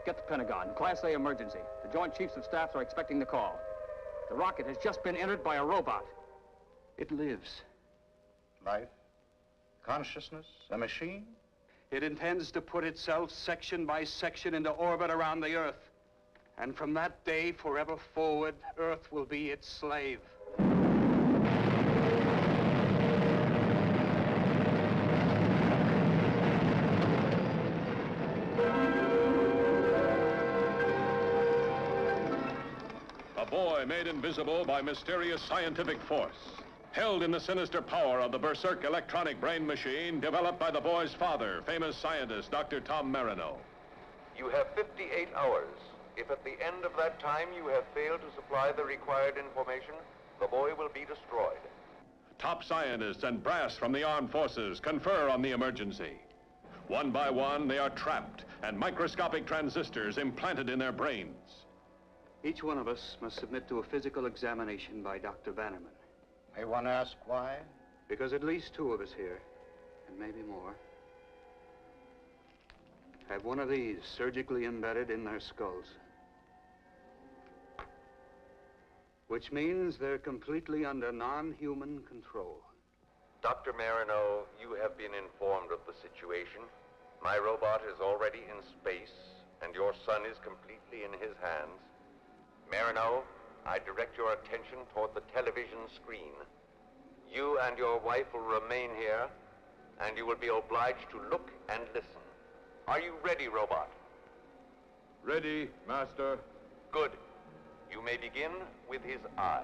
Get the Pentagon. Class A emergency. The Joint Chiefs of Staffs are expecting the call. The rocket has just been entered by a robot. It lives. Life? Consciousness? A machine? It intends to put itself section by section into orbit around the Earth. And from that day forever forward, Earth will be its slave. A boy made invisible by mysterious scientific force. Held in the sinister power of the Berserk electronic brain machine developed by the boy's father, famous scientist Dr. Tom Marino. You have 58 hours. If at the end of that time you have failed to supply the required information, the boy will be destroyed. Top scientists and brass from the armed forces confer on the emergency. One by one, they are trapped and microscopic transistors implanted in their brains. Each one of us must submit to a physical examination by Dr. Bannerman. May one ask why? Because at least 2 of us here, and maybe more, have one of these surgically embedded in their skulls. Which means they're completely under non-human control. Dr. Marino, you have been informed of the situation. My robot is already in space, and your son is completely in his hands. Marino, I direct your attention toward the television screen. You and your wife will remain here, and you will be obliged to look and listen. Are you ready, robot? Ready, Master. Good. You may begin with his eyes.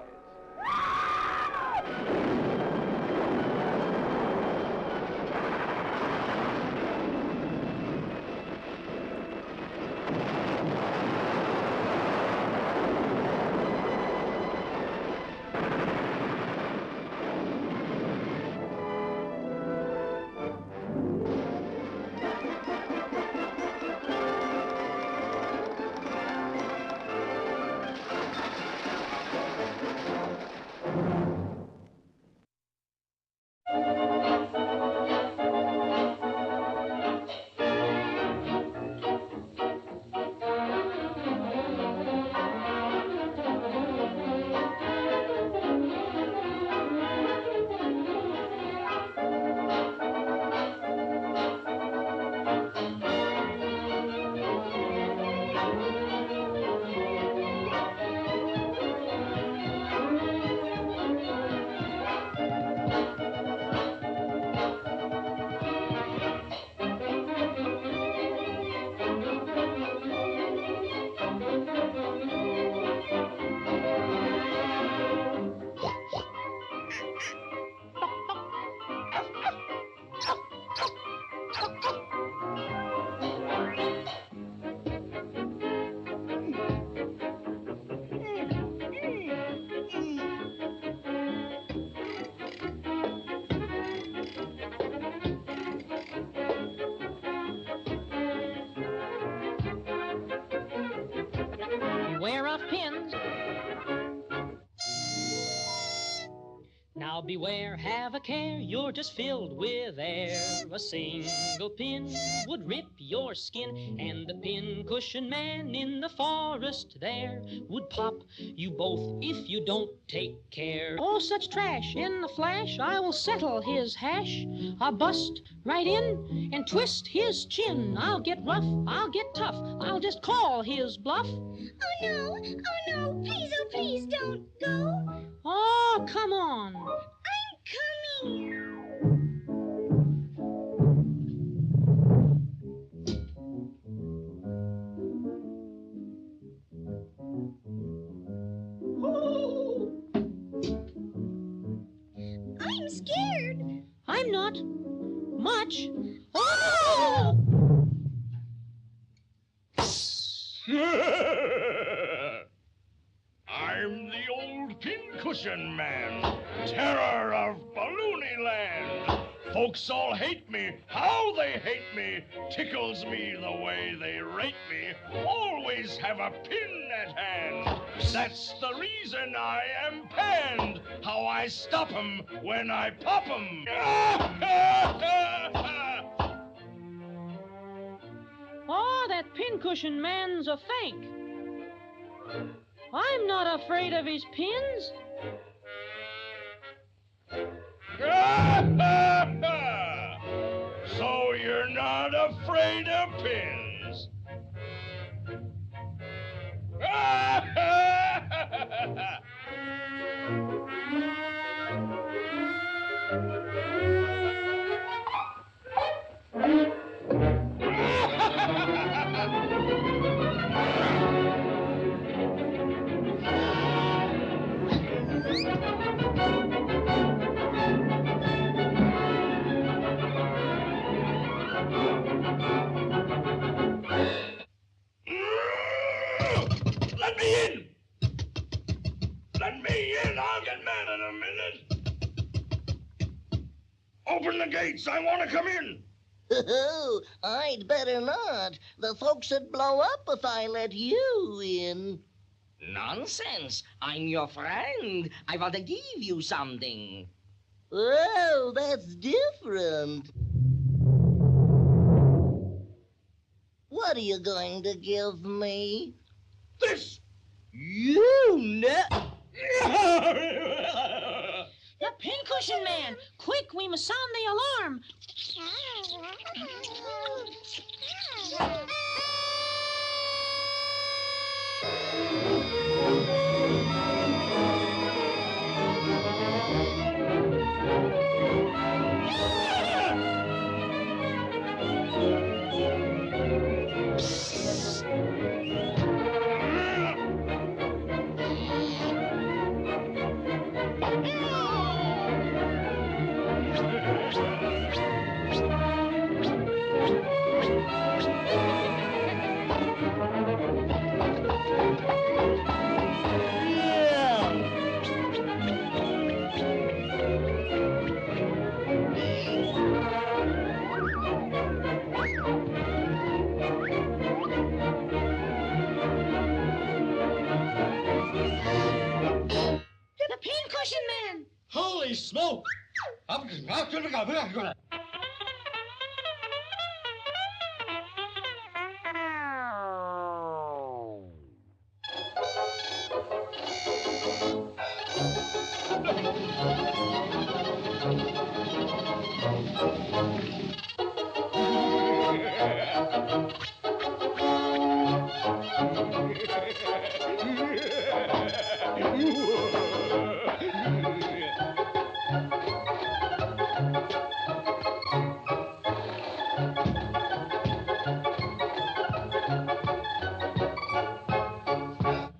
Beware of pins. Now beware, have a care, you're just filled with air. A single pin would rip your skin, and the pin-cushion man in the forest there would pop you both if you don't take care. Oh, such trash! In a flash, I will settle his hash. I'll bust right in and twist his chin. I'll get rough, I'll get tough, I'll just call his bluff. Oh no, oh please don't go. Oh, come on. I'm coming. I'm scared. I'm not much. Oh! I'm the old pincushion man, terror of Balloony Land. Folks all hate me, how they hate me, tickles me the way they rate me. Always have a pin at hand, that's the reason I am panned. How I stop 'em when I pop 'em. Oh, that pincushion man's a fake. I'm not afraid of his pins. So you're not afraid of pins. Let me in! Let me in! I'll get mad in a minute. Open the gates. I want to come in. Oh, I'd better not. The folks would blow up if I let you in. Nonsense. I'm your friend. I want to give you something. Oh, that's different. What are you going to give me? This! You ne- The pincushion man! Quick, we must sound the alarm. The pincushion man! Holy smoke!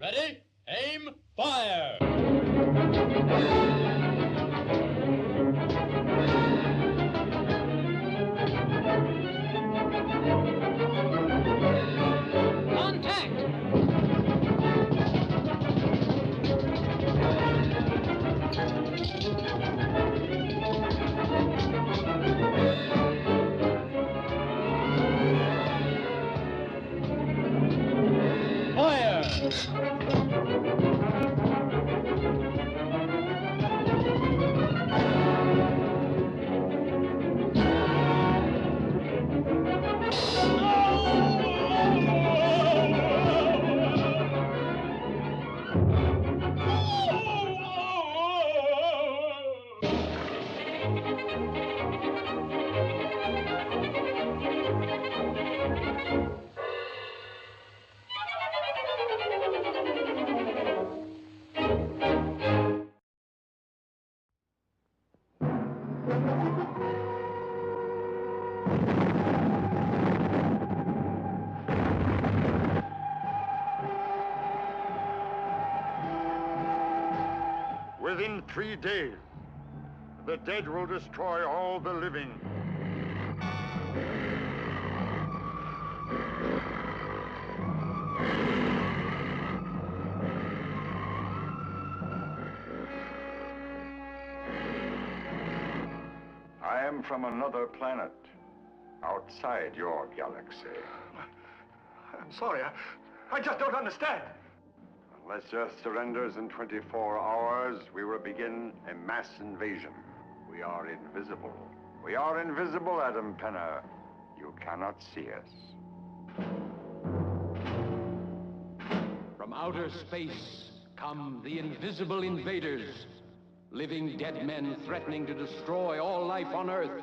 Ready? Aim, fire! Contact! Within 3 days, the dead will destroy all the living. I am from another planet, outside your galaxy. I'm sorry, I just don't understand. Unless Earth surrenders in 24 hours, we will begin a mass invasion. We are invisible. We are invisible, Adam Penner. You cannot see us. From outer space come the invisible invaders, living dead men threatening to destroy all life on Earth.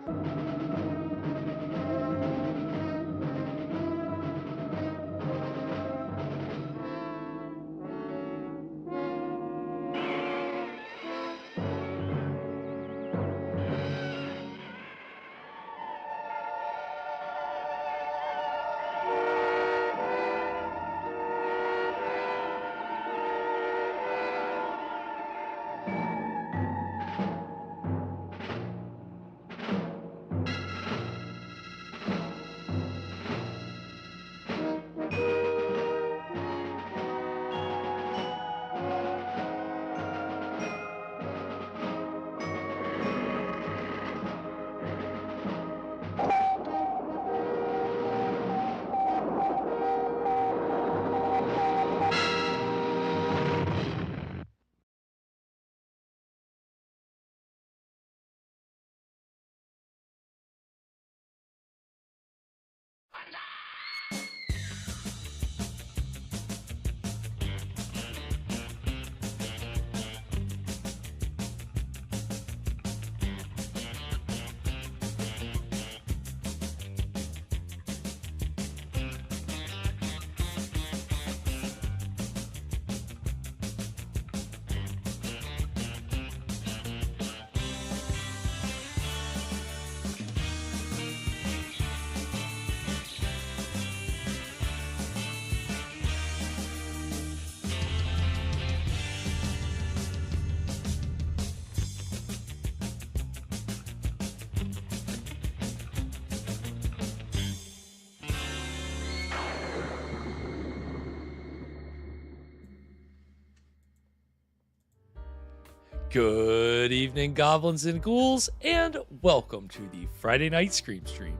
Good evening, goblins and ghouls, and welcome to the Friday Night Scream Stream.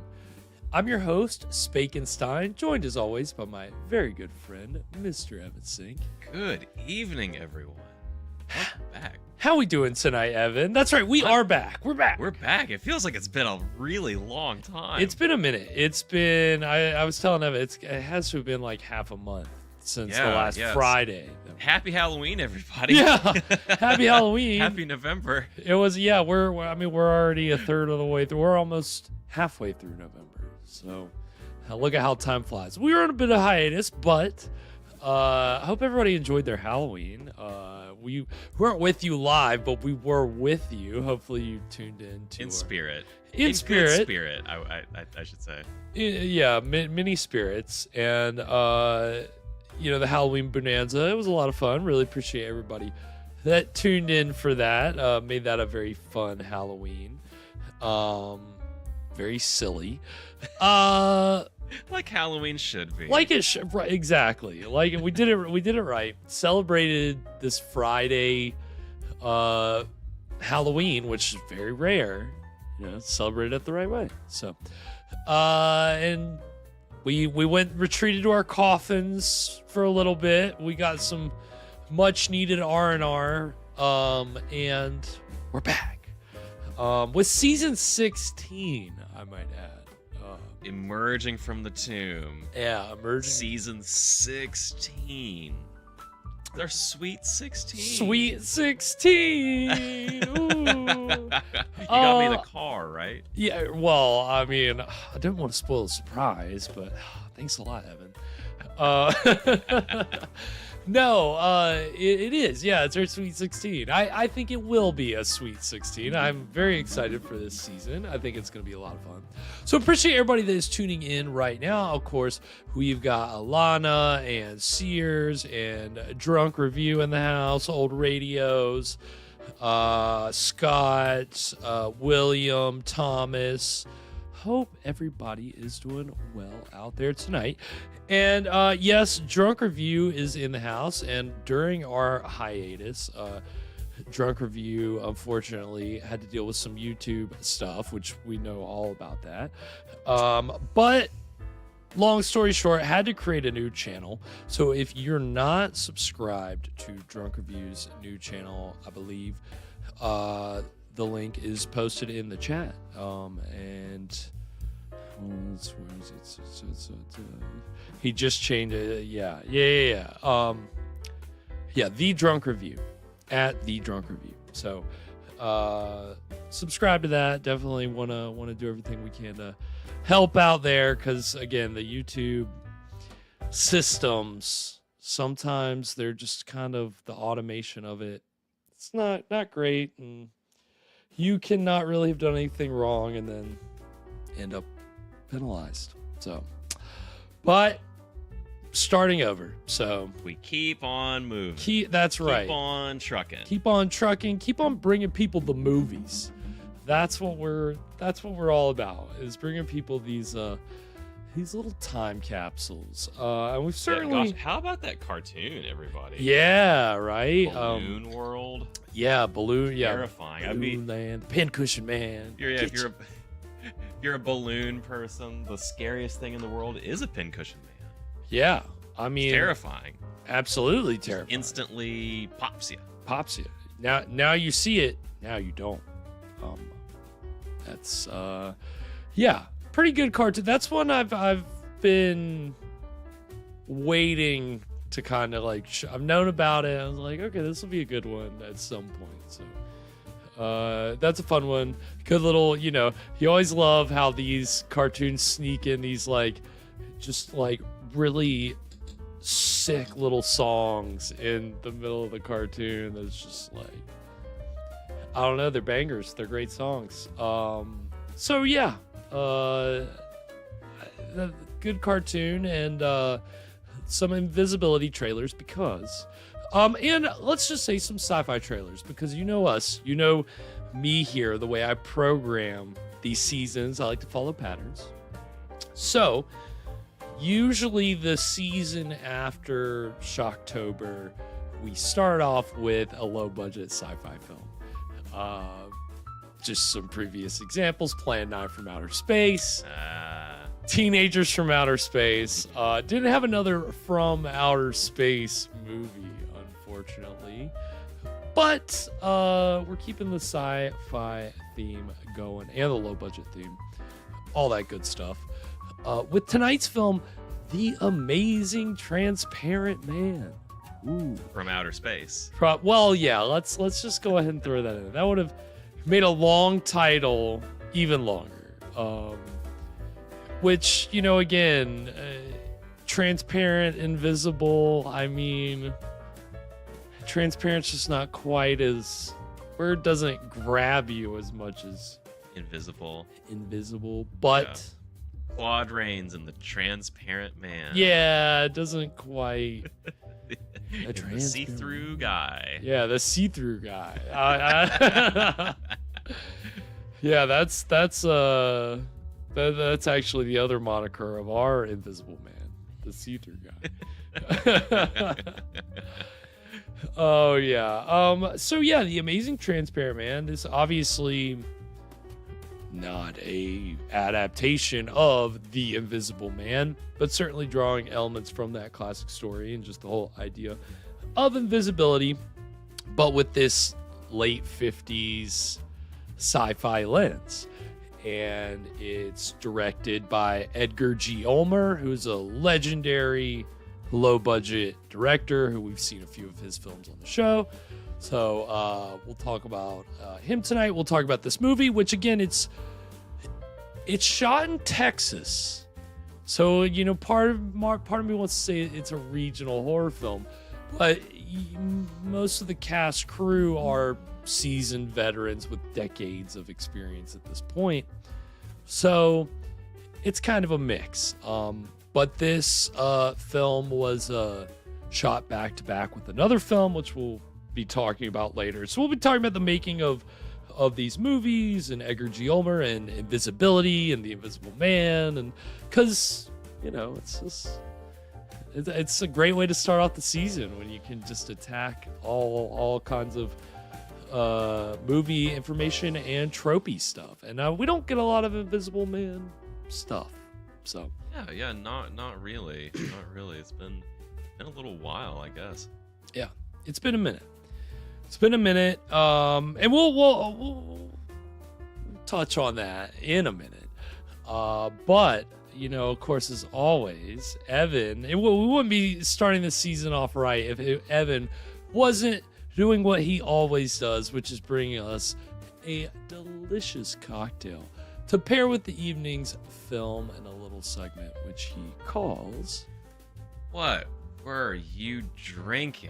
I'm your host, Spakenstein, joined as always by my very good friend, Mr. Evan Sink. Good evening, everyone. Welcome back. How we doing tonight, Evan? That's right, we are back. We're back. We're back. It feels like it's been a really long time. It's been a minute. It's been, I was telling Evan, it has to have been like half a month since the last Friday. Happy Halloween, everybody. Yeah, happy Halloween. Happy November. It was, yeah, we're already a third of the way through. We're almost halfway through November. So look at how time flies. We were on a bit of hiatus, but I hope everybody enjoyed their Halloween. We weren't with you live, but we were with you. Hopefully you tuned in to in spirit. In spirit. Good spirit, I should say. Yeah, many spirits. And the Halloween Bonanza. It was a lot of fun. Really appreciate everybody that tuned in for that. Made that a very fun Halloween. Very silly. Like Halloween should be. Like it should, right, exactly. Like we did it right. Celebrated this Friday Halloween, which is very rare. Celebrated it the right way. So and we retreated to our coffins for a little bit. We got some much needed R&R, and we're back with season 16. I might add, emerging from the tomb. Yeah, emerging. Season 16. They're Sweet 16. Sweet 16. Ooh. You got me in the car, right? Yeah, well, I mean, I didn't want to spoil the surprise, but thanks a lot, Evan. No, it is. Yeah, it's our Sweet 16. I think it will be a Sweet 16. I'm very excited for this season. I think it's going to be a lot of fun. So appreciate everybody that is tuning in right now. Of course, we've got Alana and Sears and Drunk Review in the house, Old Radios, Scott, William, Thomas. Hope everybody is doing well out there tonight. And yes, Drunk Review is in the house. And during our hiatus, Drunk Review unfortunately had to deal with some YouTube stuff, which we know all about that. But long story short, had to create a new channel. So if you're not subscribed to Drunk Review's new channel, I believe the link is posted in the chat. And he just changed it. Yeah. Yeah, The Drunk Review. At The Drunk Review. So subscribe to that. Definitely wanna do everything we can to help out there, because again, the YouTube systems, sometimes they're just kind of, the automation of it, it's not great, and you cannot really have done anything wrong and then end up penalized. So, but starting over. So we keep on moving. That's right. Keep on trucking. Keep on trucking. Keep on bringing people the movies. That's what we're all about, is bringing people these little time capsules. And we've certainly. Gosh, how about that cartoon, everybody? Yeah, right. Balloon World. Yeah, balloon. Yeah, terrifying. Balloon Land, the Pincushion Man. If you're a balloon person, the scariest thing in the world is a pincushion man. Yeah, I mean, it's terrifying. Absolutely terrifying. Instantly pops you. Pops you. Now you see it. Now you don't. That's yeah, pretty good cartoon. That's one I've been waiting to kind of like. I've known about it. I was like, okay, this will be a good one at some point. So that's a fun one. Good little, you always love how these cartoons sneak in these like, just like really sick little songs in the middle of the cartoon. That's just like, I don't know, they're bangers. They're great songs. So yeah, good cartoon, and some invisibility trailers because, and let's just say some sci-fi trailers, because you know us, you know me here, the way I program these seasons, I like to follow patterns. So usually the season after Shocktober, we start off with a low-budget sci-fi film. Just some previous examples: Plan 9 from Outer Space, Teenagers from Outer Space. Didn't have another From Outer Space movie, unfortunately. But we're keeping the sci-fi theme going and the low-budget theme. All that good stuff. With tonight's film, The Amazing Transparent Man. Ooh. From Outer Space. Well, yeah, let's just go ahead and throw that in. That would have made a long title even longer. Which, again, transparent, invisible, I mean, transparent's just not quite as, where it doesn't grab you as much as Invisible, but... Yeah. Claude Rains and the Transparent Man. Yeah, it doesn't quite... The see-through guy. Yeah, the see-through guy. Yeah, that's actually the other moniker of our Invisible Man, the see-through guy. Oh yeah. So yeah, The Amazing Transparent Man is obviously not a adaptation of The Invisible Man, but certainly drawing elements from that classic story and just the whole idea of invisibility, but with this late 50s sci-fi lens. And it's directed by Edgar G. Ulmer, who's a legendary low-budget director who we've seen a few of his films on the show. So we'll talk about him tonight. We'll talk about this movie, which again, it's shot in Texas. So, part of me wants to say it's a regional horror film, but most of the cast crew are seasoned veterans with decades of experience at this point. So it's kind of a mix. But this film was shot back to back with another film, which we'll be talking about later. So we'll be talking about the making of these movies and Edgar G. Ulmer and Invisibility and The Invisible Man, and because it's a great way to start off the season when you can just attack all kinds of movie information and tropey stuff. And we don't get a lot of Invisible Man stuff, so yeah, not really. It's been a little while, I guess. Yeah, it's been a minute. And we'll touch on that in a minute. But of course, as always, Evan, we wouldn't be starting the season off right if Evan wasn't doing what he always does, which is bringing us a delicious cocktail to pair with the evening's film and a little segment which he calls What were you drinking?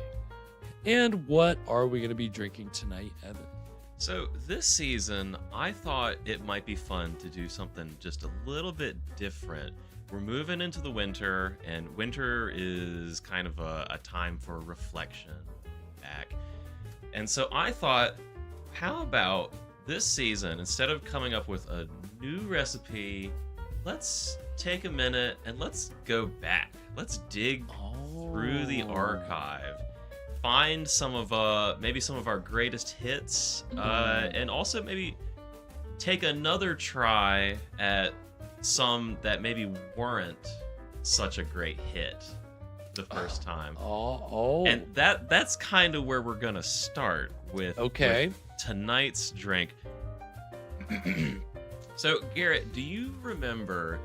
And what are we going to be drinking tonight, Evan? So this season, I thought it might be fun to do something just a little bit different. We're moving into the winter, and winter is kind of a time for reflection back. And so I thought, how about this season, instead of coming up with a new recipe, let's take a minute and let's go back. Let's dig through the archive, find some of maybe some of our greatest hits, and also maybe take another try at some that maybe weren't such a great hit the first time. And that's kind of where we're gonna start with, with tonight's drink. So Garrett, do you remember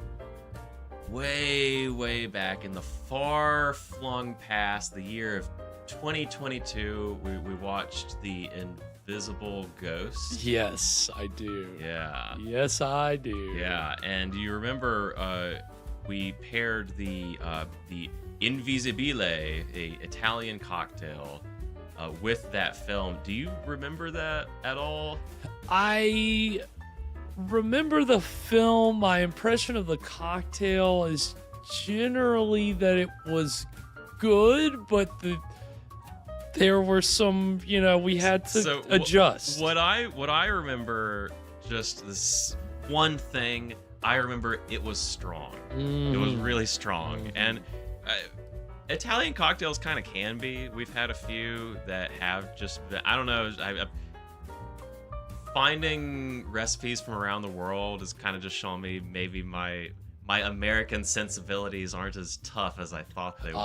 way back in the far-flung past, the year of 2022, we watched The Invisible Ghost? Yes, I do. Yeah. Yes, I do. Yeah, and you remember we paired the Invisibile, a Italian cocktail, with that film. Do you remember that at all? I remember the film. My impression of the cocktail is generally that it was good, but there were some, we had to adjust. What I remember, just this one thing, I remember it was strong. It was really strong. And Italian cocktails kind of can be. We've had a few that have just been, I don't know, finding recipes from around the world has kind of just shown me maybe my American sensibilities aren't as tough as I thought they were.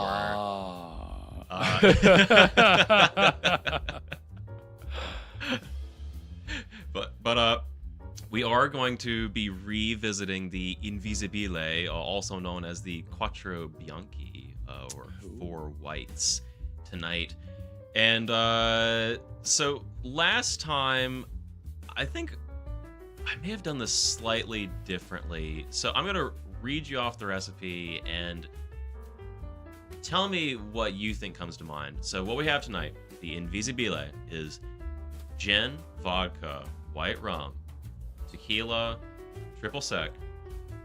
But we are going to be revisiting the Invisibile, also known as the Quattro Bianchi, or Four Whites, tonight. And so last time, I think I may have done this slightly differently. So I'm going to read you off the recipe and tell me what you think comes to mind. So what we have tonight, the Invisibile, is gin, vodka, white rum, tequila, triple sec,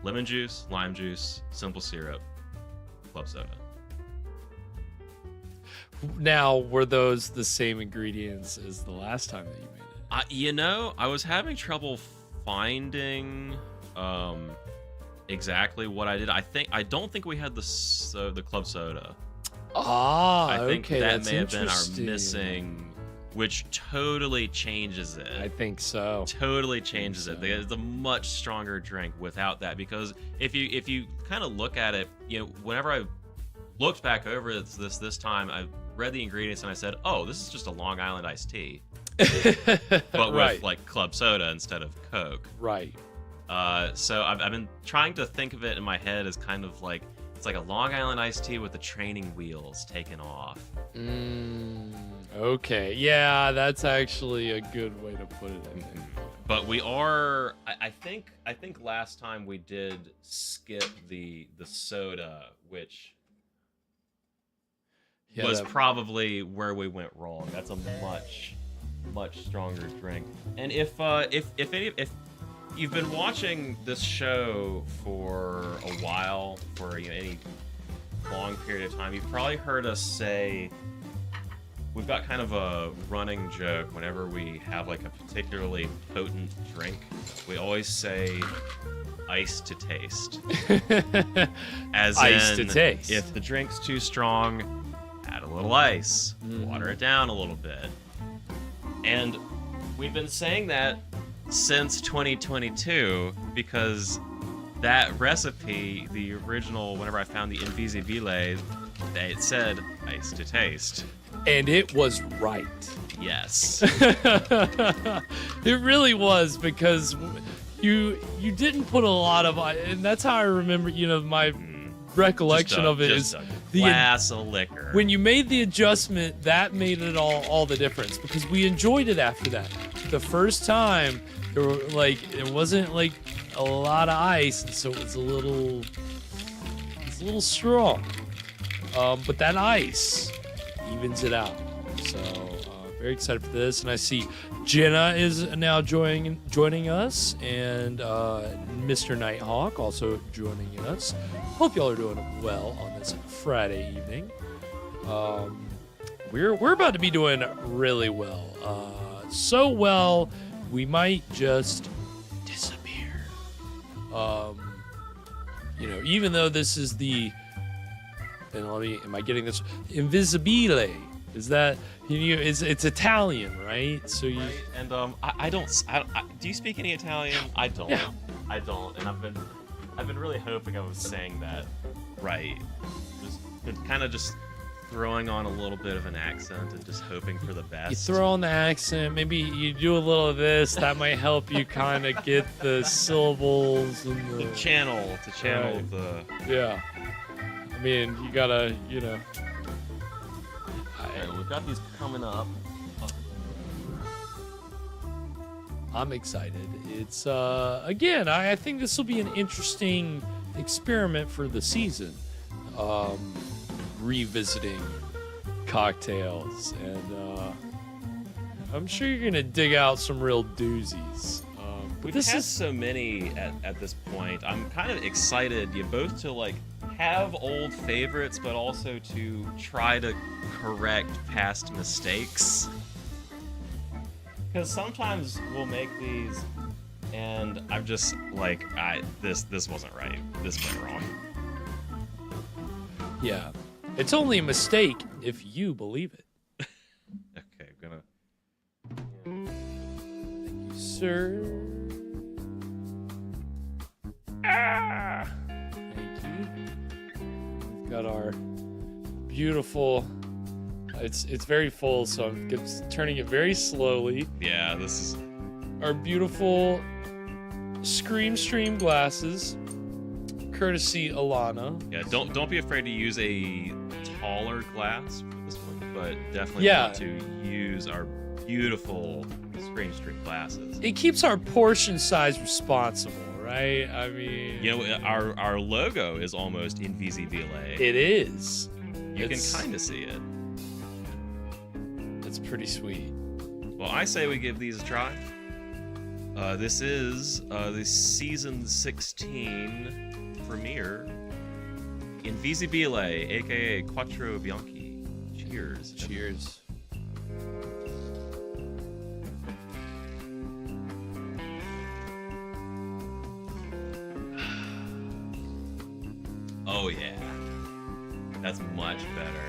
lemon juice, lime juice, simple syrup, club soda. Now, were those the same ingredients as the last time that you made it? I was having trouble finding exactly what I did. I don't think we had the club soda. I think that may have been our missing, which totally changes it. I think so. Totally changes it. It's a much stronger drink without that, because if you kind of look at it, whenever I looked back over this time, I read the ingredients and I said, oh, this is just a Long Island iced tea. But with like club soda instead of Coke. Right. So I've been trying to think of it in my head as kind of like, it's like a Long Island iced tea with the training wheels taken off. Okay. Yeah, that's actually a good way to put it, I think. But we are, I think last time we did skip the soda, which was probably where we went wrong. That's a much stronger drink. And if you've been watching this show for a while, for any long period of time, you've probably heard us say, we've got kind of a running joke whenever we have like a particularly potent drink, we always say ice to taste. As ice to taste. If the drink's too strong, add a little ice, water it down a little bit. And we've been saying that since 2022 because that recipe, the original, whenever I found the Invisibile, it said ice to taste. And it was right. Yes. It really was, because you didn't put a lot of, and that's how I remember, recollection of it is the glass of liquor. When you made the adjustment, that made it all the difference because we enjoyed it after that. The first time, there were it wasn't like a lot of ice, and so it was a little strong. But that ice evens it out. So very excited for this, and I see Jenna is now joining us, and Mr. Nighthawk also joining us. Hope y'all are doing well on this Friday evening. We're about to be doing really well. So well, we might just disappear. Even though this is am I getting this? Invisibile. Is that it's Italian, right? So you right. And I don't. Do you speak any Italian? I don't. Yeah. I don't. And I've been really hoping I was saying that right. Just kind of just throwing on a little bit of an accent and just hoping for the best. You throw on the accent. Maybe you do a little of this. That might help you kind of get the syllables and the channel right. the. Yeah. I mean, you gotta, And we've got these coming up. I'm excited. It's again, I think this will be an interesting experiment for the season. Revisiting cocktails, and I'm sure you're gonna dig out some real doozies. We've had so many at this point. I'm kind of excited, both to have old favorites, but also to try to correct past mistakes. Because sometimes we'll make these, and I'm just this wasn't right. This went wrong. Yeah, it's only a mistake if you believe it. Okay, I'm gonna. Thank you, sir. Thank you. We've got our beautiful. It's very full, so I'm turning it very slowly. Yeah, this is our beautiful Scream Stream glasses, courtesy Alana. Yeah, don't be afraid to use a taller glass for this one, but definitely want to use our beautiful Scream Stream glasses. It keeps our portion size responsible, right? I mean, our logo is almost invisibile. It is. You can kind of see it. It's pretty sweet. Well, I say we give these a try. This is the season 16 premiere, Invisibile, aka Quattro Bianchi. Cheers. Cheers. Oh yeah, that's much better.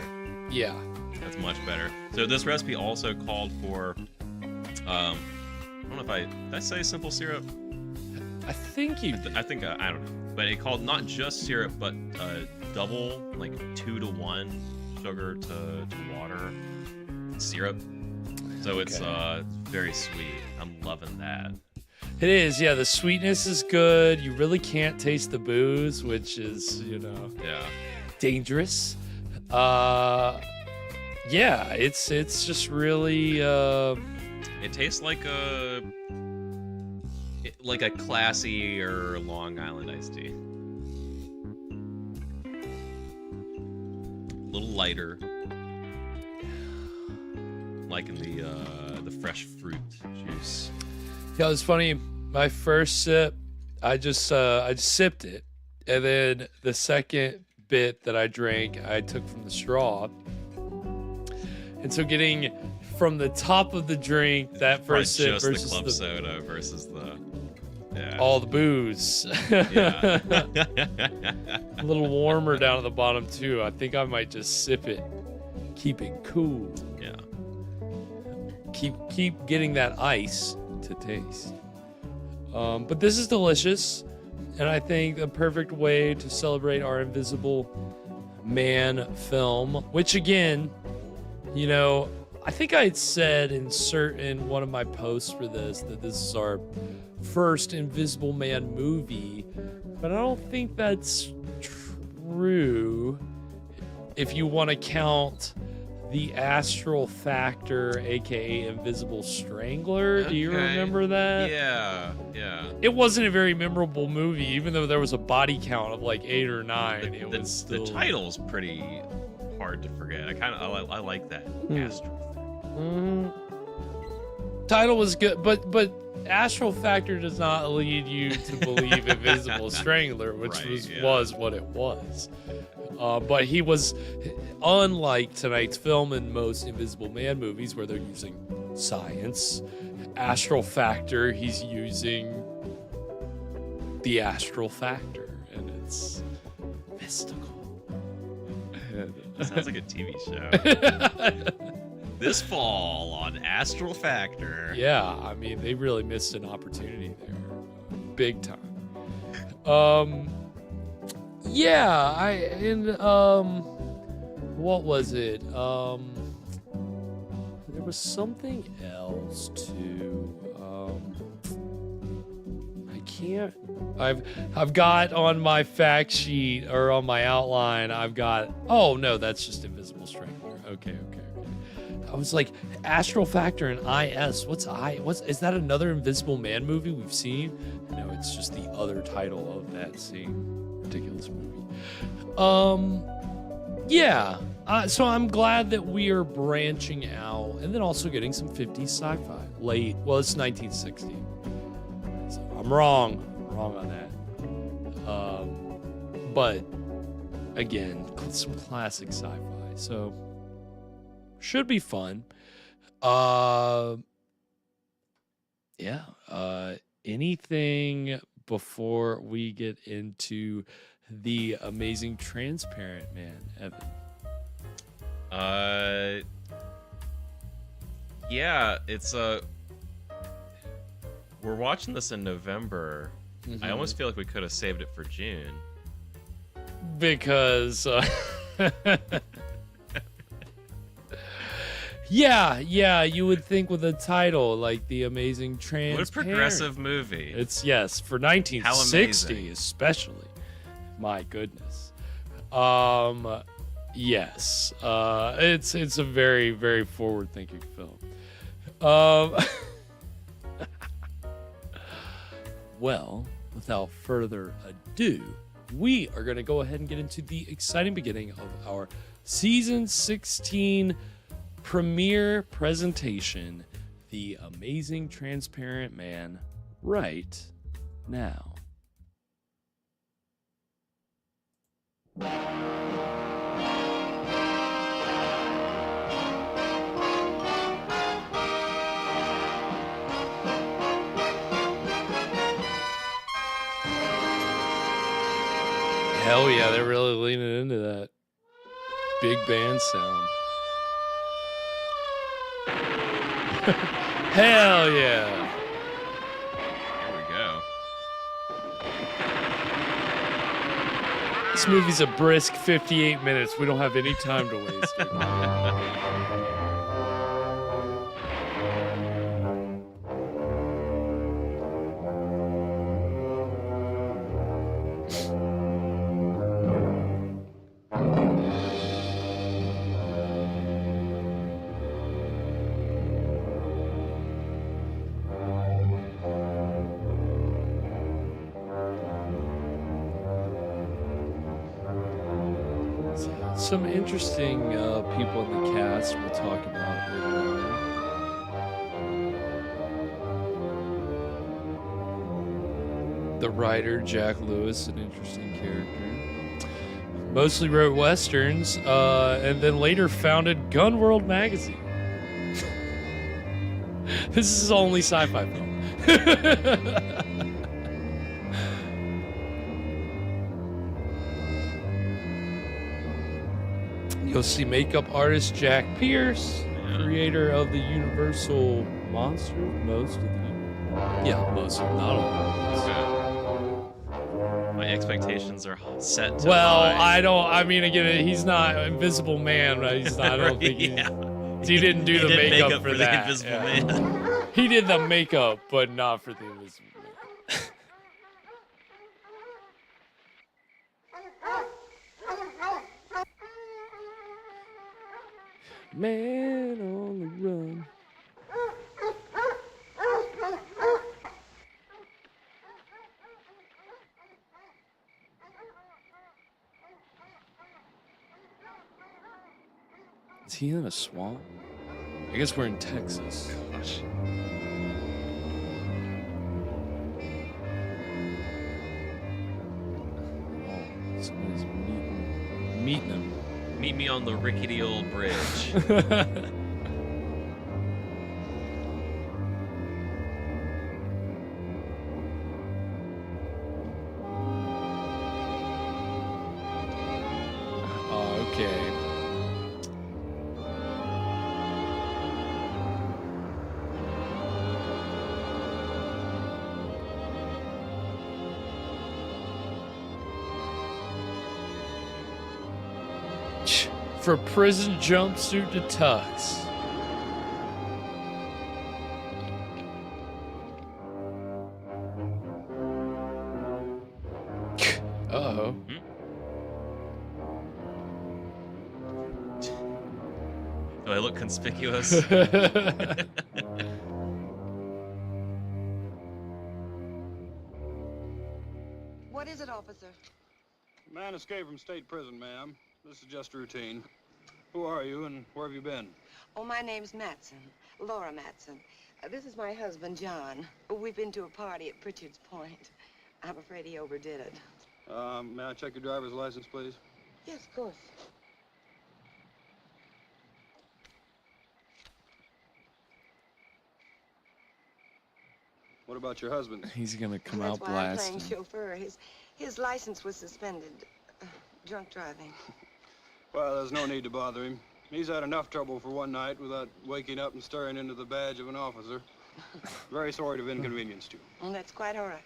Yeah, that's much better. So this recipe also called for, I don't know if did I say simple syrup? I think you did. I think I don't know, but it called not just syrup, but double, 2-to-1 sugar to water syrup. So it's very sweet. I'm loving that. It is, yeah. The sweetness is good. You really can't taste the booze, which is, dangerous. Yeah, it's just really. It tastes like a classy or Long Island iced tea. A little lighter, like in the fresh fruit juice. Yeah, it's funny. My first sip, I just sipped it, and then the second bit that I drank, I took from the straw. And so getting from the top of the drink, that first sip just versus the club soda versus all the booze. Yeah. A little warmer down at the bottom too. I think I might just sip it, keep it cool. Yeah. Keep getting that ice to taste. But this is delicious, and I think the perfect way to celebrate our Invisible Man film, which again, I think I had said in one of my posts for this that this is our first Invisible Man movie, but I don't think that's through, if you want to count the Astral Factor, aka Invisible Strangler. Do you remember that? Yeah. It wasn't a very memorable movie, even though there was a body count of like 8 or 9. The title's pretty hard to forget. I like that. Astral Factor. Title was good, but Astral Factor does not lead you to believe Invisible Strangler, which was what it was. But he was, unlike tonight's film and most Invisible Man movies where they're using science, Astral Factor, he's using the Astral Factor, and it's mystical. Sounds like a TV show. This fall on Astral Factor. Yeah, I mean, they really missed an opportunity there. Big time. What was it? There was something else too. I've got on my fact sheet or on my outline, oh no, that's just Invisible Strangler. Okay. I was like, Astral Factor and IS. Is that another Invisible Man movie we've seen? No, it's just the other title of that same ridiculous movie. So I'm glad that we are branching out and then also getting some 50s sci-fi. It's 1960. So I'm wrong on that. But again, some classic sci-fi. So should be fun. Anything before we get into the amazing Transparent Man, Evan? It's we're watching this in November. I almost feel like we could have saved it for June. Because you would think with a title like The Amazing Transparent. What a progressive movie. It's for 1960 especially. My goodness. Yes. It's a very, very forward-thinking film. Well, without further ado, we are going to go ahead and get into the exciting beginning of our Season 16 premiere presentation, The Amazing Transparent Man, right now. Hell yeah, they're really leaning into that big band sound. Hell yeah. Here we go. This movie's a brisk 58 minutes. We don't have any time to waste. Some interesting people in the cast we'll talk about later on. The writer, Jack Lewis, an interesting character. Mostly wrote westerns, and then later founded Gun World magazine. This is his only sci-fi film. You'll see makeup artist Jack Pierce, creator of the Universal Monster. Most of them. Most of them, not all. My expectations are set to high. Again, he's not Invisible Man, right? He's not, I don't think he didn't do the makeup for that. The Invisible Man. He did the makeup, but not for the Invisible Man. Man on the run. Is he in a swamp? I guess we're in Texas. Gosh. Oh, somebody's meeting him. Meet me on the rickety old bridge. Okay. For prison jumpsuit to tux. Uh-oh. Do I look conspicuous? What is it, officer? Man escaped from state prison, ma'am. This is just routine. Who are you and where have you been? Oh, my name's Matson, Laura Matson. This is my husband, John. We've been to a party at Pritchard's Point. I'm afraid he overdid it. May I check your driver's license, please? Yes, of course. What about your husband? He's gonna come That's out why I'm blasting. playing chauffeur. His license was suspended. Drunk driving. Well, there's no need to bother him. He's had enough trouble for one night without waking up and staring into the badge of an officer. Very sorry to have inconvenienced you. Well, that's quite all right.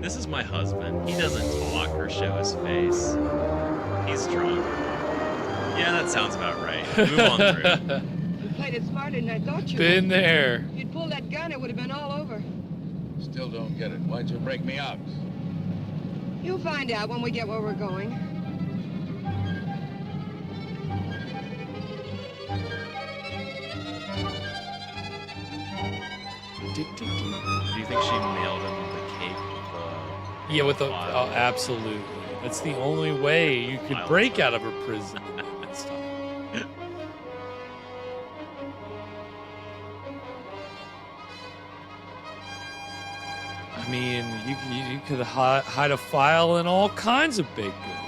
This is my husband. He doesn't talk or show his face. He's drunk. Yeah, that sounds about right. Move on through. You played it smarter than I thought you Been would. there. If you'd pulled that gun, it would have been all over. Still don't get it. Why'd you break me out? You'll find out when we get where we're going. Do you think she nailed him with the cape? Yeah, with the absolutely. That's the only way you could break out of a prison in this time. I mean, you could hide a file in all kinds of baked goods.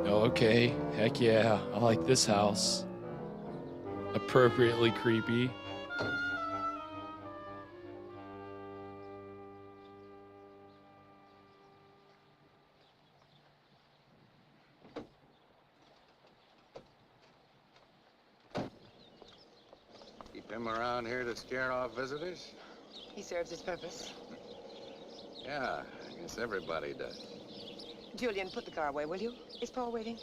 Oh, okay. Heck yeah. I like this house. Appropriately creepy. Keep him around here to scare off visitors? He serves his purpose. Yeah, I guess everybody does. Julian, put the car away, will you? Is Paul waiting?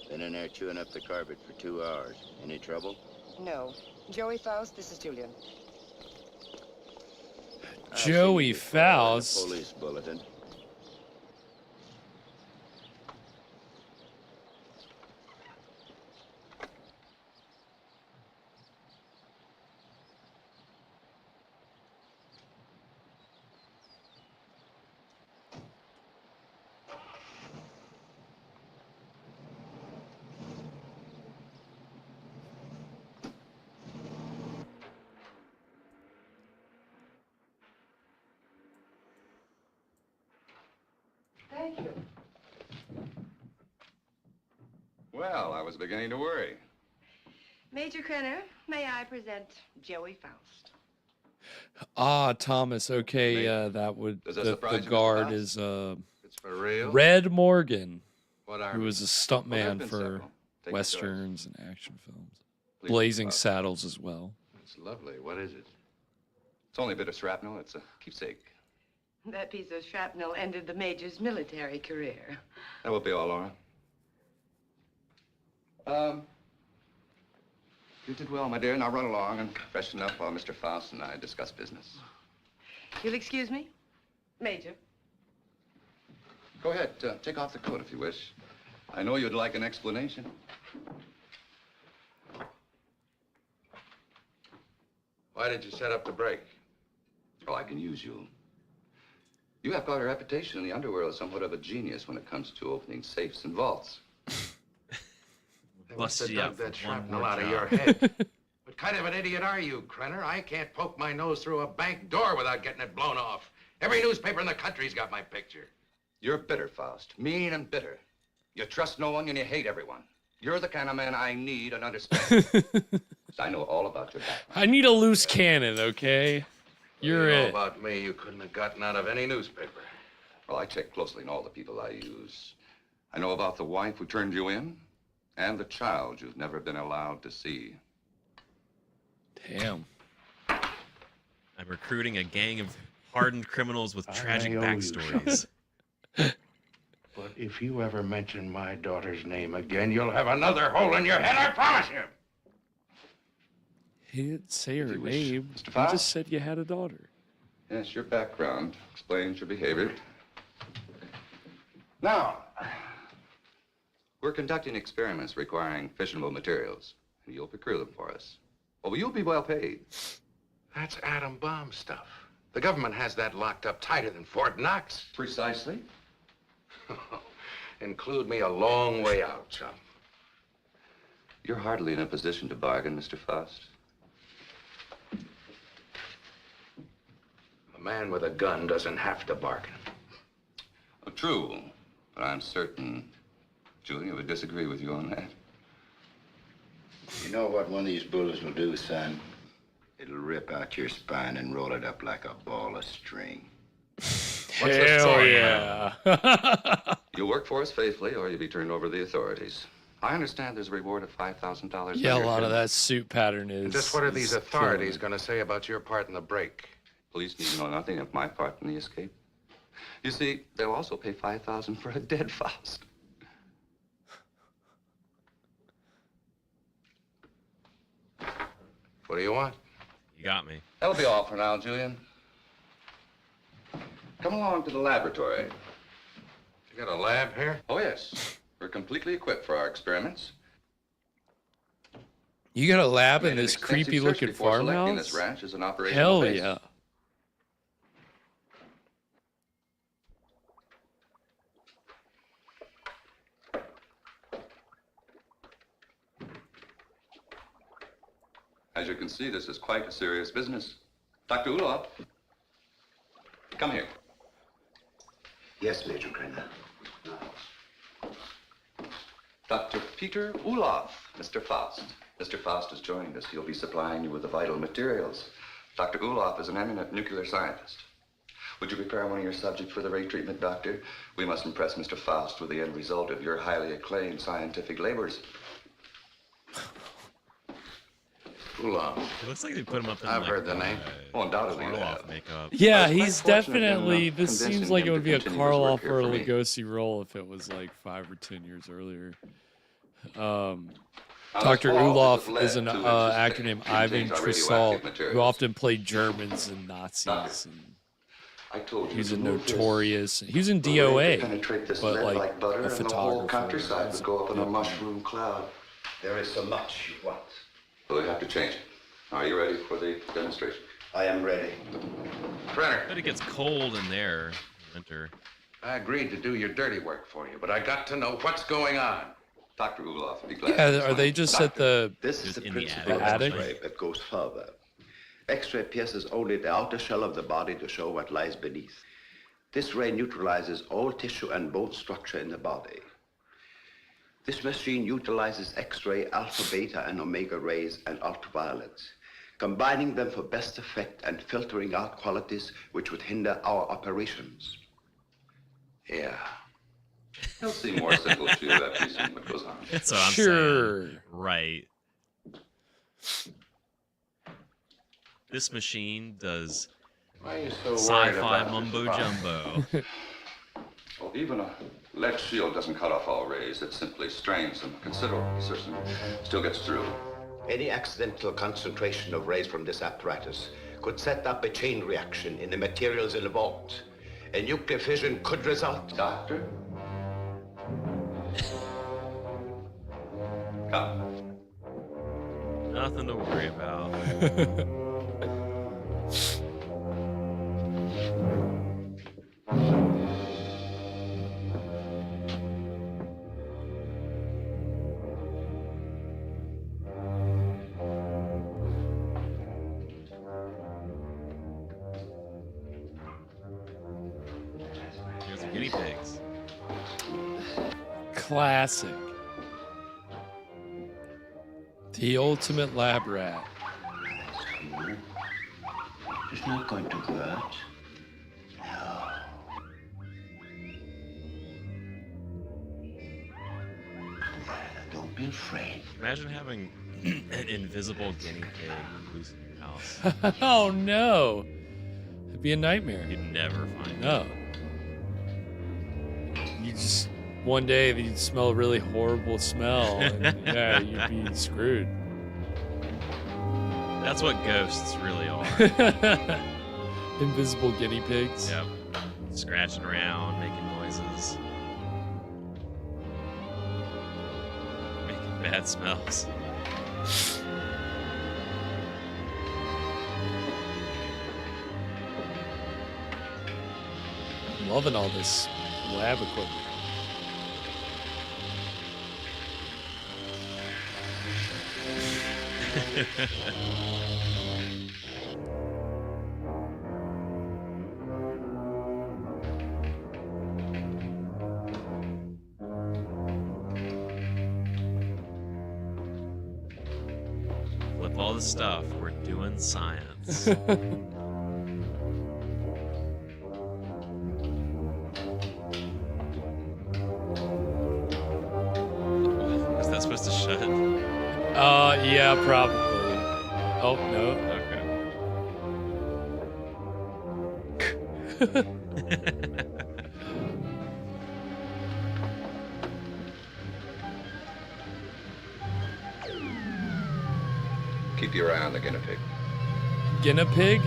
Been in there chewing up the carpet for 2 hours. Any trouble? No. Joey Faust, this is Julian. Joey Faust. Police bulletin. Thank you. Well, I was beginning to worry. Major Krenner, may I present Joey Faust? Ah, Thomas. Okay, that would Does that the surprise you, Mr. guard Faust? is It's for real? Red Morgan, What who army? was a Well, there's stuntman been for several. Take your westerns and action films. Please, Blazing Mr. Faust. Saddles as well. It's lovely. What is it? It's only a bit of shrapnel. It's a keepsake. That piece of shrapnel ended the Major's military career. That will be all, Laura. You did well, my dear. Now run along and freshen up while Mr. Faust and I discuss business. You'll excuse me? Major. Go ahead. Take off the coat if you wish. I know you'd like an explanation. Why did you set up the break? Oh, I can use you. You have quite a reputation in the underworld as somewhat of a genius when it comes to opening safes and vaults. They must have dug that shrapnel out of your head. What kind of an idiot are you, Krenner? I can't poke my nose through a bank door without getting it blown off. Every newspaper in the country's got my picture. You're bitter, Faust. Mean and bitter. You trust no one and you hate everyone. You're the kind of man I need and understand. I know all about your background. I need a loose cannon, okay? You're you know it. about me, you couldn't have gotten out of any newspaper. Well, I check closely on all the people I use. I know about the wife who turned you in and the child you've never been allowed to see. Damn. I'm recruiting a gang of hardened criminals with tragic backstories. But if you ever mention my daughter's name again, you'll have another hole in your head, I promise you. He didn't say her name. He Faust? just said you had a daughter. Yes, your background explains your behavior. Now, we're conducting experiments requiring fissionable materials, and you'll procure them for us. Oh, you'll be well paid. That's atom bomb stuff. The government has that locked up tighter than Fort Knox. Precisely. Include me a long way out, chum. You're hardly in a position to bargain, Mr. Faust. A man with a gun doesn't have to bargain. Oh, true, but I'm certain Julia would disagree with you on that. You know what one of these bullets will do, son? It'll rip out your spine and roll it up like a ball of string. Hell yeah. You'll work for us faithfully, or you'll be turned over to the authorities. I understand there's a reward of $5,000. Yeah, a lot of that suit pattern is. And just what are these authorities going to say about your part in the break? Police need to know nothing of my part in the escape. You see, they'll also pay $5,000 for a dead Faust. What do you want? You got me. That'll be all for now, Julian. Come along to the laboratory. You got a lab here? Oh, yes. We're completely equipped for our experiments. You got a lab in Made an this extensive creepy search looking before selecting farmhouse? this ranch as an operational Hell base. yeah. As you can see, this is quite a serious business. Dr. Ulof, come here. Yes, Major Krenner. Dr. Peter Ulof, Mr. Faust. Mr. Faust has joined us. He'll be supplying you with the vital materials. Dr. Ulof is an eminent nuclear scientist. Would you prepare one of your subjects for the ray treatment, Doctor? We must impress Mr. Faust with the end result of your highly acclaimed scientific labors. Ulof. It looks like they put him up in I've heard the name. Oh, undoubtedly. Karloff makeup. Yeah, I was he's quite fortunate in, definitely. This convincing seems like it him would to be a continue his Karloff work here or a for me. Lugosi role if it was like 5 or 10 years earlier. Now, Dr. this wall Ulof lead is an to its actor named contains Ivan our radioactive Trisal, materials. who often played Germans and Nazis. And I told you he's to a move this. notorious. He was in The ray would DOA, penetrate this but lead like butter, a and the whole photographer. countryside would go up in a mushroom cloud. There is so much you want. We'll have to change it. Are you ready for the demonstration? I am ready. Krenner, But it gets cold in there in winter. I agreed to do your dirty work for you, but I got to know what's going on. Dr. Ulof will be glad. Yeah, are they just at the This is the in the principle of attic? X-ray that goes further. X-ray pierces only the outer shell of the body to show what lies beneath. This ray neutralizes all tissue and bone structure in the body. This machine utilizes X-ray, alpha, beta, and omega rays and ultraviolets, combining them for best effect and filtering out qualities which would hinder our operations. Yeah. It'll seem more simple to you after you see what goes on. That's what I'm Sure. saying. Right. This machine does Why are you so worried Sci-fi about this mumbo box? jumbo. Well, even a lead shield doesn't cut off all rays. It simply strains them. Considerable precision still gets through. Any accidental concentration of rays from this apparatus could set up a chain reaction in the materials in the vault. A nuclear fission could result. Doctor? Come. Nothing to worry about. Here's the guinea pigs. Classic. The ultimate lab rat. It's not going to hurt. No. Don't be afraid. Imagine having an invisible guinea pig loose in your house. Oh no. It'd be a nightmare. You'd never find it. No. You just one day you'd smell a really horrible smell and yeah, you'd be screwed. That's what ghosts really are. Invisible guinea pigs. Yep. Scratching around, making noises. Making bad smells. Loving all this lab equipment. With all the stuff, we're doing science. Is that supposed to shut? Yeah, probably. Oh, no. Okay. Keep your eye on the guinea pig. Guinea pig?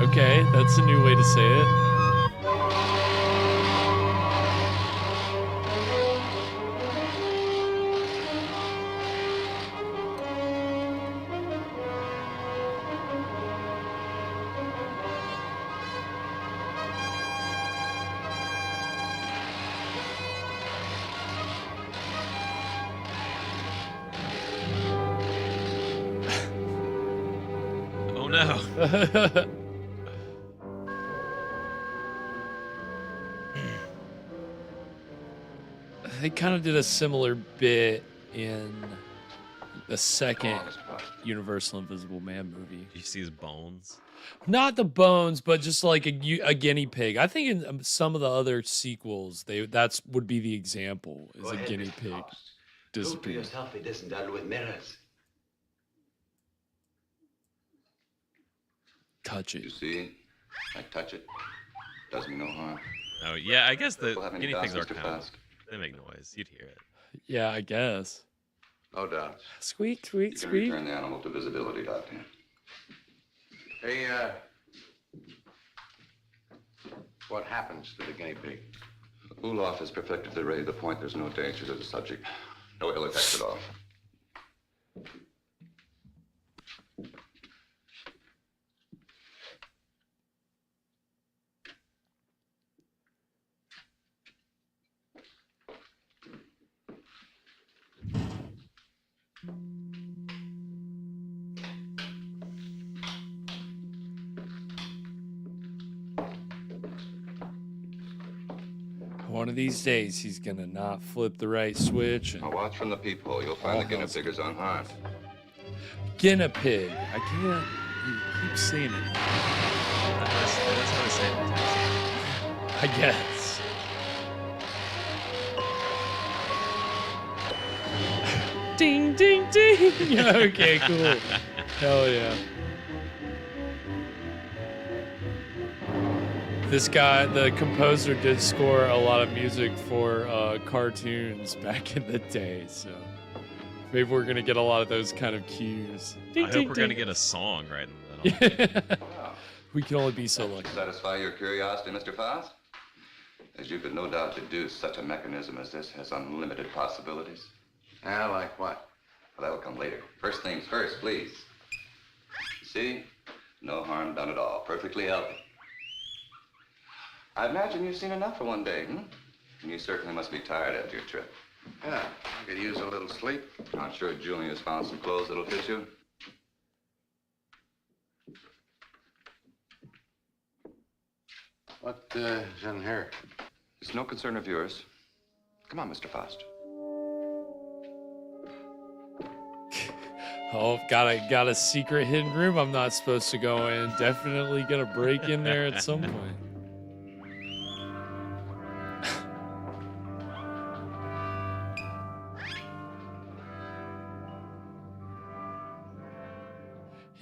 Okay, that's a new way to say it. Oh no. They kind of did a similar bit in the second Universal Invisible Man movie. Did you see his bones? Not the bones, but just like a guinea pig. I think in some of the other sequels, that's would be the example is Go a ahead, guinea Mr. pig Faust. Prove to disappearing. yourself it isn't done with mirrors. Touch it. You see? I touch it. Does me no harm. Oh yeah, I guess the We'll have any guinea pigs doubts, are Mr. kind of. Faust? They make noise. You'd hear it. Yeah, I guess. No doubt. Squeak, squeak, You can squeak. return the animal to visibility, Doctor. Hey, what happens to the guinea pig? Ulaf has perfected the ray to the point there's no danger to the subject. No ill effects at all. One of these days, he's gonna not flip the right switch. Now watch from the peephole. You'll find the guinea pig is unharmed. Guinea pig. I can't. You keep saying it. That's how they say it. I guess. Ding, ding, ding. Okay, cool. Hell yeah. this guy, the composer, did score a lot of music for cartoons back in the day, so maybe we're gonna get a lot of those kind of cues. I hope we're gonna get a song right in the middle. We can only be so lucky. Satisfy your curiosity, Mr. Faust? As you could no doubt deduce, such a mechanism as this has unlimited possibilities. Yeah, like what? Well, that'll come later. First things first, please. See? No harm done at all. Perfectly healthy. I imagine you've seen enough for one day, And you certainly must be tired after your trip. Yeah, I could use a little sleep. I'm sure Julia's found some clothes that'll fit you. What is in here? It's no concern of yours. Come on, Mr. Faust. Oh, got a secret hidden room I'm not supposed to go in. Definitely gonna break in there at some point.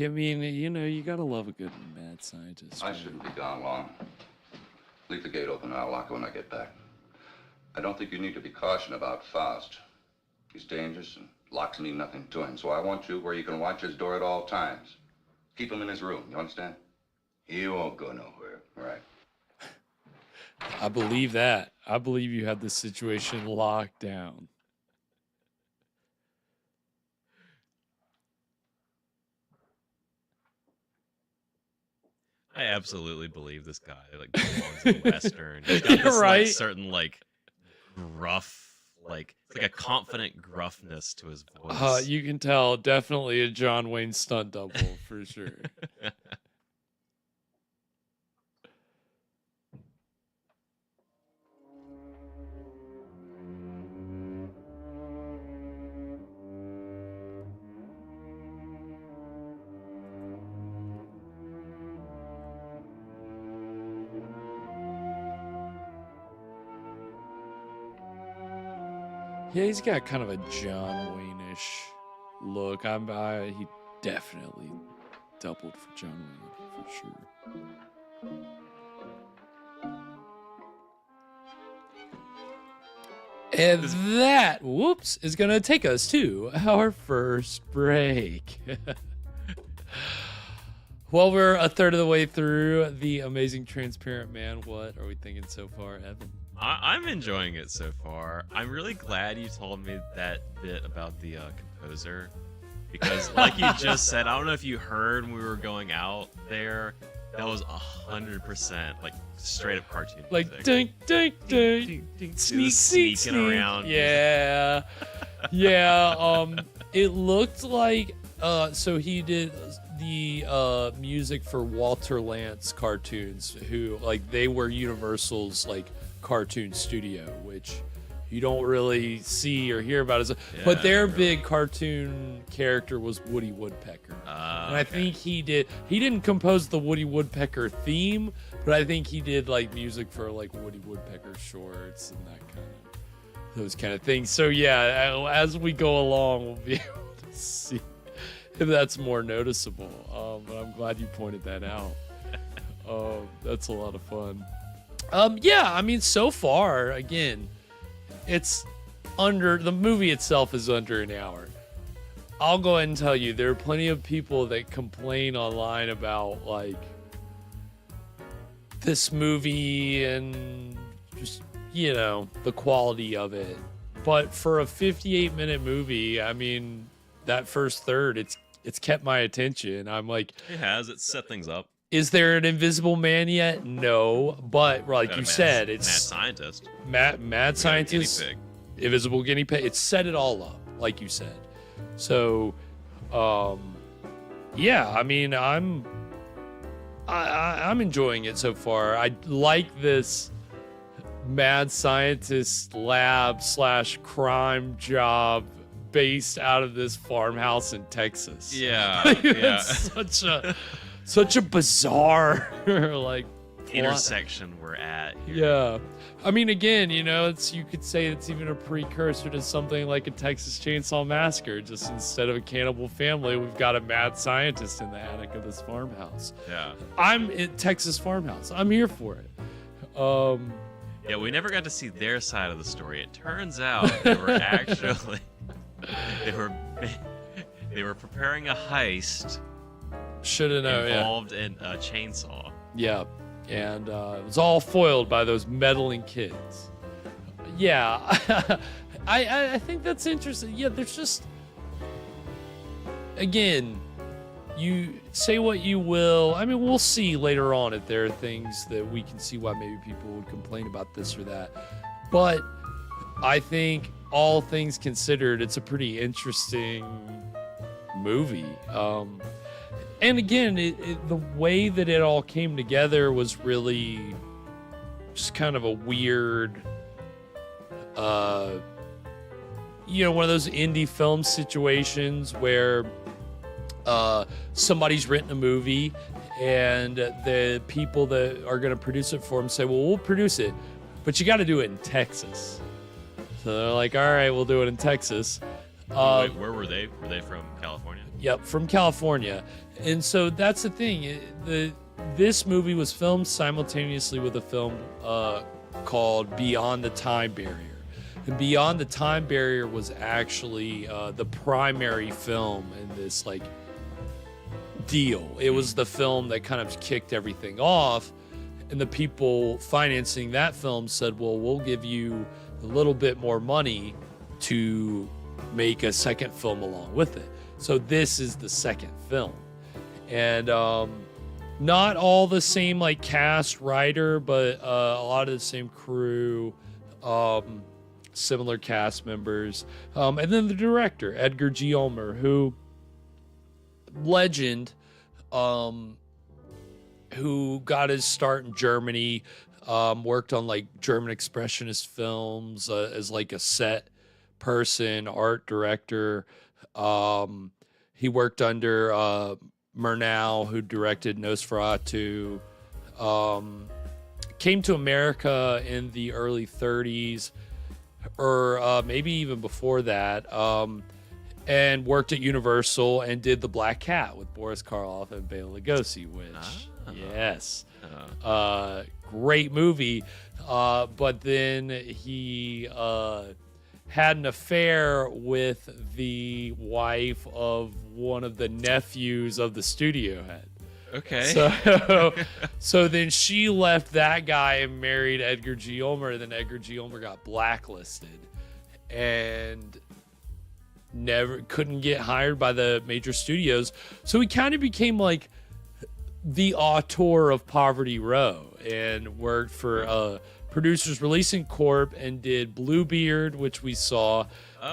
I mean, you know, you gotta love a good mad scientist. I shouldn't be gone long. Leave the gate open and I'll lock it when I get back. I don't think you need to be cautious about Faust. He's dangerous and locks mean nothing to him, so I want you where you can watch his door at all times. Keep him in his room, you understand? He won't go nowhere, all right? I believe that. I believe you had the situation locked down. I absolutely believe this guy like belongs in Western. He's got this right? like, certain like gruff, like it's like a confident gruffness to his voice. You can tell, definitely a John Wayne stunt double for sure. Yeah, he's got kind of a John Wayne-ish look. He definitely doubled for John Wayne, for sure. And that, whoops, is going to take us to our first break. Well, we're a third of the way through The Amazing Transparent Man. What are we thinking so far, Evan? I'm enjoying it so far. I'm really glad you told me that bit about the composer. Because like you just said, I don't know if you heard when we were going out there, that was 100% like straight up cartoon like music. dink, dink, dink, dink, sneaking around. Yeah. Yeah. It looked like, so he did the music for Walter Lantz cartoons, who like they were Universal's like cartoon studio, which you don't really see or hear about but their big cartoon character was Woody Woodpecker. And I think he didn't compose the Woody Woodpecker theme, but I think he did like music for like Woody Woodpecker shorts and those kind of things. So yeah, as we go along, we'll be able to see if that's more noticeable. But I'm glad you pointed that out. That's a lot of fun. Yeah, I mean, so far, again, it's the movie itself is under an hour. I'll go ahead and tell you, there are plenty of people that complain online about, like, this movie and just, you know, the quality of it. But for a 58-minute movie, I mean, that first third, it's kept my attention. I'm like... It has. It's set things up. Is there an Invisible Man yet? No, but like you said, it's mad scientist. Mad scientist, invisible guinea pig. It's set it all up, like you said. So, yeah, I mean, I'm enjoying it so far. I like this mad scientist lab / crime job based out of this farmhouse in Texas. Yeah, it's such a bizarre like intersection we're at here. Yeah, I mean, again, you know, you could say it's even a precursor to something like a Texas Chainsaw Massacre. Just instead of a cannibal family, we've got a mad scientist in the attic of this farmhouse. Yeah, I'm in Texas farmhouse. I'm here for it. Yeah, we never got to see their side of the story. It turns out they were actually they were preparing a heist. Shoulda known. Involved in a chainsaw. Yeah, and it was all foiled by those meddling kids. Yeah, I think that's interesting. Yeah, there's just, again, you say what you will. I mean, we'll see later on if there are things that we can see why maybe people would complain about this or that. But I think all things considered, it's a pretty interesting movie. And again, the way that it all came together was really just kind of a weird, one of those indie film situations where somebody's written a movie and the people that are going to produce it for them say, well, we'll produce it, but you got to do it in Texas. So they're like, all right, we'll do it in Texas. Wait, where were they? Were they from California? Yep, from California. And so that's the thing. This movie was filmed simultaneously with a film called Beyond the Time Barrier. And Beyond the Time Barrier was actually the primary film in this deal. It was the film that kind of kicked everything off. And the people financing that film said, well, we'll give you a little bit more money to make a second film along with it. So this is the second film. And not all the same cast, writer, but a lot of the same crew, similar cast members. And then the director, Edgar G. Ulmer, who legend, who got his start in Germany, worked on German expressionist films as a set person, art director. He worked under Murnau, who directed Nosferatu. Came to America in the early 30s, or maybe even before that, and worked at Universal and did The Black Cat with Boris Karloff and Bela Lugosi, which, yes, great movie. But then he had an affair with the wife of one of the nephews of the studio head. Okay. So then she left that guy and married Edgar G. Ulmer. Then Edgar G. Ulmer got blacklisted and couldn't get hired by the major studios. So he kind of became the auteur of Poverty Row and worked for Producers Releasing Corp and did Bluebeard, which we saw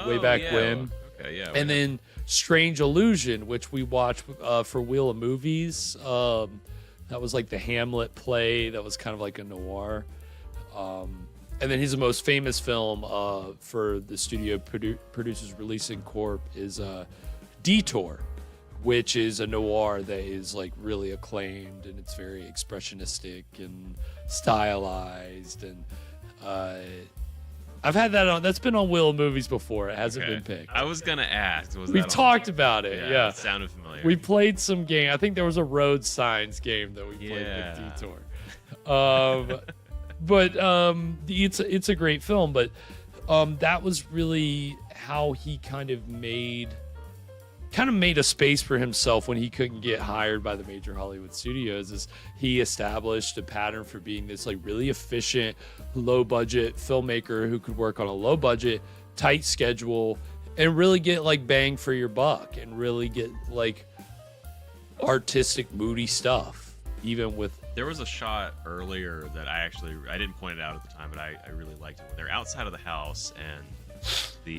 way back when. Okay, yeah. And then Strange Illusion, which we watched for Wheel of Movies. That was the Hamlet play that was kind of like a noir. And then his most famous film for the studio Producers Releasing Corp is Detour, which is a noir that is really acclaimed, and it's very expressionistic and stylized. And I've had that on. That's been on Wheel of Movies before. It hasn't been picked. I was gonna ask. We've talked about it. Yeah, it sounded familiar. We played some game. I think there was a road signs game that we played with Detour. But it's a great film. But that was really how he kind of made a space for himself when he couldn't get hired by the major Hollywood studios. Is he established a pattern for being this really efficient, low budget filmmaker who could work on a low budget, tight schedule and really get bang for your buck and really get artistic, moody stuff. Even with, there was a shot earlier that I didn't point it out at the time, but I really liked it. They're outside of the house and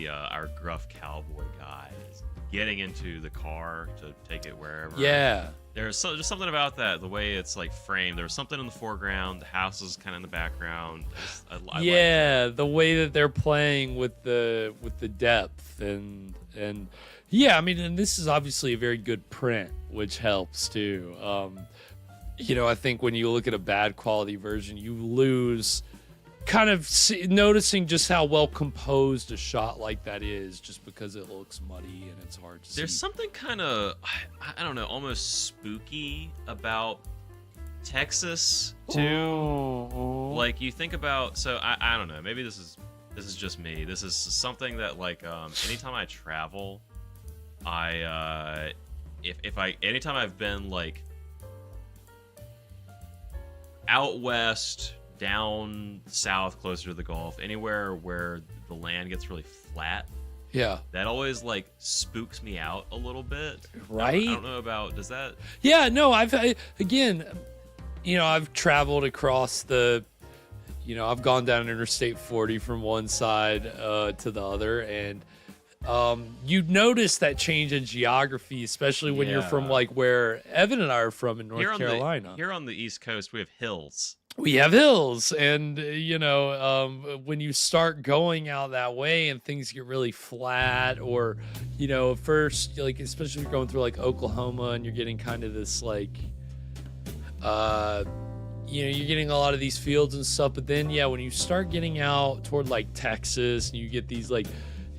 our gruff cowboy guy is getting into the car to take it wherever. Yeah. There's just something about that, the way it's framed. There was something in the foreground, the house is kind of in the background. I like the way that they're playing with the depth and yeah, I mean, and this is obviously a very good print, which helps too. I think when you look at a bad quality version, you lose kind of noticing just how well composed a shot like that is, just because it looks muddy and it's hard to see. There's something kind of, I don't know, almost spooky about Texas too. Like you think about, so I don't know, maybe this is just me. This is something that like anytime I travel, anytime I've been like out west, down south, closer to the Gulf, anywhere where the land gets really flat. Yeah. That always like spooks me out a little bit. Right? I don't know about, does that? Yeah, no, again, I've traveled across I've gone down Interstate 40 from one side to the other, and you'd notice that change in geography, especially when you're from like where Evan and I are from in North Carolina. Here on the East Coast, we have hills. We have hills, and when you start going out that way and things get really flat, or first, like especially if you're going through like Oklahoma and you're getting kind of this like you're getting a lot of these fields and stuff, but then when you start getting out toward like Texas and you get these like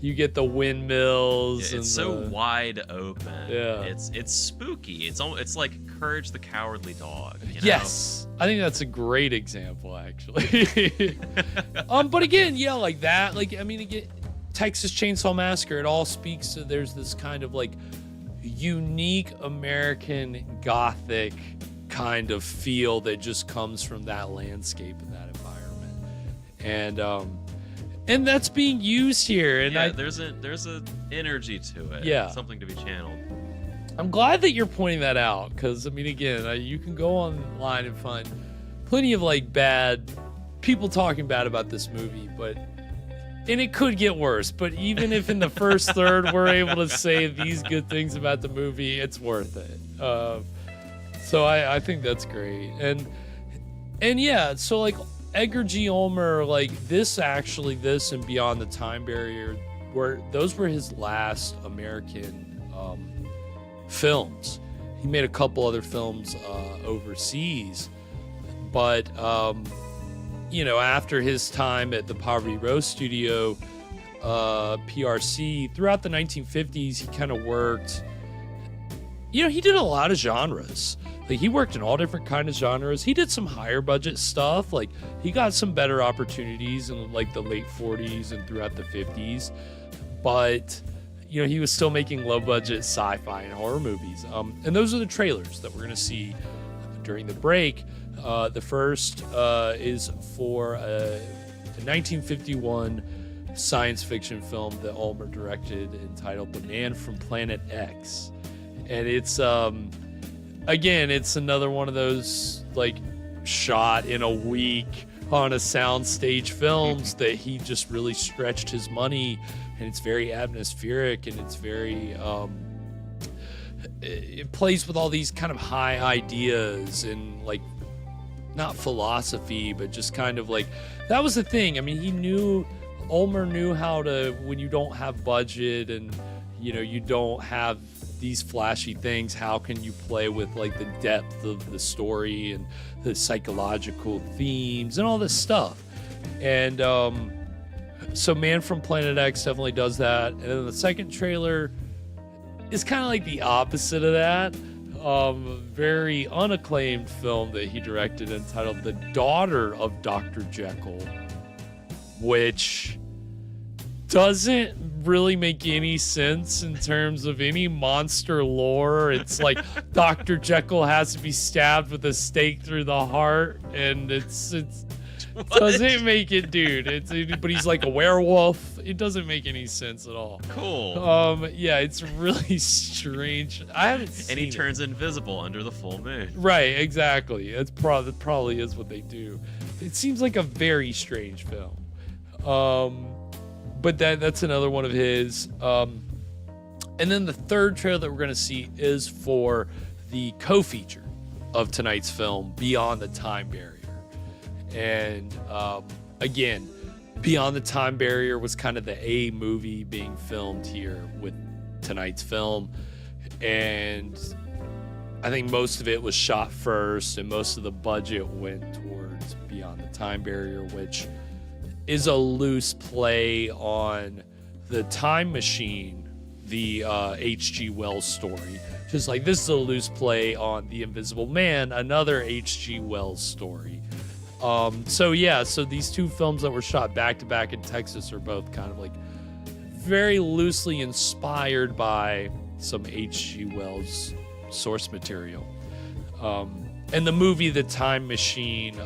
you get the windmills. It's so wide open. Yeah, it's spooky. It's like Courage the Cowardly Dog. Yes, I think that's a great example, actually. But again, like that. Like again, Texas Chainsaw Massacre. It all speaks to there's this kind of like unique American Gothic kind of feel that just comes from that landscape and that environment, and that's being used here. And there's a energy to it. Yeah, something to be channeled. I'm glad that you're pointing that out, because again, you can go online and find plenty of like bad people talking bad about this movie, and it could get worse. But even if in the first third we're able to say these good things about the movie, it's worth it. So I think that's great. And yeah, so like Edgar G. Ulmer, like this and Beyond the Time Barrier, those were his last American films. He made a couple other films overseas, but after his time at the Poverty Row Studio, PRC, throughout the 1950s, he kind of worked. He did a lot of genres. Like he worked in all different kind of genres. He did some higher budget stuff. Like he got some better opportunities in like the late 40s and throughout the 50s. But he was still making low budget sci-fi and horror movies. And those are the trailers that we're gonna see during the break. The first is for a 1951 science fiction film that Ulmer directed entitled The Man from Planet X. And it's again, it's another one of those like shot in a week on a soundstage films that he just really stretched his money, and it's very atmospheric, and it's very it plays with all these kind of high ideas and like not philosophy, but just kind of like that was the thing. Ulmer knew how to, when you don't have budget and you don't have these flashy things, how can you play with like the depth of the story and the psychological themes and all this stuff. And so Man from Planet X definitely does that. And then the second trailer is kind of like the opposite of that. Very unacclaimed film that he directed entitled The Daughter of Dr. Jekyll, which doesn't really make any sense in terms of any monster lore. It's like Dr. Jekyll has to be stabbed with a stake through the heart, and it's doesn't make it, dude. But he's like a werewolf. It doesn't make any sense at all. Cool. Yeah, it's really strange. I haven't seen And he turns invisible under the full moon. Right, exactly. That probably is what they do. It seems like a very strange film. But that's another one of his. And then the third trailer that we're going to see is for the co-feature of tonight's film, Beyond the Time Barrier. And again, Beyond the Time Barrier was kind of the A movie being filmed here with tonight's film. And I think most of it was shot first, and most of the budget went towards Beyond the Time Barrier, which is a loose play on the Time Machine, the H.G. Wells story. just like this is a loose play on The Invisible Man, another H.G. Wells story. So these two films that were shot back to back in Texas are both kind of like very loosely inspired by some H.G. Wells source material. And the movie The Time Machine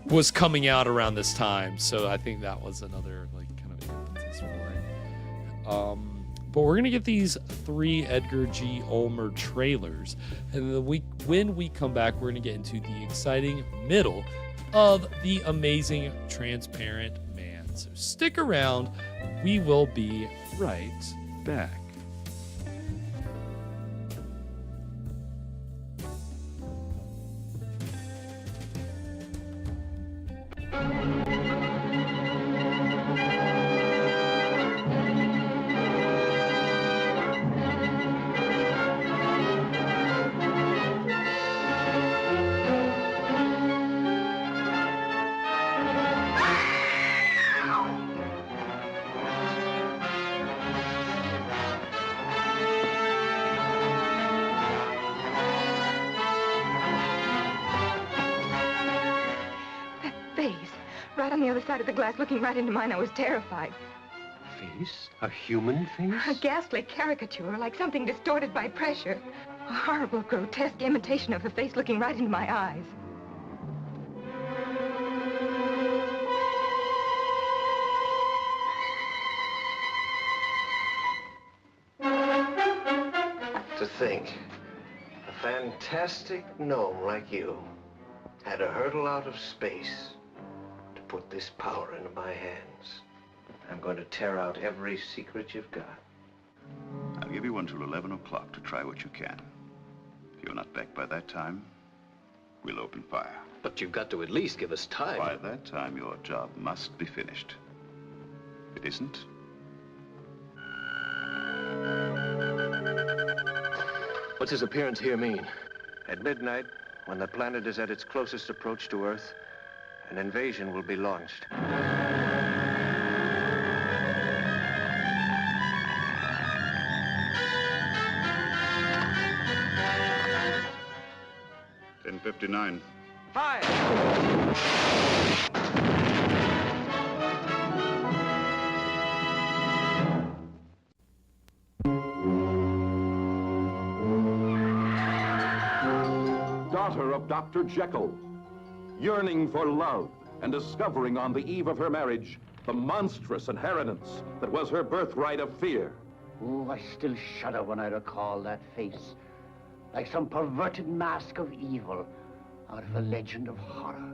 was coming out around this time, so I think that was another like kind of impetus for it. But we're gonna get these 3 Edgar G. Ulmer trailers, and when we come back, we're gonna get into the exciting middle of The Amazing Transparent Man. So stick around, we will be right back. Right on the other side of the glass, looking right into mine, I was terrified. Face? A human face? A ghastly caricature, like something distorted by pressure. A horrible, grotesque imitation of the face looking right into my eyes. To think, a fantastic gnome like you had to hurtle out of space to put this power into my hands. I'm going to tear out every secret you've got. I'll give you until 11 o'clock to try what you can. If you're not back by that time, we'll open fire. But you've got to at least give us time. By that time, your job must be finished. If it isn't, what's his appearance here mean? At midnight, when the planet is at its closest approach to Earth, an invasion will be launched. $10:59. Fire! Daughter of Dr. Jekyll, yearning for love and discovering on the eve of her marriage the monstrous inheritance that was her birthright of fear. Oh, I still shudder when I recall that face, like some perverted mask of evil out of a legend of horror.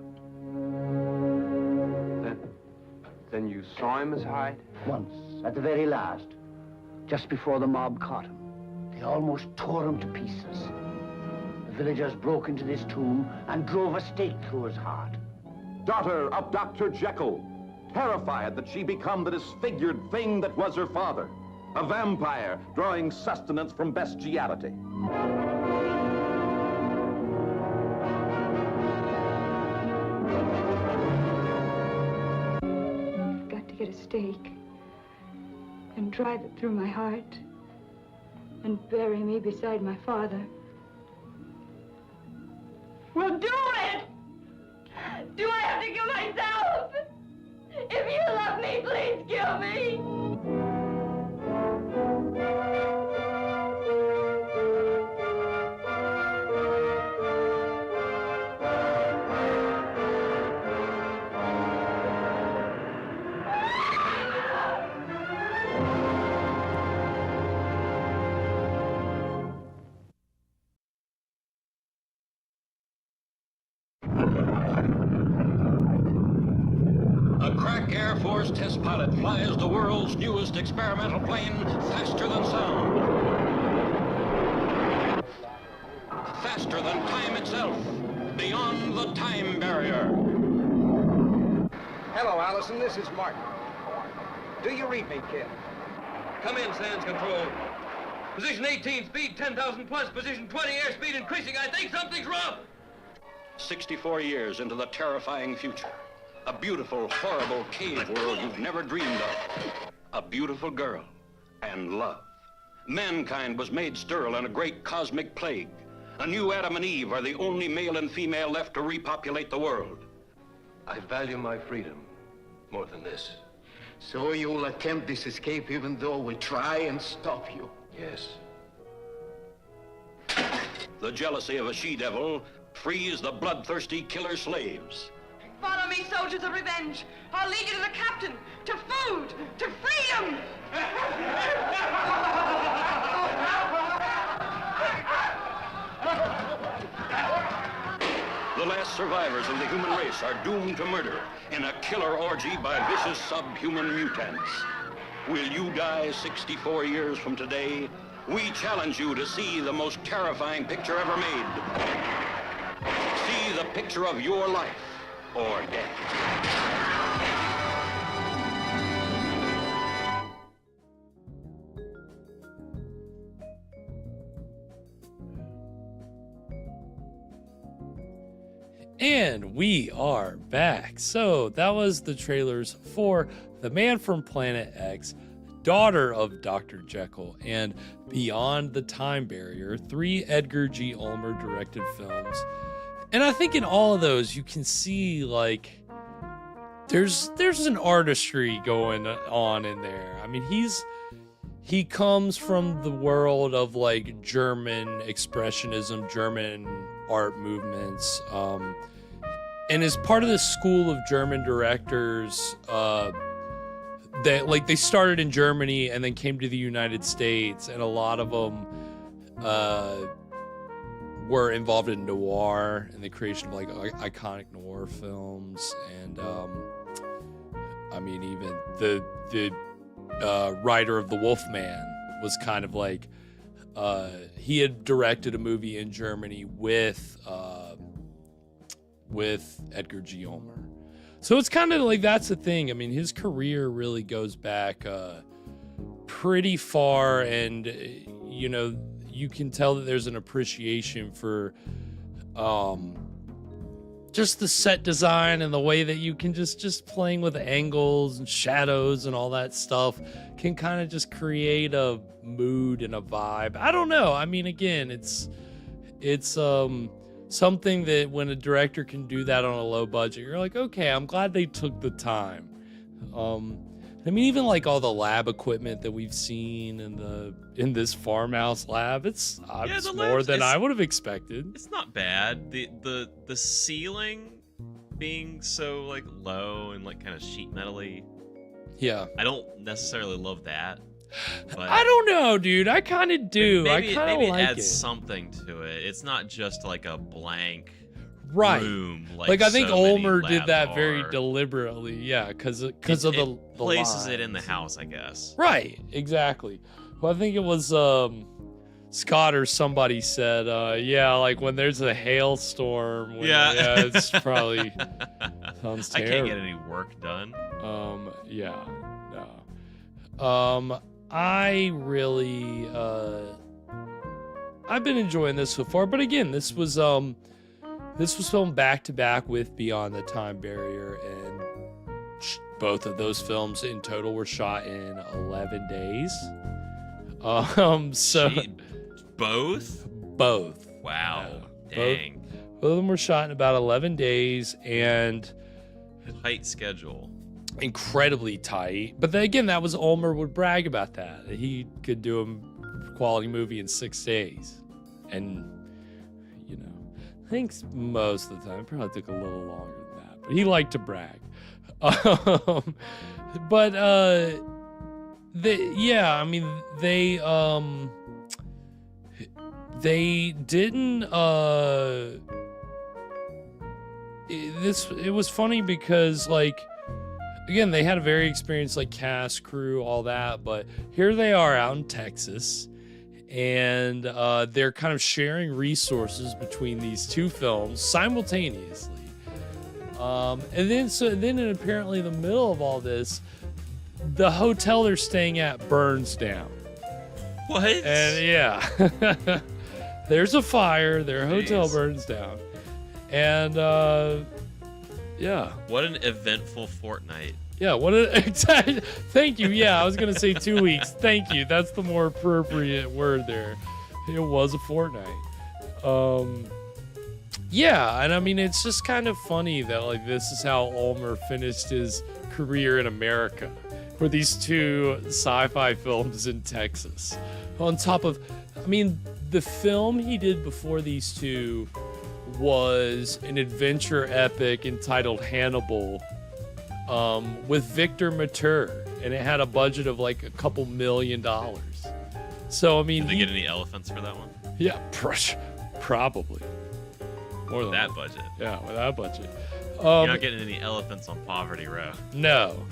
Then you saw him as Hyde? Once, at the very last, just before the mob caught him. They almost tore him to pieces. The villagers broke into this tomb and drove a stake through his heart. Daughter of Dr. Jekyll, terrified that she become the disfigured thing that was her father, a vampire drawing sustenance from bestiality. I've got to get a stake and drive it through my heart and bury me beside my father. Well, do it! Do I have to kill myself? If you love me, please kill me! Air Force test pilot flies the world's newest experimental plane faster than sound. Faster than time itself, beyond the time barrier. Hello, Allison, this is Martin. Do you read me, kid? Come in, Sands Control. Position 18, speed 10,000 plus. Position 20, airspeed increasing. I think something's wrong. 64 years into the terrifying future. A beautiful, horrible cave world you've never dreamed of. A beautiful girl and love. Mankind was made sterile in a great cosmic plague. A new Adam and Eve are the only male and female left to repopulate the world. I value my freedom more than this. So you'll attempt this escape even though we try and stop you? Yes. The jealousy of a she-devil frees the bloodthirsty killer slaves. Follow me, soldiers of revenge. I'll lead you to the captain, to food, to freedom. The last survivors of the human race are doomed to murder in a killer orgy by vicious subhuman mutants. Will you die 64 years from today? We challenge you to see the most terrifying picture ever made. See the picture of your life or death. And we are back. So that was the trailers for The Man from Planet X, Daughter of Dr. Jekyll, and Beyond the Time Barrier, 3 Edgar G. Ulmer directed films. And I think in all of those you can see like there's an artistry going on in there. I mean, he comes from the world of like German expressionism, German art movements, and is part of this school of German directors that like they started in Germany and then came to the United States, and a lot of them were involved in noir and the creation of like iconic noir films. And I mean, even the writer of The Wolfman was kind of like he had directed a movie in Germany with Edgar G. Ulmer. So it's kind of like that's the thing. I mean, his career really goes back pretty far, and you know, you can tell that there's an appreciation for just the set design and the way that you can just playing with angles and shadows and all that stuff can kind of just create a mood and a vibe. I don't know. I mean, again, it's something that when a director can do that on a low budget, you're like, okay, I'm glad they took the time. I mean, even like all the lab equipment that we've seen in this farmhouse lab, it's more than I would have expected. It's not bad. The ceiling being so like low and like kind of sheet metal-y. Yeah. I don't necessarily love that. But I don't know, dude. I kind of do. Maybe, I kind of like it adds it. something to it. It's not just like a blank room. Like I think so many Ulmer did labs that are. very deliberately. Yeah, because of the places it in the lines. house, I guess. Right, exactly. Well, I think it was Scott or somebody said, yeah, like when there's a hailstorm. Yeah. It's probably sounds I terrible. can't get any work done. Yeah, no. I really, I've been enjoying this so far, but again, this was filmed back to back with Beyond the Time Barrier, and both of those films in total were shot in 11 days. So both? Wow. Dang. Both of them were shot in about 11 days, and Tight schedule. Incredibly tight. But then again, that was Ulmer would brag about that. He could do a quality movie in 6 days. And, you know, I think most of the time, it probably took a little longer than that. But he liked to brag. They didn't, it was funny because, like, again, they had a very experienced, like, cast, crew, all that, but here they are out in Texas, and they're kind of sharing resources between these two films simultaneously. And then apparently in the middle of all this, the hotel they're staying at burns down. What? And yeah, there's a fire, their hotel burns down. And Yeah. What an eventful fortnight. Yeah, thank you. Yeah, I was going to say 2 weeks. Thank you. That's the more appropriate word there. It was a fortnight. Yeah, and I mean, it's just kind of funny that, like, this is how Ulmer finished his career in America, with these 2 sci-fi films in Texas. On top of, I mean, the film he did before these 2 was an adventure epic entitled Hannibal, with Victor Mature, and it had a budget of like $2 million. So I mean, did they get any elephants for that one? Yeah, probably. More than that budget. Yeah, with that budget. You're not getting any elephants on Poverty Row. No,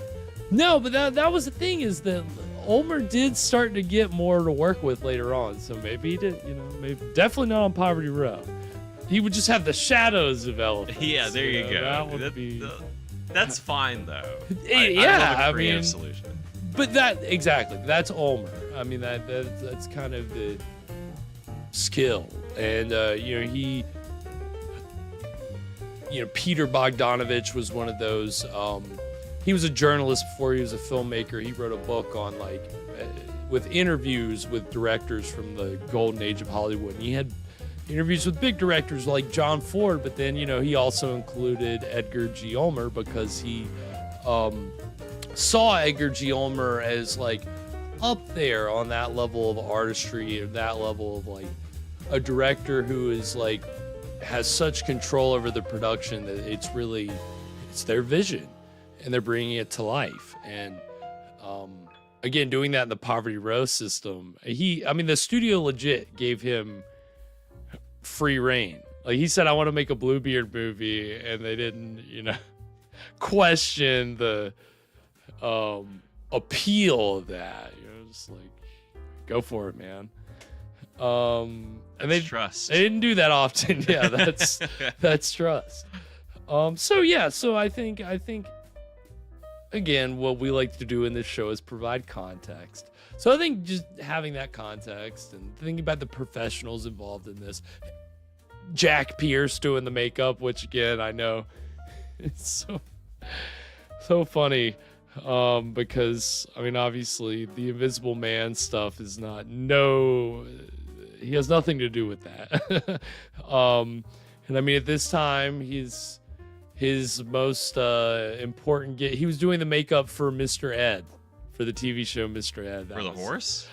but that was the thing, is that Ulmer did start to get more to work with later on. So maybe he did, maybe definitely not on Poverty Row. He would just have the shadows of elephants. Yeah, there you go. That would be. That's fine though. Yeah, I love a creative mean, solution. But that's Ulmer. I mean, that's kind of the skill, and Peter Bogdanovich was one of those. He was a journalist before he was a filmmaker. He wrote a book on with interviews with directors from the golden age of Hollywood. And he had interviews with big directors like John Ford, but then he also included Edgar G. Ulmer, because he saw Edgar G. Ulmer as like up there on that level of artistry, or that level of like a director who is like has such control over the production that it's their vision, and they're bringing it to life. And again, doing that in the Poverty Row system, the studio legit gave him free reign. Like, he said, I want to make a Bluebeard movie, and they didn't, question the appeal of that. Just like, go for it, man. And they trust. They didn't do that often. Yeah, that's trust. So I think again, what we like to do in this show is provide context. So I think just having that context and thinking about the professionals involved in this, Jack Pierce doing the makeup, which again, I know it's so funny, because obviously the Invisible Man stuff is he has nothing to do with that. And at this time, his most important he was doing the makeup for Mr. Ed, for the TV show Mr. Ed. For the horse?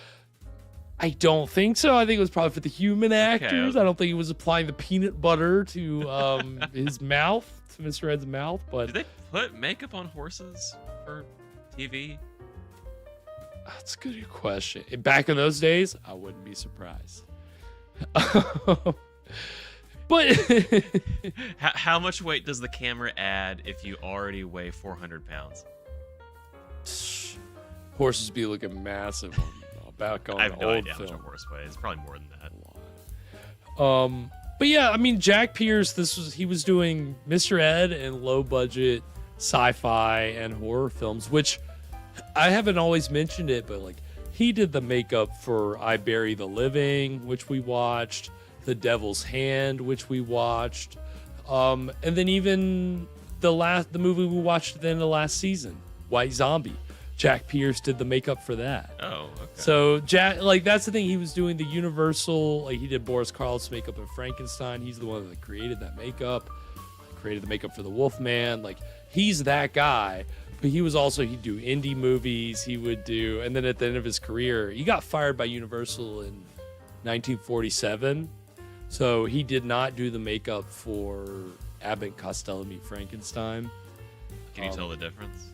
I don't think so. I think it was probably for the human actors. Okay. I don't think he was applying the peanut butter to his mouth, to Mr. Ed's mouth. But did they put makeup on horses for TV? That's a good question. Back in those days, I wouldn't be surprised. But how much weight does the camera add if you already weigh 400 pounds? Horses be looking massive back on I have no old idea how much a film. horse weighs. It's probably more than that. But yeah, Jack Pierce, he was doing Mr. Ed and low budget sci-fi and horror films, which I haven't always mentioned it, but like, he did the makeup for I Bury the Living, which we watched, The Devil's Hand, which we watched, and then even the movie we watched at the end of last season, White Zombie. Jack Pierce did the makeup for that. Oh, okay. So Jack, that's the thing. He was doing the Universal, he did Boris Karloff's makeup in Frankenstein. He's the one that created that makeup, created the makeup for the Wolfman. He's that guy. But he was also, he'd do indie movies. He would do, and then at the end of his career, he got fired by Universal in 1947. So he did not do the makeup for Abbott and Costello Meet Frankenstein. Can you tell the difference?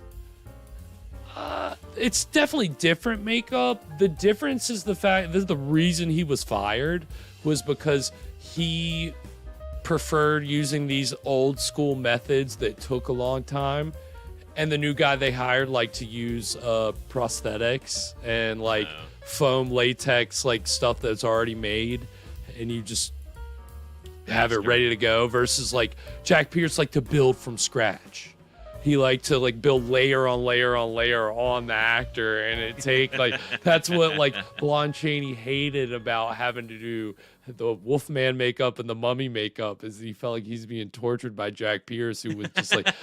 It's definitely different makeup. The difference is the reason he was fired was because he preferred using these old school methods that took a long time. And the new guy they hired to use prosthetics and foam latex, stuff that's already made, and you just have it ready to go, versus Jack Pierce to build from scratch. he liked to like build layer on layer on layer on the actor, and it take like that's what like Lon Chaney hated about having to do the Wolfman makeup and the Mummy makeup, is he felt like he's being tortured by Jack Pierce, who would just like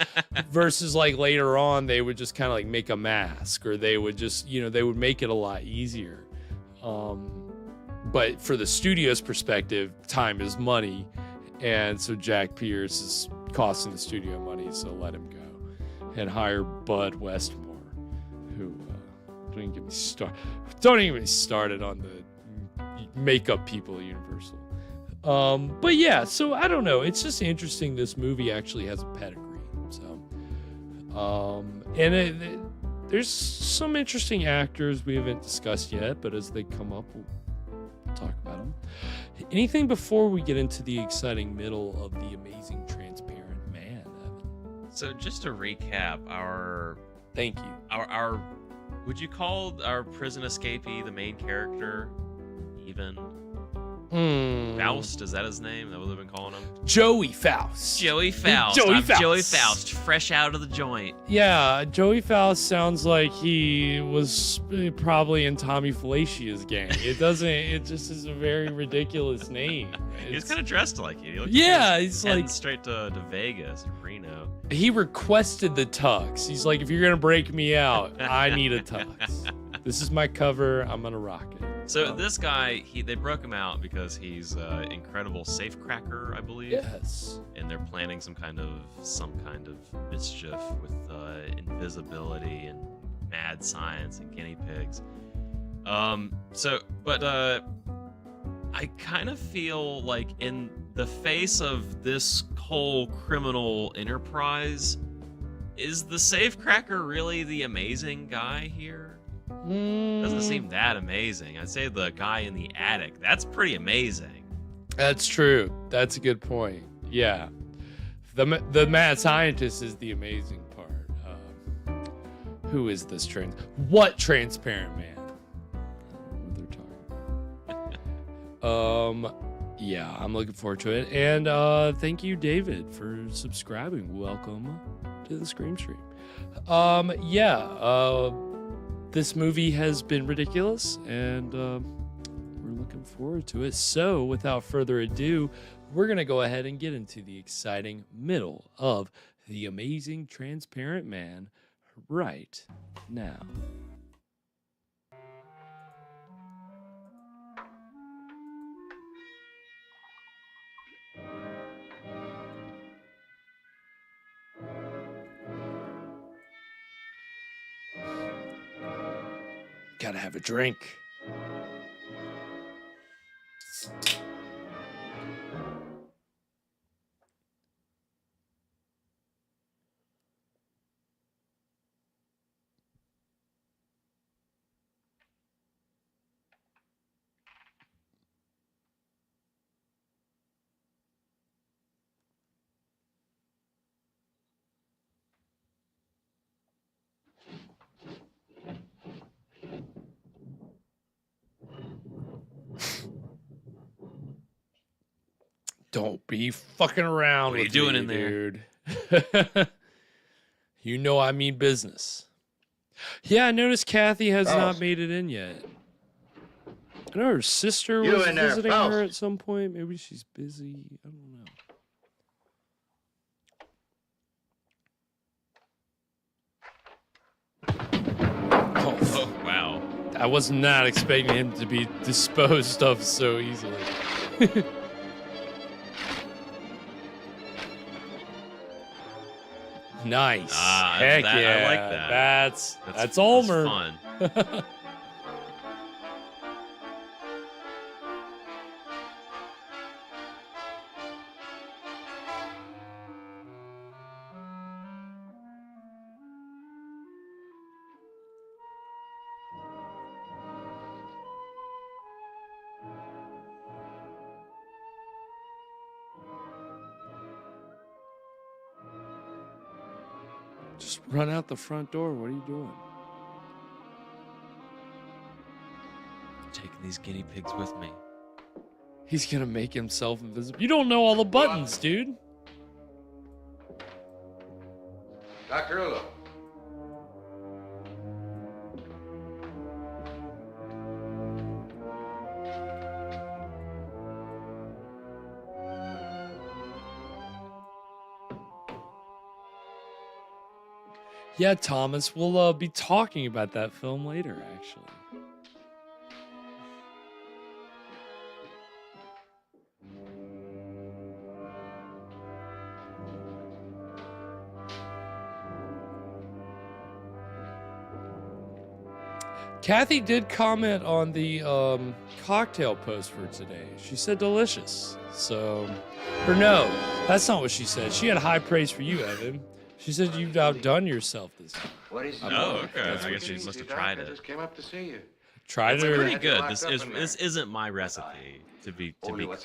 versus like later on they would just kind of like make a mask, or they would just, you know, they would make it a lot easier. But for the studio's perspective, time is money, and so Jack Pierce is costing the studio money, so let him go and hire Bud Westmore, who don't even get me started on the makeup people at Universal. But yeah, so I don't know. It's just interesting. This movie actually has a pedigree. So, and there's some interesting actors we haven't discussed yet, but as they come up, we'll talk about them. Anything before we get into the exciting middle of The Amazing Transparent Man, Evan? So just to recap, thank you. Our would you call our prison escapee the main character? Even Faust, is that his name? That what they've been calling him? Joey Faust. Joey Faust. Joey I'm Faust. Joey Faust, fresh out of the joint. Yeah, Joey Faust sounds like he was probably in Tommy Fellatio's gang. It doesn't. It just is a very ridiculous name. He's kind of dressed like it. He looked He's heading like straight to Vegas, Reno. He requested the tux. He's like, if you're gonna break me out, I need a tux. This is my cover. I'm gonna rock it. So this guy, they broke him out because he's an incredible safecracker, I believe. Yes. And they're planning some kind of mischief with invisibility and mad science and guinea pigs. I kind of feel like in the face of this whole criminal enterprise, is the safecracker really the amazing guy here? Doesn't seem that amazing. I'd say the guy in the attic, that's pretty amazing. That's true. That's a good point. Yeah. The mad scientist is the amazing part. Who is this what transparent man? They're talking. Yeah, I'm looking forward to it. And thank you, David, for subscribing. Welcome to the Scream Stream. This movie has been ridiculous, and we're looking forward to it. So, without further ado, we're going to go ahead and get into the exciting middle of The Amazing Transparent Man right now. Gotta have a drink. Don't be fucking around What are with you doing me, in there? dude. You know I mean business. Yeah, I noticed Kathy has not made it in yet. I know her sister was visiting her at some point. Maybe she's busy. I don't know. Oh, wow. I was not expecting him to be disposed of so easily. Nice. Heck yeah. I like that. That's Ulmer. That's fun. Just run out the front door. What are you doing? Taking these guinea pigs with me. He's gonna make himself invisible. You don't know all the buttons, dude. Dr. Ulo. Yeah, Thomas, we'll be talking about that film later, actually. Kathy did comment on the cocktail post for today. She said delicious. So, or no, that's not what she said. She had high praise for you, Evan. She said you've outdone yourself this time. What is Oh, okay. I guess you must have tried I it. just came up to see you. Tried It's it. pretty good. This isn't my recipe, to be clear, but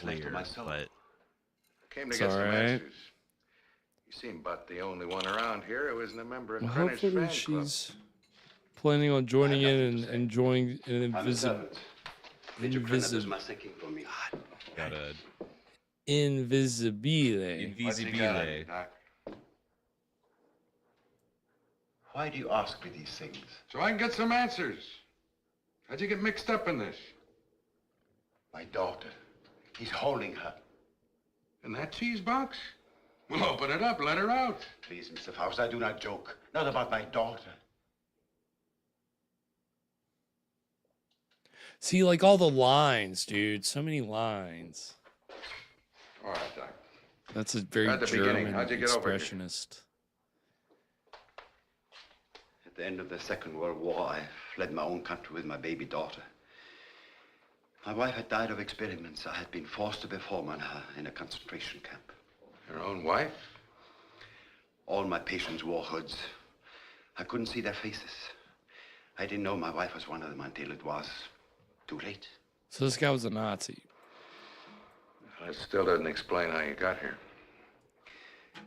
Came to It's get some all right. answers. You seem about the only one around here who isn't a member of Well, Greenwich hopefully fan club. she's planning on joining in and enjoying an invisible. thinking for me. got a Invisibile. Invisibile. Why do you ask me these things? So I can get some answers. How'd you get mixed up in this? My daughter. He's holding her. In that cheese box? Well, open it up. Let her out. Please, Mr. Faust, I do not joke. Not about my daughter. See, like all the lines, dude. So many lines. All right, Doc. That's a very At the beginning, German how'd you get over here? expressionist. At the end of the Second World War, I fled my own country with my baby daughter. My wife had died of experiments. I had been forced to perform on her in a concentration camp. Your own wife? All my patients wore hoods. I couldn't see their faces. I didn't know my wife was one of them until it was too late. So this guy was a Nazi. That still doesn't explain how you got here.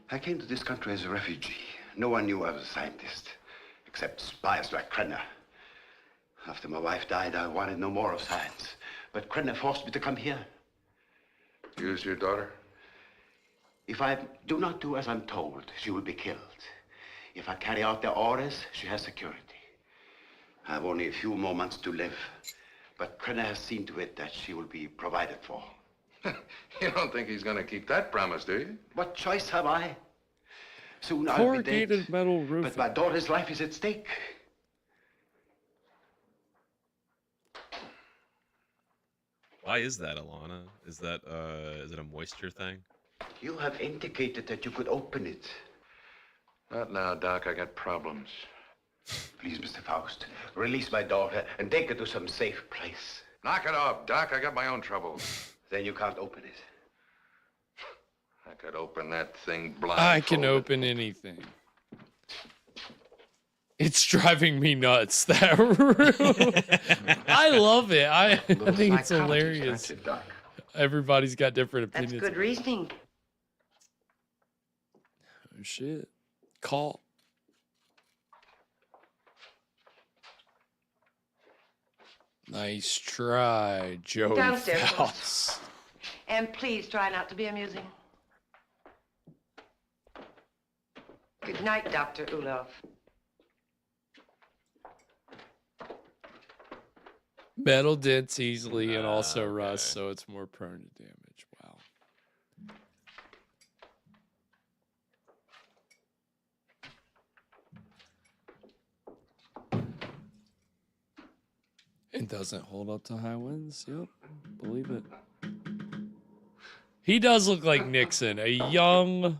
I came to this country as a refugee. No one knew I was a scientist, except spies like Krenner. After my wife died, I wanted no more of science. But Krenner forced me to come here. Use your daughter? If I do not do as I'm told, she will be killed. If I carry out their orders, she has security. I have only a few more months to live. But Krenner has seen to it that she will be provided for. You don't think he's going to keep that promise, do you? What choice have I? Soon I'll be Corrugated dead. metal roof. But my daughter's life is at stake. Why is that, Alana? Is it a moisture thing? You have indicated that you could open it. Not now, Doc. I got problems. Please, Mr. Faust, release my daughter and take her to some safe place. Knock it off, Doc. I got my own troubles. Then you can't open it. I could open that thing blind. I can open anything. It's driving me nuts, that room. I love it. I think it's hilarious. Everybody's got different That's opinions. good reasoning. Oh, shit. Call. Nice try, Joe Downstairs, Faust. And please try not to be amusing. Good night, Dr. Ulof. Metal dents easily and also rust, so it's more prone to damage. Wow. It doesn't hold up to high winds. Yep, believe it. He does look like Nixon, a young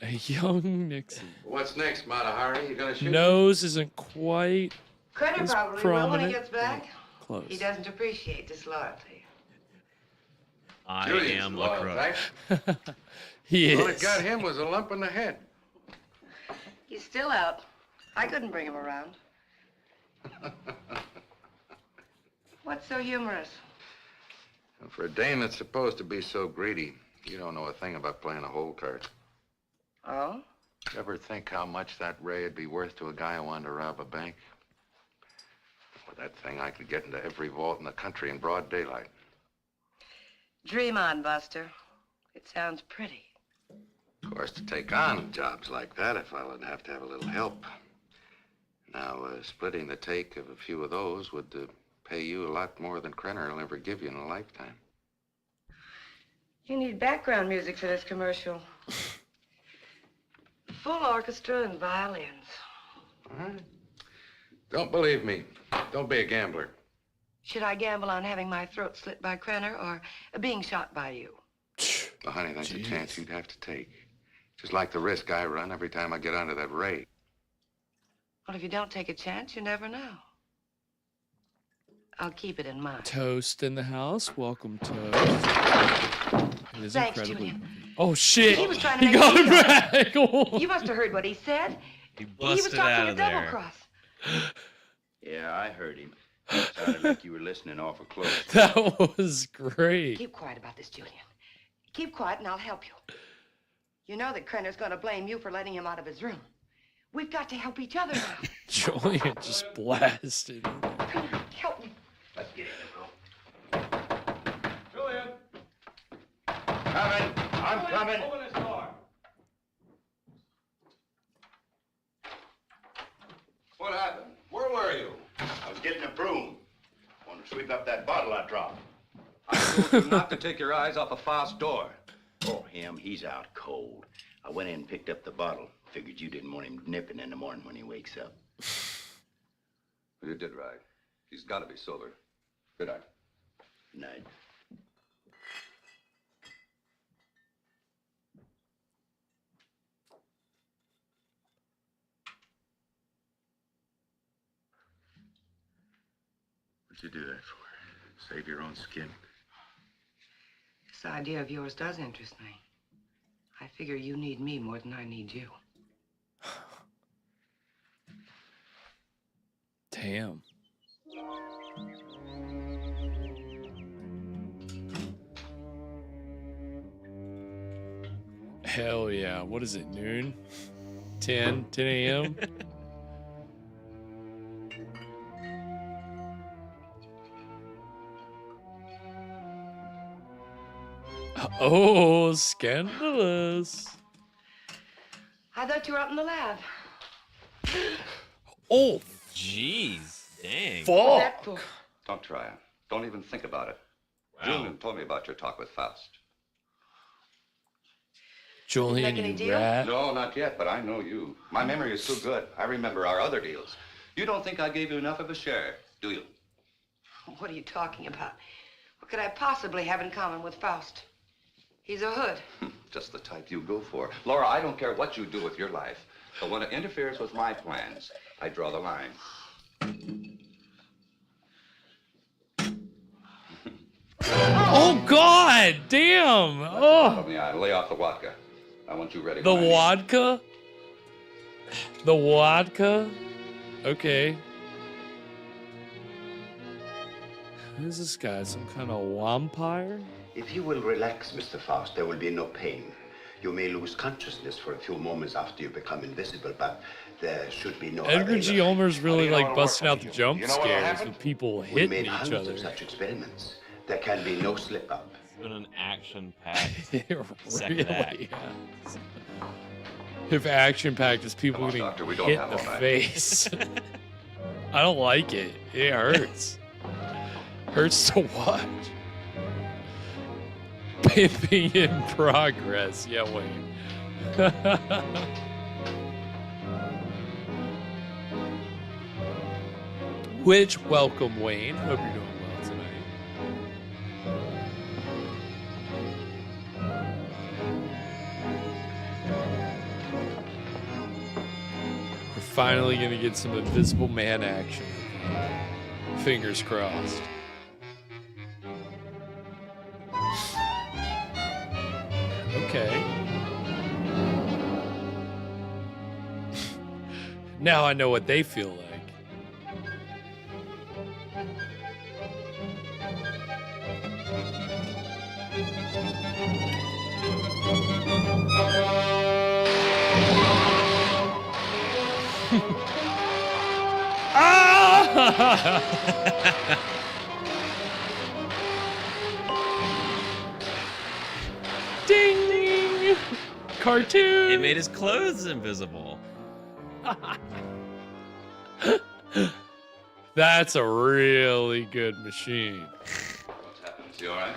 Nixon. What's next, Mata Hari? You gonna shoot? Nose isn't quite Critter as probably will when he prominent. gets back. Close. He doesn't appreciate disloyalty. I Julian's am loyal, LaCroix. right? He All is. it got him was a lump in the head. He's still out. I couldn't bring him around. What's so humorous? For a dame that's supposed to be so greedy, you don't know a thing about playing a hole card. Oh? Ever think how much that ray would be worth to a guy who wanted to rob a bank? With that thing, I could get into every vault in the country in broad daylight. Dream on, Buster. It sounds pretty. Of course, to take on jobs like that, a fellow would have to have a little help. Now, splitting the take of a few of those would pay you a lot more than Krenner will ever give you in a lifetime. You need background music for this commercial. Full orchestra and violins. All right. Don't believe me. Don't be a gambler. Should I gamble on having my throat slit by Krenner or being shot by you? Well, honey, that's a chance you'd have to take. Just like the risk I run every time I get onto that ray. Well, if you don't take a chance, you never know. I'll keep it in mind. Toast in the house. Welcome, Toast. It is Thanks, incredibly. Julian. Oh shit! He was trying to He make got me him back. You must have heard what he said. He was busted talking out a of double there. cross. Yeah, I heard him. Sounded like you were listening awful close. That was great. Keep quiet about this, Julian. Keep quiet and I'll help you. You know that Krenner's going to blame you for letting him out of his room. We've got to help each other now. Julian just blasted. Help me. Let's get in, bro. Julian! Coming. I'm coming. Open this door. What happened? Where were you? I was getting a broom. Want to sweep up that bottle I dropped. I told you not to take your eyes off of Faust's door. Oh, him, he's out cold. I went in and picked up the bottle. Figured you didn't want him nipping in the morning when he wakes up. You did right. He's got to be sober. Good night. Night. What'd you do that for? Save your own skin? This idea of yours does interest me. I figure you need me more than I need you. Damn. Hell yeah. What is it, noon? 10 a.m.? Oh, scandalous. I thought you were up in the lab. Oh, jeez, dang. Fuck. Don't try it. Don't even think about it. Wow. Julian told me about your talk with Faust. Julian, you rat. No, not yet, but I know you. My memory is so good. I remember our other deals. You don't think I gave you enough of a share, do you? What are you talking about? What could I possibly have in common with Faust? He's a hood. Just the type you go for. Laura, I don't care what you do with your life, but when it interferes with my plans, I draw the line. Oh, God, damn. Oh. Yeah, lay off the vodka. I want you ready. The vodka? The vodka? Okay. Who's this guy? Some kind of vampire? If you will relax, Mr. Faust, there will be no pain. You may lose consciousness for a few moments after you become invisible, but there should be no... Edgar G. Ulmer's really like busting out the jump scares with people We hitting made each hundreds other. of such experiments. There can be no slip-up. It's been an action-packed second Really act. has. If action-packed is people getting Doctor, we don't hit have in the all night. face. I don't like it. It hurts. Hurts to watch. Pimping in progress. Yeah, Wayne. Which, welcome, Wayne. Hope you're doing well tonight. We're finally going to get some Invisible Man action. Fingers crossed. Okay. Now I know what they feel like. Ding! cartoon. It made his clothes invisible. That's a really good machine. What's happened? Is he all right?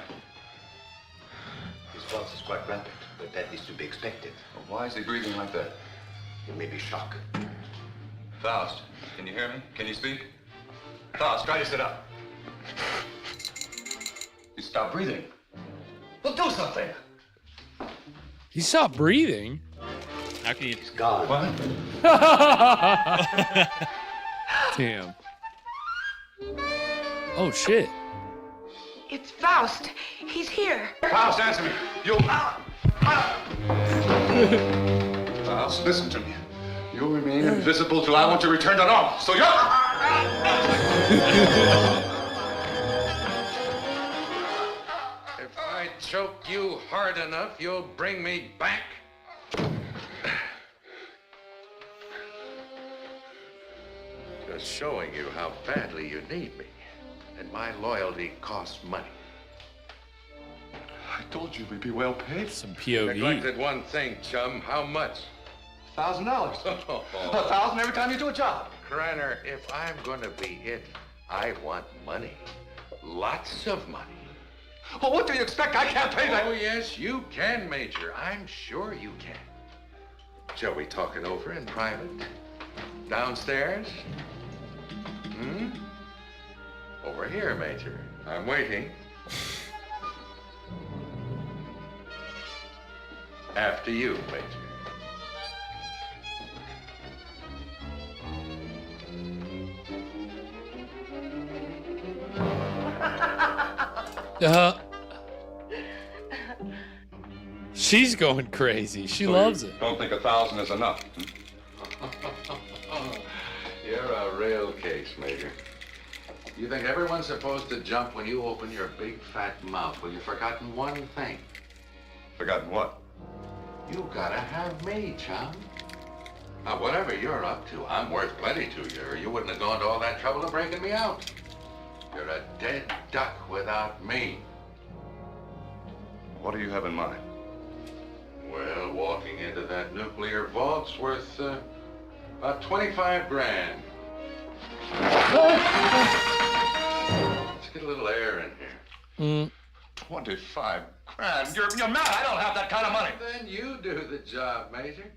His pulse is quite rapid, but that is to be expected. Well, why is he breathing like that? It may be shock. Faust, can you hear me? Can you speak? Faust, try to sit up. He stopped breathing. Well, do something. He stopped breathing. How can you? He's gone. What? Damn. Oh shit. It's Faust. He's here. Faust, answer me. You. Faust, listen to me. You'll remain invisible till I want to return to normal. So you're. If I choke you hard enough, you'll bring me back. Just showing you how badly you need me. And my loyalty costs money. I told you we'd be well paid. Some POV. Neglected one thing, chum. How much? $1,000. $1,000 every time you do a job. Krenner, if I'm gonna be it, I want money. Lots of money. Well, what do you expect? I can't pay that. Oh, yes, you can, Major. I'm sure you can. Shall we talk it over in private? Downstairs? Hmm? Over here, Major. I'm waiting. After you, Major. She's going crazy. She loves it. Don't think 1,000 is enough. You're a real case, Major. You think everyone's supposed to jump when you open your big fat mouth? Well, you've forgotten one thing. Forgotten what? You gotta have me, chum. Now, whatever you're up to, I'm worth plenty to you, or you wouldn't have gone to all that trouble of breaking me out. You're a dead duck without me. What do you have in mind? Well, walking into that nuclear vault's worth about 25 grand. Let's get a little air in here. 25 grand? You're mad. I don't have that kind of money. Then you do the job, Major.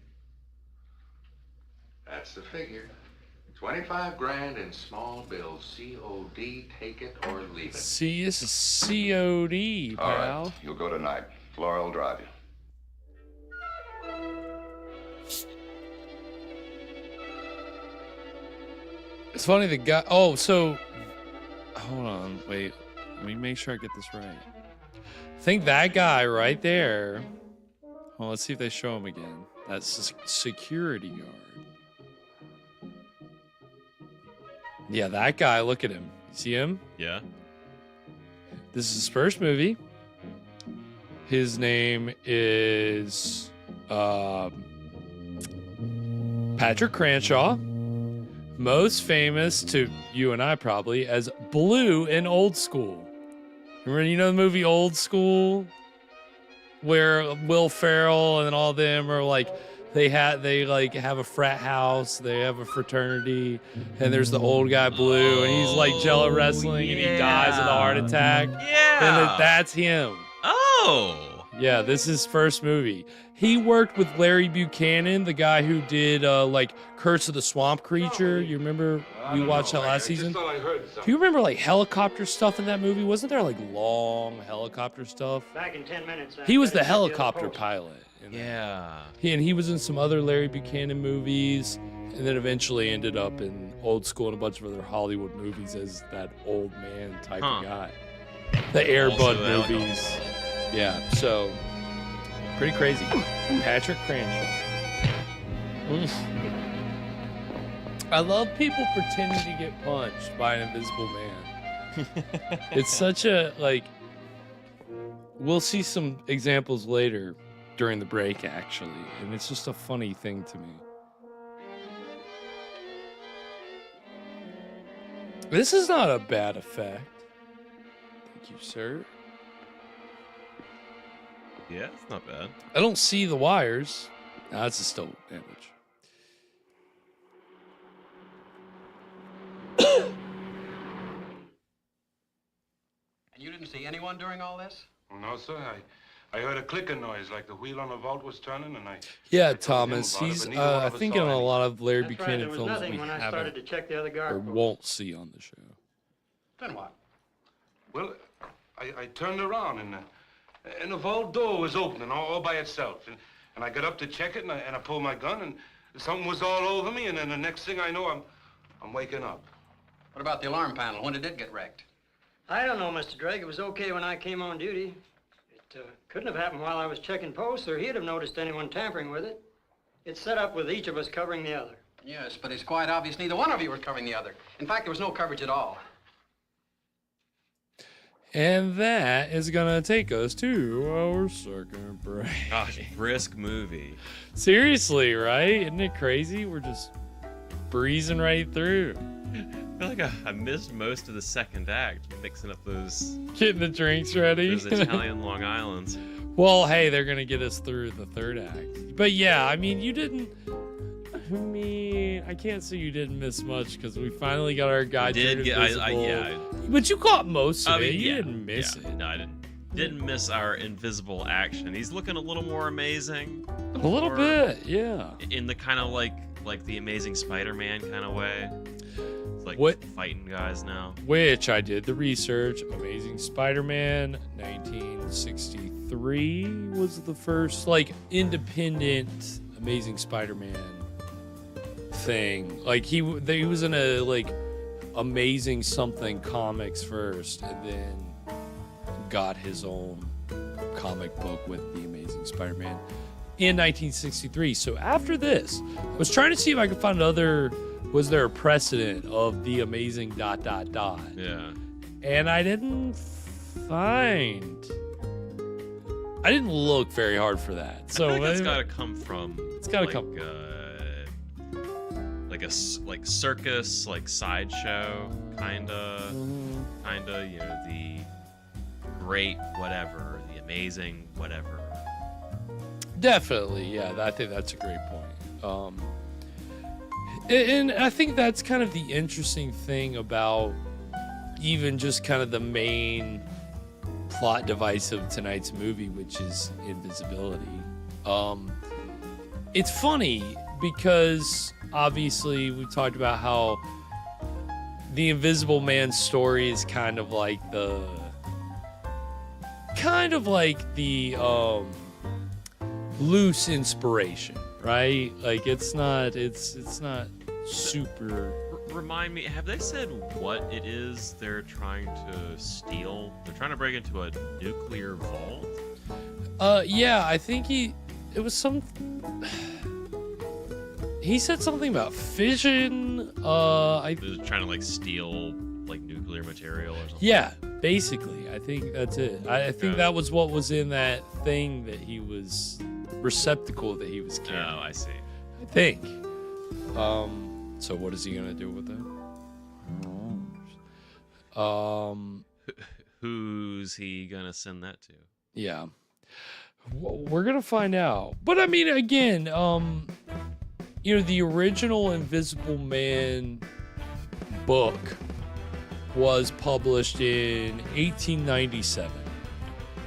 That's the figure. 25 grand in small bills. COD, take it or leave it. See, this is COD, All pal. right, you'll go tonight. Laura will drive you. It's funny, the guy. Oh, so. Hold on. Wait. Let me make sure I get this right. I think that guy right there. Well, let's see if they show him again. That's the security guard. Yeah, that guy. Look at him. You see him? Yeah. This is his first movie. His name is Patrick Cranshaw. Most famous to you and I probably as Blue in Old School. Remember, you know the movie Old School? Where Will Ferrell and all them are like, they have a frat house, they have a fraternity, and there's the old guy Blue, and he's like jello wrestling, and he dies of a heart attack. Yeah. And that's him. Oh. Yeah, this is his first movie. He worked with Larry Buchanan, the guy who did like Curse of the Swamp Creature. You remember we watched that last season? Do you remember like helicopter stuff in that movie? Wasn't there like long helicopter stuff? Back in 10 minutes. He was the helicopter pilot. Yeah. He was in some other Larry Buchanan movies, and then eventually ended up in Old School and a bunch of other Hollywood movies as that old man type of guy. The Air Bud movies. Yeah, so pretty crazy. Patrick Cranshaw. I love people pretending to get punched by an invisible man. It's such a, like, we'll see some examples later during the break, actually, and it's just a funny thing to me. This is not a bad effect. Thank you, sir. Yeah, it's not bad. I don't see the wires. That's a still damage. And you didn't see anyone during all this? No, sir. I heard a clicking noise like the wheel on a vault was turning, and I... Yeah, Thomas. about it, He's, but neither one I of us think, saw in a anything. lot of Larry That's right, Buchanan there was films nothing we when I haven't started to check the other guard or posts. won't see on the show. Then what? Well, I turned around, and the vault door was opening all by itself. And I got up to check it, and I pulled my gun, and something was all over me, and then the next thing I know, I'm waking up. What about the alarm panel? When did it get wrecked? I don't know, Mr. Drake. It was okay when I came on duty. It couldn't have happened while I was checking posts, or he'd have noticed anyone tampering with it. It's set up with each of us covering the other. Yes, but it's quite obvious neither one of you was covering the other. In fact, there was no coverage at all. And that is gonna take us to our second break. Gosh, brisk movie. Seriously, right? Isn't it crazy? We're just breezing right through. I feel like I missed most of the second act, mixing up those... Getting the drinks ready. Those Italian Long Islands. Well, hey, they're gonna get us through the third act. But yeah, I mean, you didn't... I mean, I can't say you didn't miss much because we finally got our guide to Invisible. Yeah. But you caught most of I mean, it. You yeah, didn't miss yeah. it. No, I didn't miss our invisible action. He's looking a little more amazing. A little bit, yeah. In the kind of like the Amazing Spider-Man kind of way. It's like What? fighting guys now. Which I did the research. Amazing Spider-Man 1963 was the first like independent Amazing Spider-Man thing. Like he was in a like Amazing Something Comics first, and then got his own comic book with the Amazing Spider-Man in 1963. So after this, I was trying to see if I could find was there a precedent of the Amazing ... Yeah. And I didn't look very hard for that. So I feel like that's got to come from. It's got to come. Like circus, like sideshow, kinda, you know, the great whatever, the amazing whatever. Definitely, yeah. I think that's a great point. And I think that's kind of the interesting thing about even just kind of the main plot device of tonight's movie, which is invisibility. It's funny because obviously we talked about how the Invisible Man's story is kind of like the loose inspiration, right? Like it's not super. Remind me, have they said what it is they're trying to steal? They're trying to break into a nuclear vault? Yeah, I think he said something about fission. They're trying to like steal like nuclear material or something. Yeah, basically, I think that's it. I think that was what was in that thing that he was receptacle that he was carrying. Oh, I see. I think. So what is he gonna do with it? Who's he gonna send that to? Yeah, we're gonna find out. But I mean, again, you know, the original Invisible Man book was published in 1897.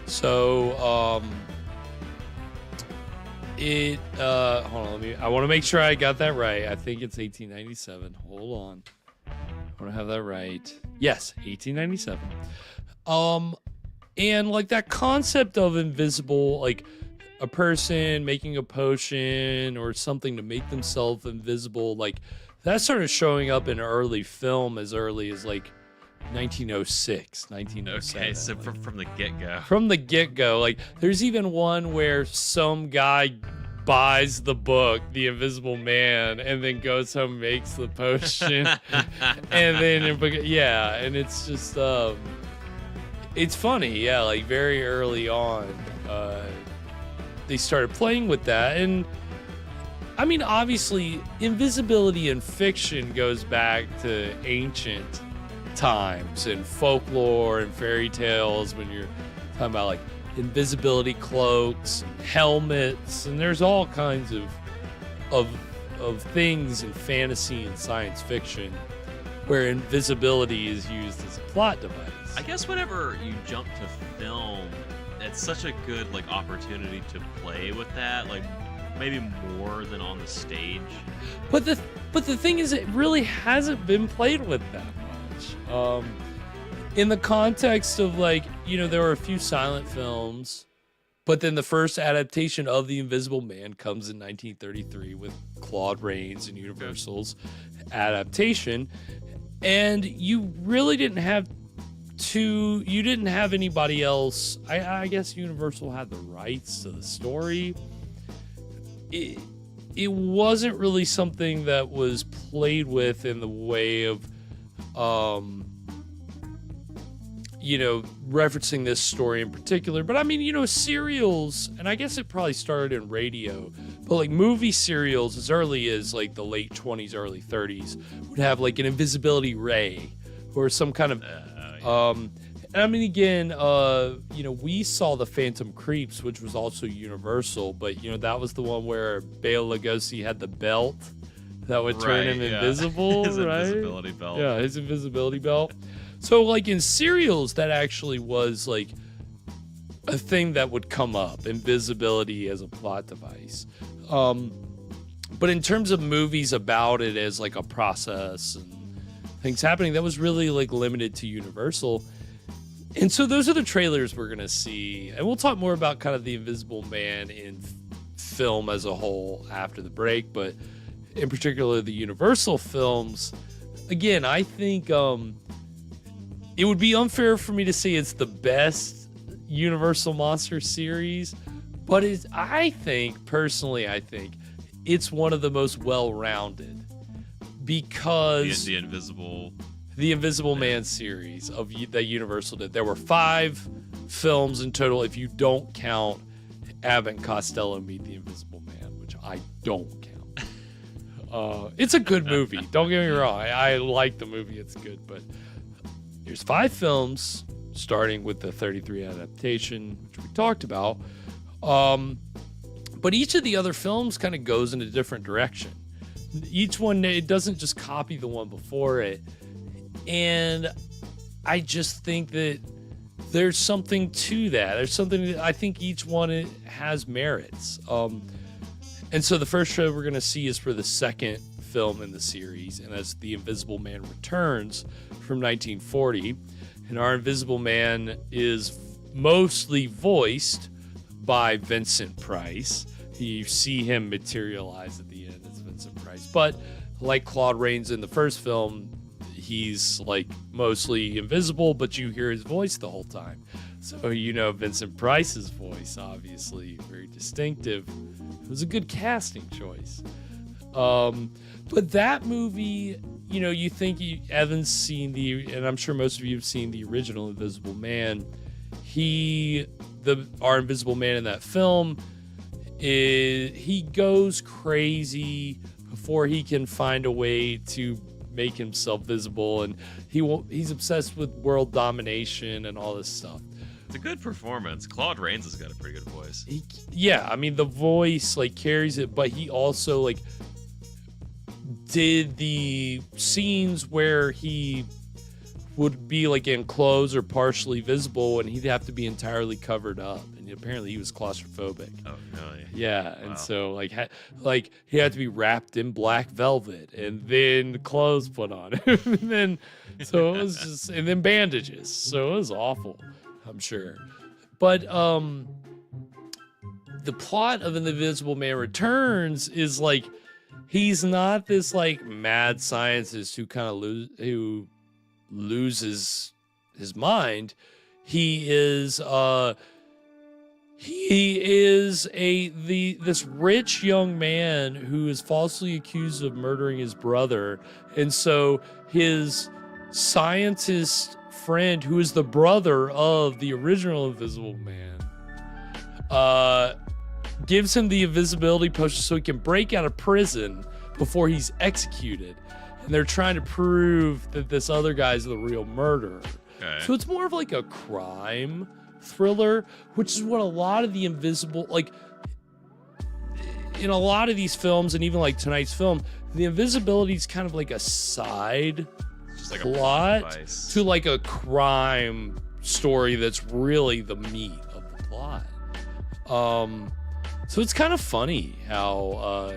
So, hold on, I want to make sure I got that right. I think it's 1897. Hold on. I want to have that right. Yes, 1897. And like that concept of invisible, like a person making a potion or something to make themselves invisible, like that started showing up in early film as early as like 1906, 1907. Okay, so from the get-go. From the get-go, like there's even one where some guy buys the book, The Invisible Man, and then goes home, makes the potion, and then and it's just it's funny, yeah. Like very early on, they started playing with that, and I mean, obviously, invisibility in fiction goes back to ancient times and folklore and fairy tales when you're talking about like invisibility cloaks, helmets, and there's all kinds of things in fantasy and science fiction where invisibility is used as a plot device. I guess whenever you jump to film, it's such a good like opportunity to play with that, like maybe more than on the stage. But the thing is, it really hasn't been played with that much. In the context of like, you know, there were a few silent films, but then the first adaptation of The Invisible Man comes in 1933 with Claude Rains and Universal's adaptation, and you really didn't have anybody else. I guess Universal had the rights to the story. It wasn't really something that was played with in the way of you know, referencing this story in particular. But I mean, you know, serials, and I guess it probably started in radio, but like movie serials as early as like the late 20s, early 30s would have like an invisibility ray or some kind of and I mean, again, you know, we saw The Phantom Creeps, which was also Universal, but you know, that was the one where Bela Lugosi had the belt that would turn him invisible, his right? invisibility belt. Yeah, his invisibility belt. So, like, in serials, that actually was, like, a thing that would come up, invisibility as a plot device. But in terms of movies about it as, like, a process and things happening, that was really, like, limited to Universal. And so those are the trailers we're going to see. And we'll talk more about kind of The Invisible Man in film as a whole after the break. But in particular, the Universal films, again, I think... it would be unfair for me to say it's the best Universal Monster series, but I think it's one of the most well-rounded because the Invisible Man series that Universal did. There were 5 films in total if you don't count Abbott and Costello Meet the Invisible Man, which I don't count. It's a good movie. Don't get me wrong. I like the movie. It's good, but there's 5 films, starting with the 33 adaptation, which we talked about. But each of the other films kind of goes in a different direction. Each one, it doesn't just copy the one before it. And I just think that there's something to that. There's something that I think each one has merits. And so the first show we're going to see is for the second film in the series, and that's The Invisible Man Returns from 1940. And our Invisible Man is mostly voiced by Vincent Price. You see him materialize at the end as Vincent Price. But like Claude Rains in the first film, he's like mostly invisible, but you hear his voice the whole time. So you know Vincent Price's voice, obviously very distinctive. It was a good casting choice. But that movie, you know, you think Evan's seen and I'm sure most of you have seen the original Invisible Man. Our Invisible Man in that film, he goes crazy before he can find a way to make himself visible, and he's obsessed with world domination and all this stuff. It's a good performance. Claude Rains has got a pretty good voice. Yeah, I mean, the voice like carries it, but he also like did the scenes where he would be like in clothes or partially visible, and he'd have to be entirely covered up. And apparently he was claustrophobic. Oh, really? Yeah, Wow. and so like he had to be wrapped in black velvet, and then clothes put on him, and then so it was just, and then bandages. So it was awful, I'm sure. But the plot of The Invisible Man Returns is like he's not this like mad scientist who kind of loses his mind. He is this rich young man who is falsely accused of murdering his brother, and so his scientist friend, who is the brother of the original Invisible Man, gives him the invisibility potion so he can break out of prison before he's executed. And they're trying to prove that this other guy's the real murderer. Okay. So it's more of like a crime thriller, which is what a lot of the invisible, like in a lot of these films, and even like tonight's film, the invisibility is kind of like a side like plot to like a crime story that's really the meat of the plot. So it's kind of funny how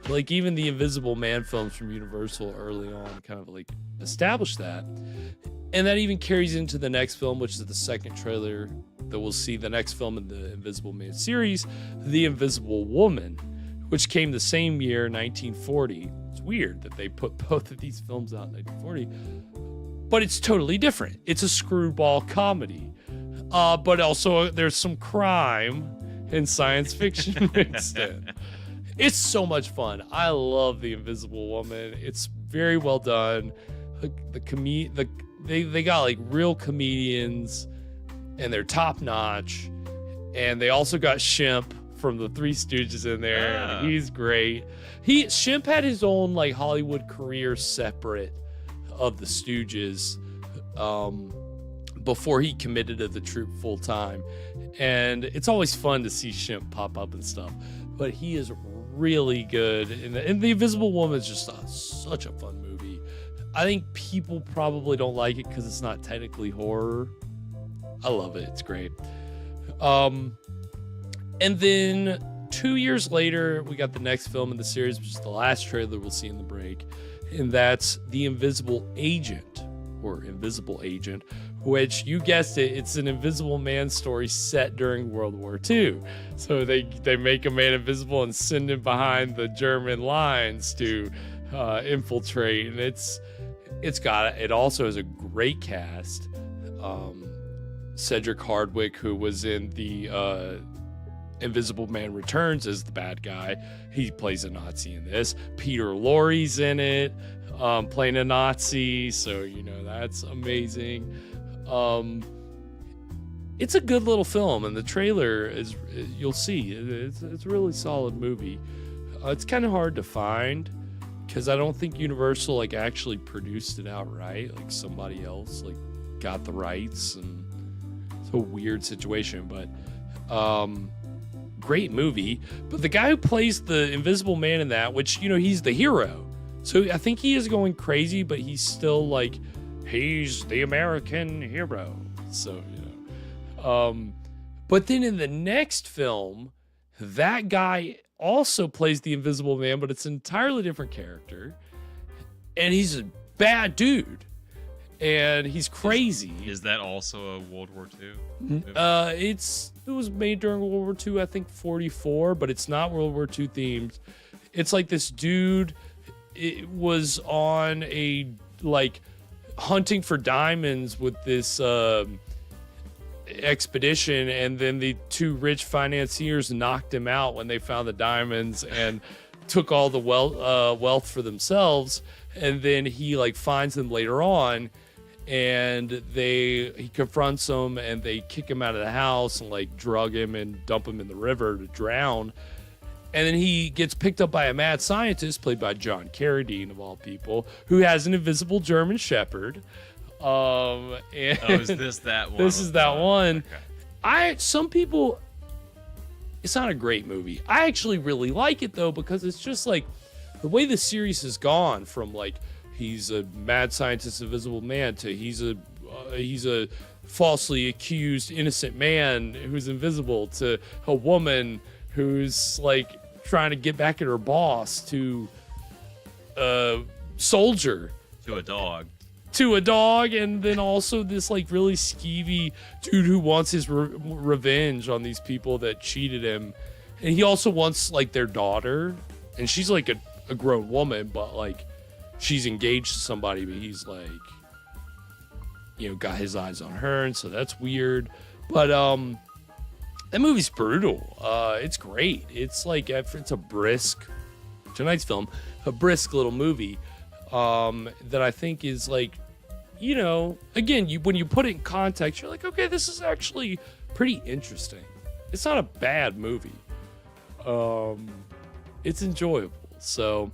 like even the Invisible Man films from Universal early on kind of like established that. And that even carries into the next film, which is the second trailer that we'll see, the next film in the Invisible Man series, The Invisible Woman, which came the same year, 1940. It's weird that they put both of these films out in 1940, but it's totally different. It's a screwball comedy, but also there's some crime and science fiction mixed in. It's so much fun. I love The Invisible Woman. It's very well done. They got like real comedians, and they're top notch. And they also got Shemp from the Three Stooges in there. Yeah. He's great. Shemp had his own like Hollywood career separate of the Stooges before he committed to the troupe full time. And it's always fun to see Shemp pop up and stuff. But he is really good. And The Invisible Woman is just such a fun movie. I think people probably don't like it because it's not technically horror. I love it. It's great. And then 2 years later, we got the next film in the series, which is the last trailer we'll see in the break. And that's The Invisible Agent, or Invisible Agent, which, you guessed it, it's an Invisible Man story set during World War II. So they make a man invisible and send him behind the German lines to infiltrate. And it also has a great cast. Cedric Hardwicke, who was in the Invisible Man Returns as the bad guy. He plays a Nazi in this. Peter Lorre's in it, playing a Nazi. So, that's amazing. It's a good little film, and the trailer you'll see, it's a really solid movie. It's kind of hard to find because I don't think Universal actually produced it outright. Like somebody else got the rights, and it's a weird situation, but great movie. But the guy who plays the Invisible Man in that, which he's the hero, so I think he is going crazy, but he's still he's the American hero. So but then in the next film, that guy also plays the Invisible Man, but it's an entirely different character, and he's a bad dude. And he's crazy. Is that also a World War II movie? It was made during World War II, I think 44, but it's not World War II themed. It's like this dude was on a hunting for diamonds with this expedition, and then the two rich financiers knocked him out when they found the diamonds and took all the wealth for themselves. And then he finds them later on, and he confronts them, and they kick him out of the house and drug him and dump him in the river to drown. And then he gets picked up by a mad scientist played by John Carradine, of all people, who has an invisible German Shepherd. Is this that one? This is that one. Okay. Some people, it's not a great movie. I actually really like it though, because it's just the way the series has gone from he's a mad scientist, invisible man, to he's a falsely accused innocent man who's invisible, to a woman who's trying to get back at her boss, to a soldier, to a dog, and then also this really skeevy dude who wants his revenge on these people that cheated him. And he also wants their daughter, and she's a grown woman, but she's engaged to somebody, but he's got his eyes on her, and so that's weird. But that movie's brutal. It's great. It's it's a brisk, tonight's film, a brisk little movie that I think is again, when you put it in context, you're okay, this is actually pretty interesting. It's not a bad movie. It's enjoyable. So,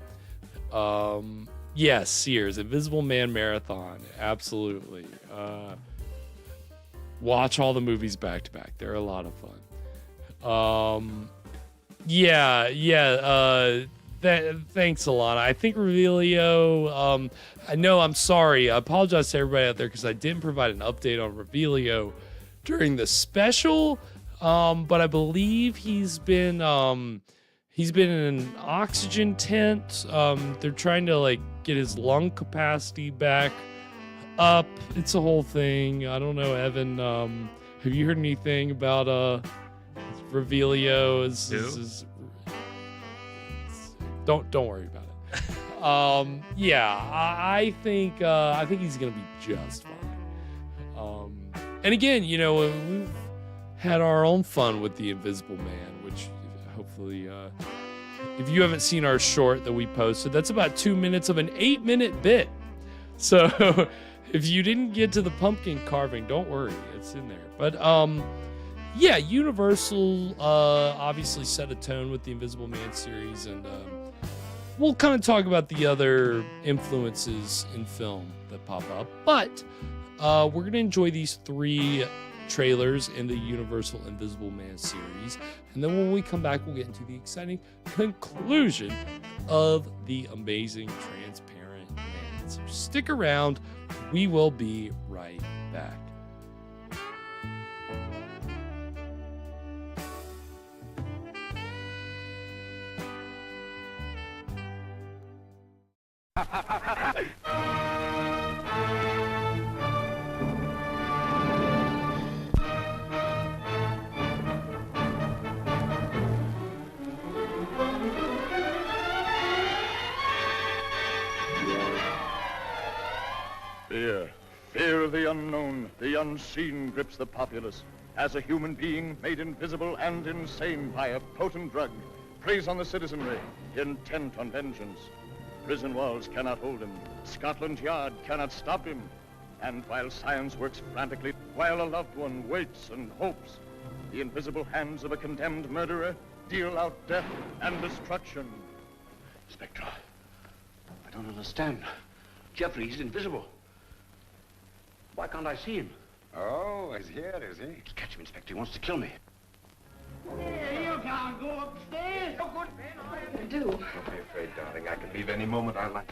yes, Sears, Invisible Man Marathon, absolutely. watch all the movies back to back. They're a lot of fun. Thanks, Alana. I think Revelio, I'm sorry. I apologize to everybody out there because I didn't provide an update on Revelio during the special, but I believe he's been in an oxygen tent. They're trying to like get his lung capacity back up. It's a whole thing. I don't know, Evan. Have you heard anything about Revelio? Don't worry about it. I think he's gonna be just fine. And again, we've had our own fun with the Invisible Man, which hopefully, if you haven't seen our short that we posted, that's about 2 minutes of an 8-minute bit. So if you didn't get to the pumpkin carving, don't worry, it's in there. But Universal obviously set a tone with the Invisible Man series, and we'll kind of talk about the other influences in film that pop up. But we're going to enjoy these 3 trailers in the Universal Invisible Man series. And then when we come back, we'll get into the exciting conclusion of The Amazing Transparent Man. So stick around. We will be right back. Fear of the unknown, the unseen grips the populace. As a human being made invisible and insane by a potent drug, preys on the citizenry, intent on vengeance. Prison walls cannot hold him. Scotland Yard cannot stop him. And while science works frantically, while a loved one waits and hopes, the invisible hands of a condemned murderer deal out death and destruction. Inspector, I don't understand. Jeffrey, he's invisible. Why can't I see him? Oh, he's here, is he? Let's catch him, Inspector. He wants to kill me. You can't go upstairs. Oh, good man, Do. Don't be afraid, darling. I can leave any moment I like.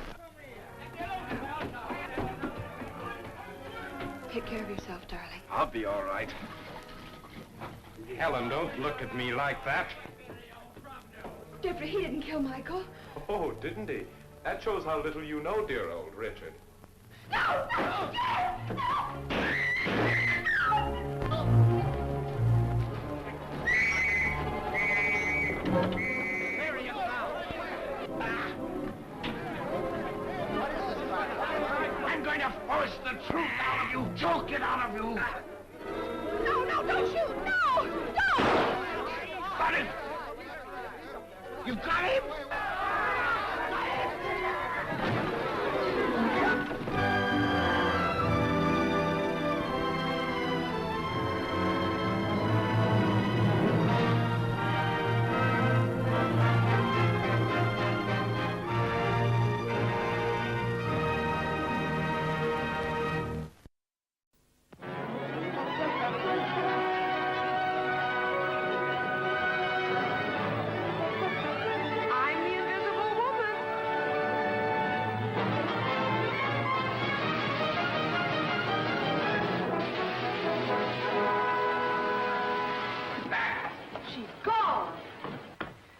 Take care of yourself, darling. I'll be all right. Helen, don't look at me like that. Jeffrey, he didn't kill Michael. Oh, didn't he? That shows how little you know, dear old Richard. No! I'm going to force the truth out of you, choke it out of you. No, don't shoot! No! Don't! Got him! You got him?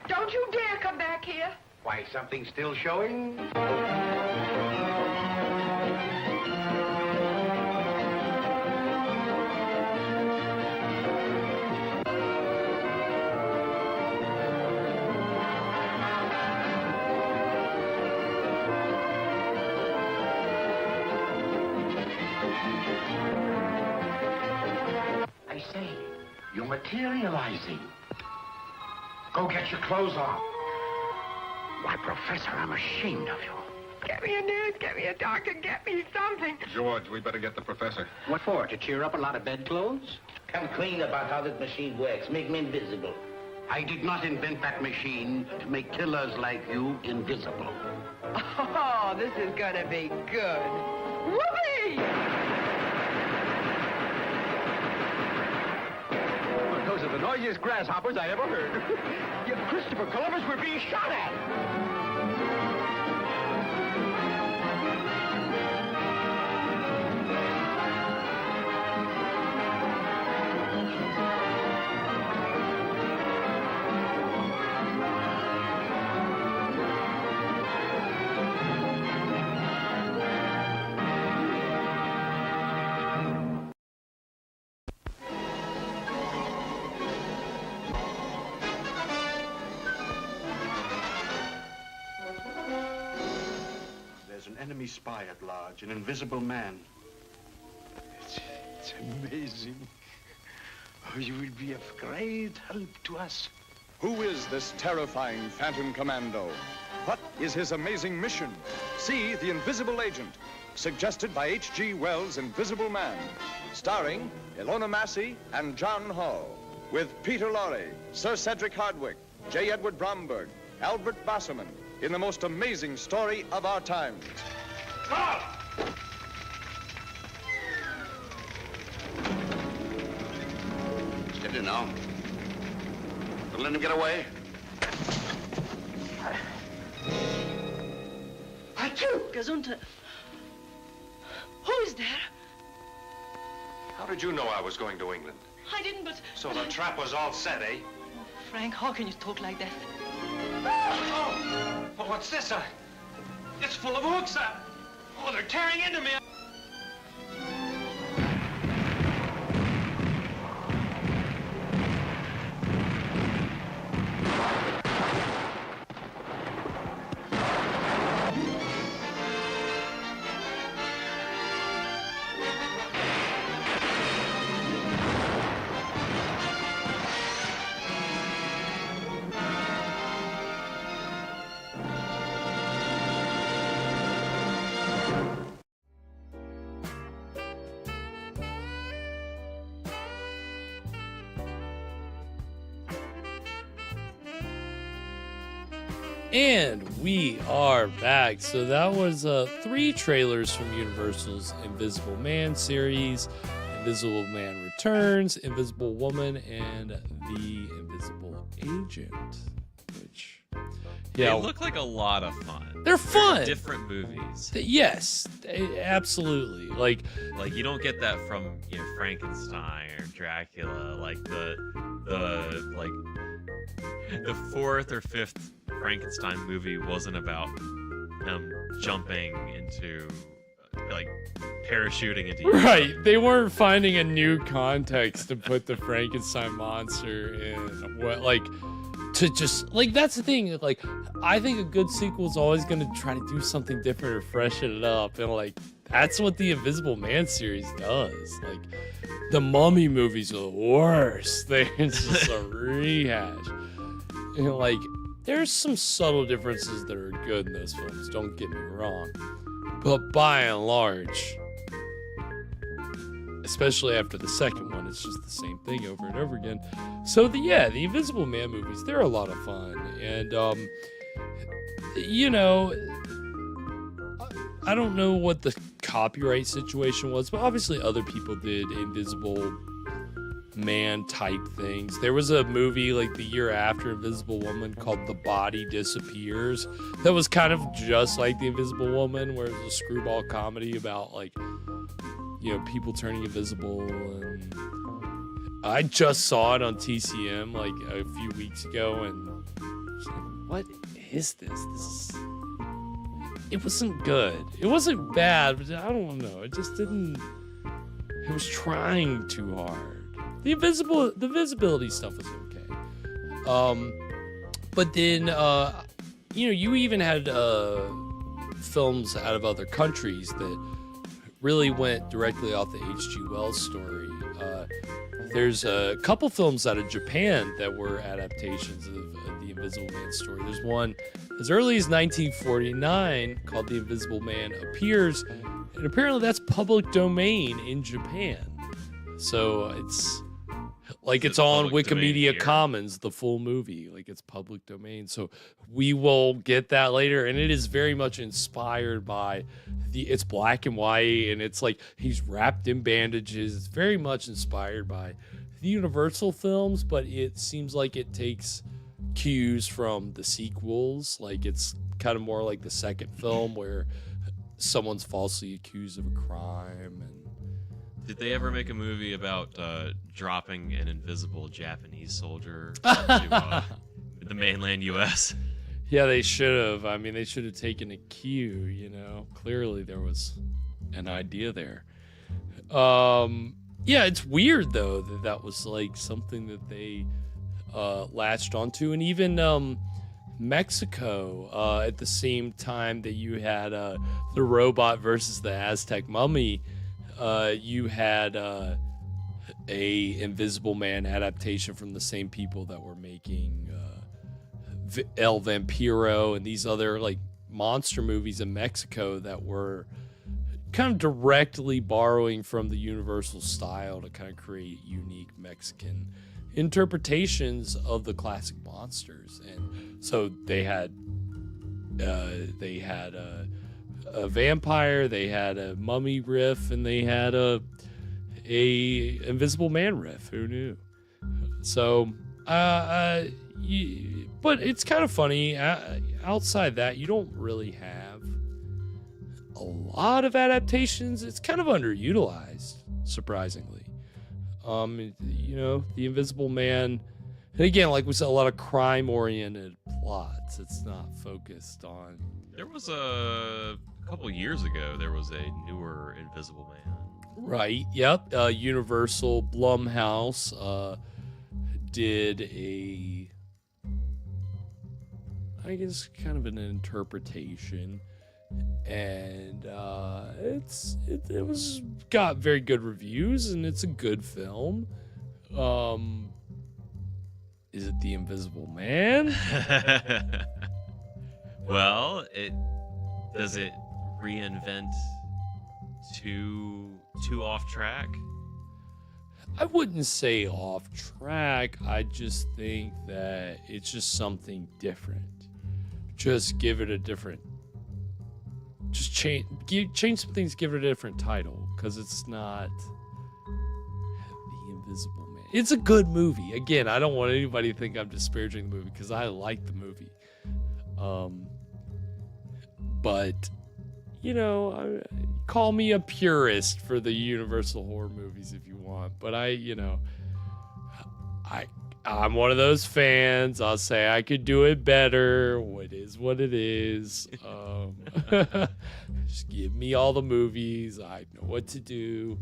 Don't you dare come back here. Why, something still showing? I say, you're materializing. Go get your clothes on. Why, Professor, I'm ashamed of you. Get me a nurse, get me a doctor, get me something. George, we better get the professor. What for? To cheer up a lot of bedclothes? Come clean about how that machine works. Make me invisible. I did not invent that machine to make killers like you invisible. Oh, this is gonna be good. Whoopee! noisiest grasshoppers I ever heard. You Christopher Columbus, we're being shot at! There's an enemy spy at large, an invisible man. It's amazing. Oh, you will be of great help to us. Who is this terrifying Phantom Commando? What is his amazing mission? See The Invisible Agent, suggested by H.G. Wells' Invisible Man, starring Ilona Massey and John Hall, with Peter Lorre, Sir Cedric Hardwicke, J. Edward Bromberg, Albert Basserman, in the most amazing story of our times. Steady now. Don't let him get away. Gesundheit. Who is there? How did you know I was going to England? I didn't, but... So the trap was all set, eh? Frank, how can you talk like that? Oh! Well, what's this? It's full of hooks. Oh, they're tearing into me. And we are back. So that was 3 trailers from Universal's Invisible Man series. Invisible Man Returns, Invisible Woman, and The Invisible Agent. Which, yeah, they look like a lot of fun. They're fun. Different movies. Yes, absolutely. Like you don't get that from Frankenstein or Dracula. Like the 4th or 5th Frankenstein movie wasn't about him jumping into, parachuting into right. They weren't finding a new context to put the Frankenstein monster in. That's the thing. I think a good sequel is always going to try to do something different or freshen it up, and that's what the Invisible Man series does. The Mummy movies are the worst. It's just a rehash. There's some subtle differences that are good in those films, don't get me wrong. But by and large, especially after the second one, it's just the same thing over and over again. So the Invisible Man movies, they're a lot of fun. And, I don't know what the copyright situation was, but obviously other people did Invisible Man type things. There was a movie the year after Invisible Woman called The Body Disappears that was kind of just like The Invisible Woman, where it was a screwball comedy about people turning invisible. And I just saw it on TCM a few weeks ago, and I was what is this? It wasn't good. It wasn't bad, but I don't know. It just didn't. It was trying too hard. The visibility stuff was okay. But then, you even had films out of other countries that really went directly off the H.G. Wells story. There's a couple films out of Japan that were adaptations of the Invisible Man story. There's one as early as 1949 called The Invisible Man Appears, and apparently that's public domain in Japan. So it's on Wikimedia Commons, the full movie. It's public domain. So we will get that later. And it is very much inspired by it's black and white. And it's he's wrapped in bandages. It's very much inspired by the Universal films, but it seems like it takes cues from the sequels. Like it's kind of more like the second film where someone's falsely accused of a crime. And did they ever make a movie about dropping an invisible Japanese soldier to the mainland U.S.? Yeah, they should have. I mean, they should have taken a cue, Clearly there was an idea there. Yeah, it's weird, though, that was, like, something that they latched onto. And even Mexico, at the same time that you had the robot versus the Aztec mummy, you had a Invisible Man adaptation from the same people that were making El Vampiro and these other like monster movies in Mexico that were kind of directly borrowing from the Universal style to kind of create unique Mexican interpretations of the classic monsters. And so they had a vampire, they had a mummy riff, and they had a Invisible Man riff. Who knew? So but it's kind of funny. Outside that, you don't really have a lot of adaptations. It's kind of underutilized, surprisingly. The Invisible Man, and again, like we said, a lot of crime-oriented plots. It's not focused on. There was a couple years ago. There was a newer Invisible Man. Right. Yep. Universal Blumhouse did I guess kind of an interpretation, and it was got very good reviews, and it's a good film. Is it The Invisible Man? Well, does it reinvent too off track? I wouldn't say off track. I just think that it's just something different. Just give it a different. Just change some things. Give it a different title, because it's not The Invisible Man. It's a good movie. Again, I don't want anybody to think I'm disparaging the movie, because I like the movie. But call me a purist for the Universal horror movies if you want. But I'm one of those fans. I'll say I could do it better. What is what it is. Just give me all the movies. I know what to do.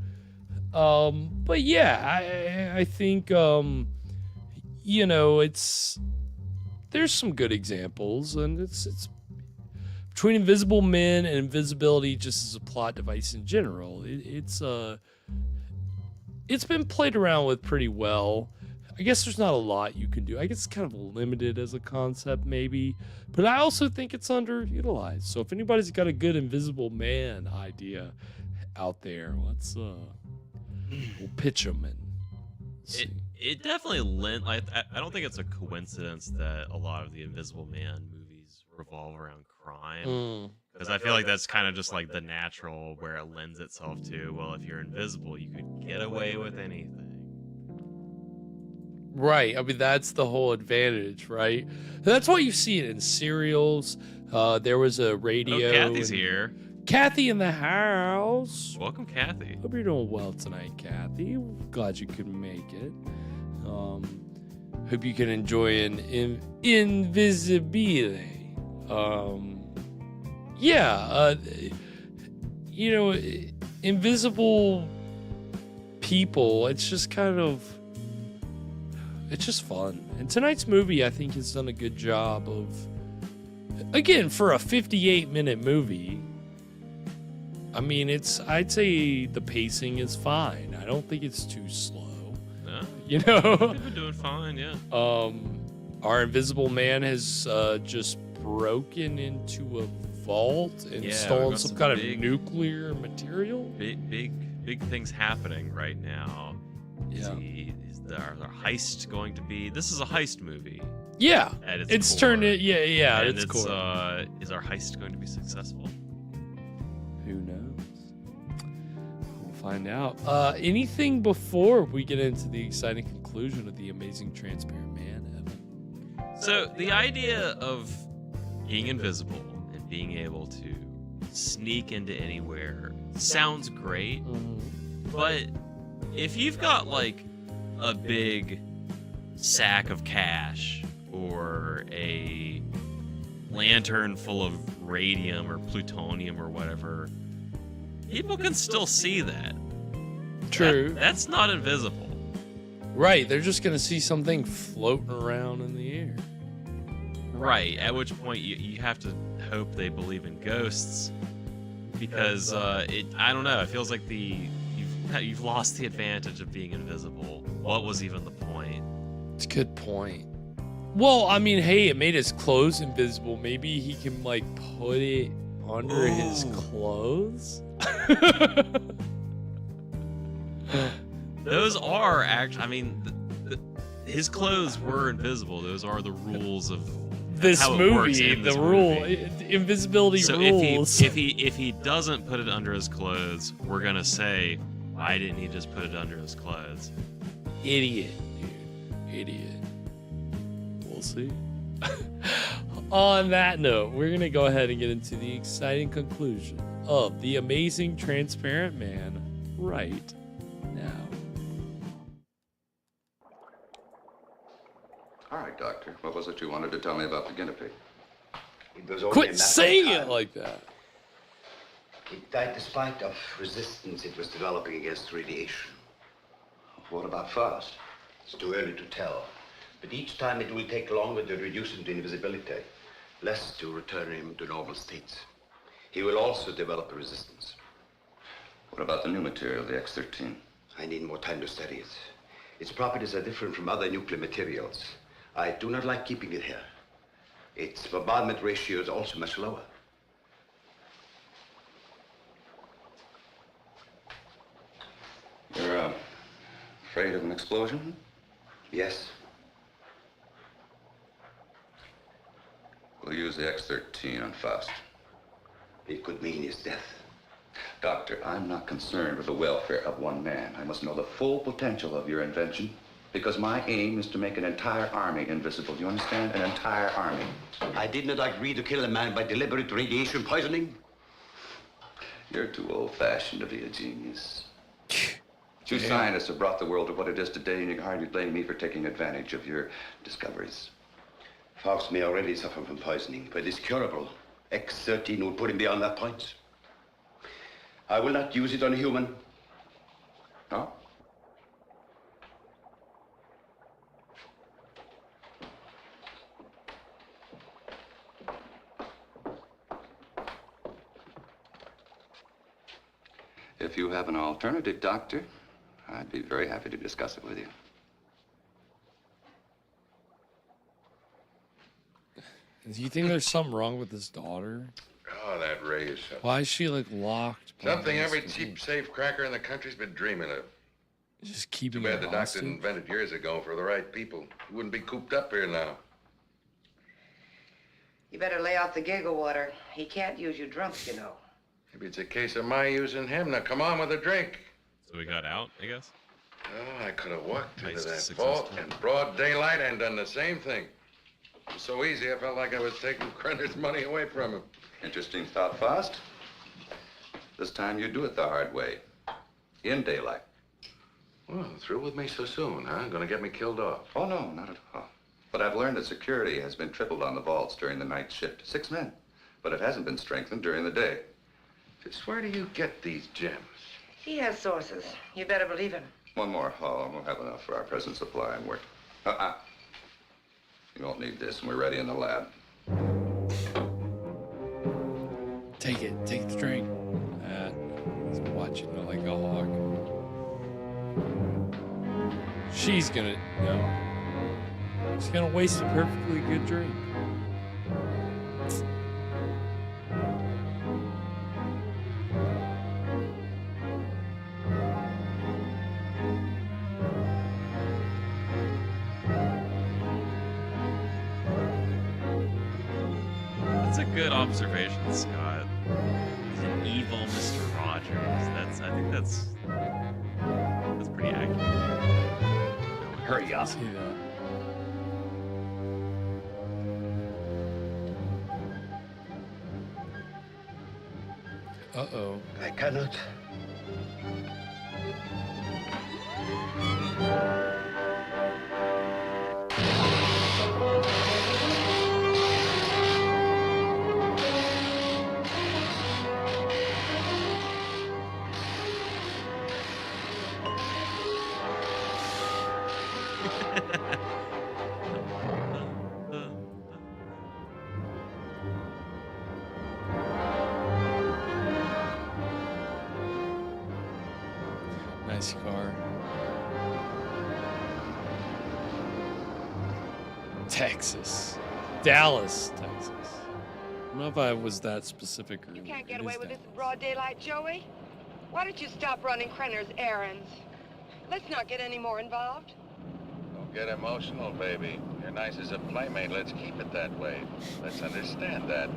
But yeah, I think there's some good examples, and it's between Invisible Men and invisibility just as a plot device in general. It's been played around with pretty well. I guess there's not a lot you can do. I guess it's kind of limited as a concept, maybe. But I also think it's underutilized. So if anybody's got a good Invisible Man idea out there, let's we'll pitch them and see. It definitely I don't think it's a coincidence that a lot of the Invisible Man movies revolve around crime. Because I feel like that's kind of just like the natural where it lends itself to, well, if you're invisible, you could get away with anything. Right. I mean, that's the whole advantage, right? That's why you see it in serials. There was a radio. Oh, Kathy's here. Kathy in the house. Welcome, Kathy. Hope you're doing well tonight, Kathy. Glad you could make it. Hope you can enjoy an invisibility. Invisible people, it's just kind of, it's just fun. And tonight's movie, I think, has done a good job of, again, for a 58-minute movie, I mean, I'd say the pacing is fine. I don't think it's too slow. No. You know? We've been doing fine, yeah. Our Invisible Man has just broken into a vault and stolen some kind of nuclear material. Big things happening right now. Yeah. Is our heist going to be? This is a heist movie. Yeah. At its it's core. turned it. Yeah. And It's core. Is our heist going to be successful? Who knows? We'll find out. Anything before we get into the exciting conclusion of The Amazing Transparent Man, Evan? So the idea of being invisible and being able to sneak into anywhere sounds great, but if you've got like a big sack of cash or a lantern full of radium or plutonium or whatever, people can still see that. True. That's not invisible. Right, they're just gonna see something floating around in the air. Right, at which point you have to hope they believe in ghosts, because I don't know, it feels like you've lost the advantage of being invisible. What was even the point? It's a good point. Well, I mean, hey, it made his clothes invisible. Maybe he can like put it under his clothes. Those are actually, I mean, his clothes were invisible. Those are the rules of this how it movie. Works in this Invisibility so rules. So if he doesn't put it under his clothes, we're gonna say, why didn't he just put it under his clothes? Idiot, dude. Idiot. We'll see. On that note, we're going to go ahead and get into the exciting conclusion of The Amazing Transparent Man right now. All right, Doctor. What was it you wanted to tell me about the guinea pig? It was only a Quit matter saying of it time. like that. It died despite of resistance it was developing against radiation. What about Faust? It's too early to tell. But each time it will take longer to reduce him to invisibility, less to return him to normal states. He will also develop a resistance. What about the new material, the X-13? I need more time to study it. Its properties are different from other nuclear materials. I do not like keeping it here. Its bombardment ratio is also much lower. You're afraid of an explosion? Yes. We'll use the X-13 on Faust. It could mean his death. Doctor, I'm not concerned with the welfare of one man. I must know the full potential of your invention, because my aim is to make an entire army invisible. Do you understand? An entire army. I did not agree to kill a man by deliberate radiation poisoning. You're too old-fashioned to be a genius. You scientists have brought the world to what it is today, and you can hardly blame me for taking advantage of your discoveries. Faust may already suffer from poisoning, but it's curable. X-13 will put him beyond that point. I will not use it on a human. No? If you have an alternative, Doctor, I'd be very happy to discuss it with you. Do you think there's something wrong with his daughter? Oh, that Ray is something. Why is she like locked? Something every cheap safe cracker in the country's been dreaming of. Just keeping Too bad it the doctor hostage? invented years ago for the right people. He wouldn't be cooped up here now. You better lay off the giggle water. He can't use you drunk, you know. Maybe it's a case of my using him. Now come on with a drink. So we got out, I guess? Oh, I could have walked into Nice that success vault time. in broad daylight and done the same thing. It was so easy, I felt like I was taking Krenner's money away from him. Interesting thought, Faust. This time you do it the hard way. In daylight. Well, through with me so soon, huh? Gonna get me killed off. Oh, no, not at all. But I've learned that security has been tripled on the vaults during the night shift. 6 men. But it hasn't been strengthened during the day. Just where do you get these gems? He has sources. You better believe him. One more haul, and we'll have enough for our present supply and work. You won't need this, and we're ready in the lab. Take it. Take the drink. He's watching her like a hawk. She's gonna, she's gonna waste a perfectly good drink. That's a good observation, Scott. He's an evil Mr. Rogers. I think that's hurry up. See that. Uh-oh. I cannot. Nice car. Texas. Dallas, Texas. I don't know if I was that specific or You can't it get is away with Dallas. this in broad daylight, Joey. Why don't you stop running Krenner's errands? Let's not get any more involved. Don't get emotional, baby. You're nice as a playmate. Let's keep it that way. Let's understand that,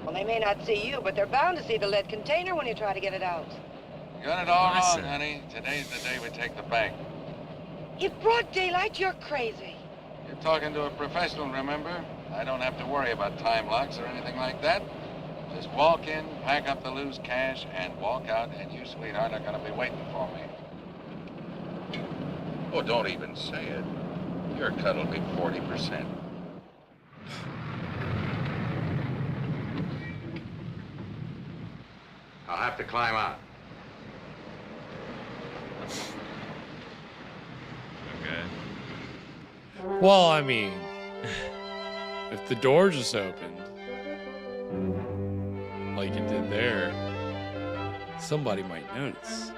Well, they may not see you, but they're bound to see the lead container when you try to get it out. You got it all wrong, honey. Today's the day we take the bank. In broad daylight, you're crazy. You're talking to a professional, remember? I don't have to worry about time locks or anything like that. Just walk in, pack up the loose cash, and walk out, and you, sweetheart, are gonna be waiting for me. Oh, don't even say it. Your cut'll be 40%. I'll have to climb out. Okay. Well, I mean, if the door just opened, like it did there, somebody might notice.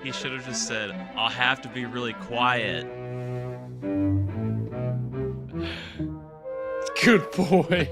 He should have just said, I'll have to be really quiet. Good boy.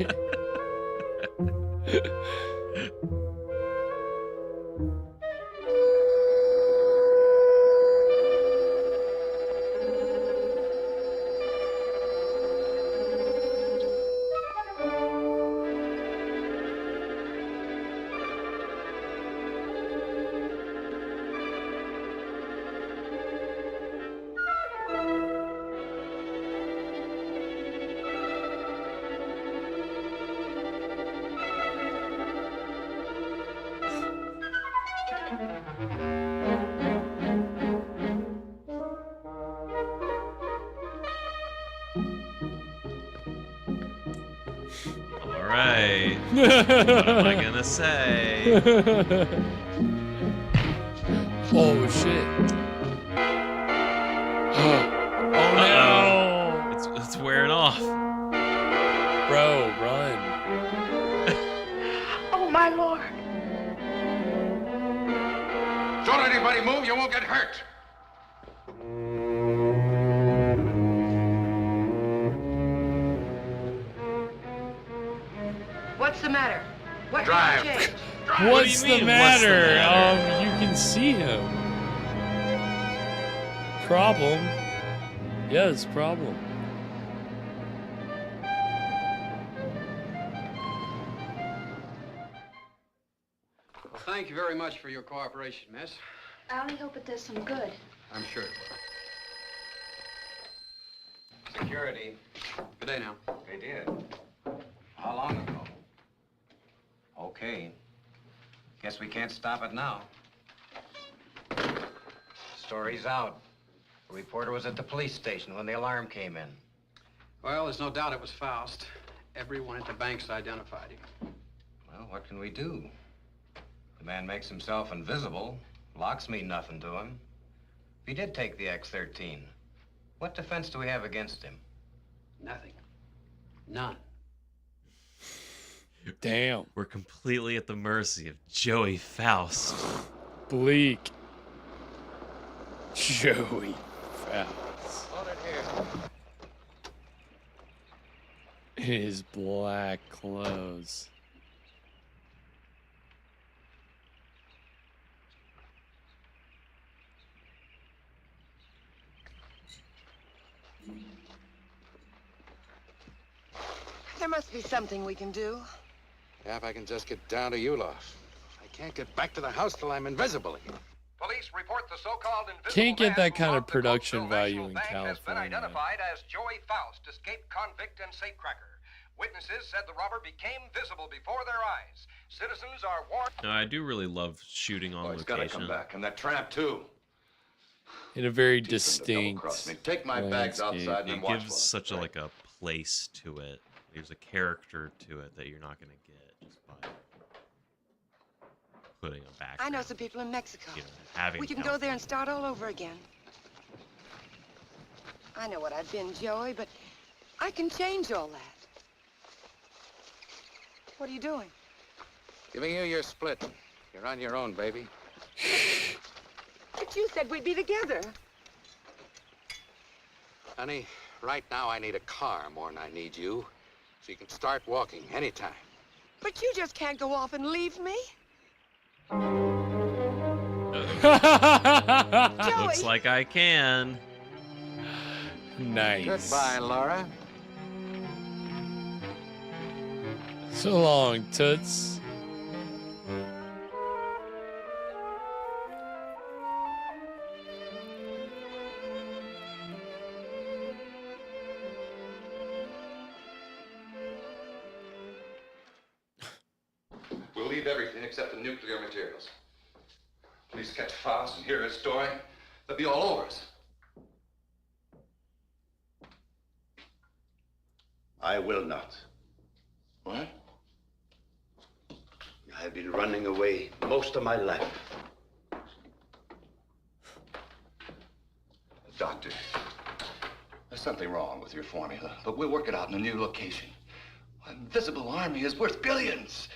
All right. What am I gonna say? Oh shit. Oh no. It's wearing off. Bro, run. Oh, my Lord. Don't anybody move, you won't get hurt. What's the matter? What Drive. did you change? What's the matter? You can see him. Problem. Yes, problem. Well, thank you very much for your cooperation, miss. I only hope it does some good. I'm sure it will. Security. Good day now. They did. How long ago? Okay. Guess we can't stop it now. Story's out. The reporter was at the police station when the alarm came in. Well, there's no doubt it was Faust. Everyone at the bank's identified him. Well, what can we do? The man makes himself invisible. Locks mean nothing to him. If he did take the X-13, what defense do we have against him? Nothing. None. Damn. We're completely at the mercy of Joey Faust. Bleak. Joey Faust. In his black clothes. There must be something we can do. Yeah, if I can just get down to Ulaf. I can't get back to the house till I'm invisible again. police report the so-called invisible Can't get man that who kind of robbed the Coastal production value National in Bank has been California. identified as Joey Faust, escaped convict and safecracker. Witnesses said the robber became visible before their eyes. Citizens are warned. No, I do really love shooting on He's gotta location. come back, and that tramp too. In a very distinct Take my bags landscape. outside and It then watch gives such a like a place to it. There's a character to it that you're not going to get just by putting a background. I know some people in Mexico. You know, having We can go there and start all over again. I know what I've been, Joey, but I can change all that. What are you doing? Giving you your split. You're on your own, baby. But you said we'd be together. Honey, right now I need a car more than I need you. So you can start walking anytime. But you just can't go off and leave me. Looks like I can. Nice. Goodbye, Laura. So long, Toots. We'll leave everything except the nuclear materials. Police catch Faust and hear his story. They'll be all over us. I will not. What? I've been running away most of my life. Doctor, there's something wrong with your formula, but we'll work it out in a new location. An invisible army is worth billions.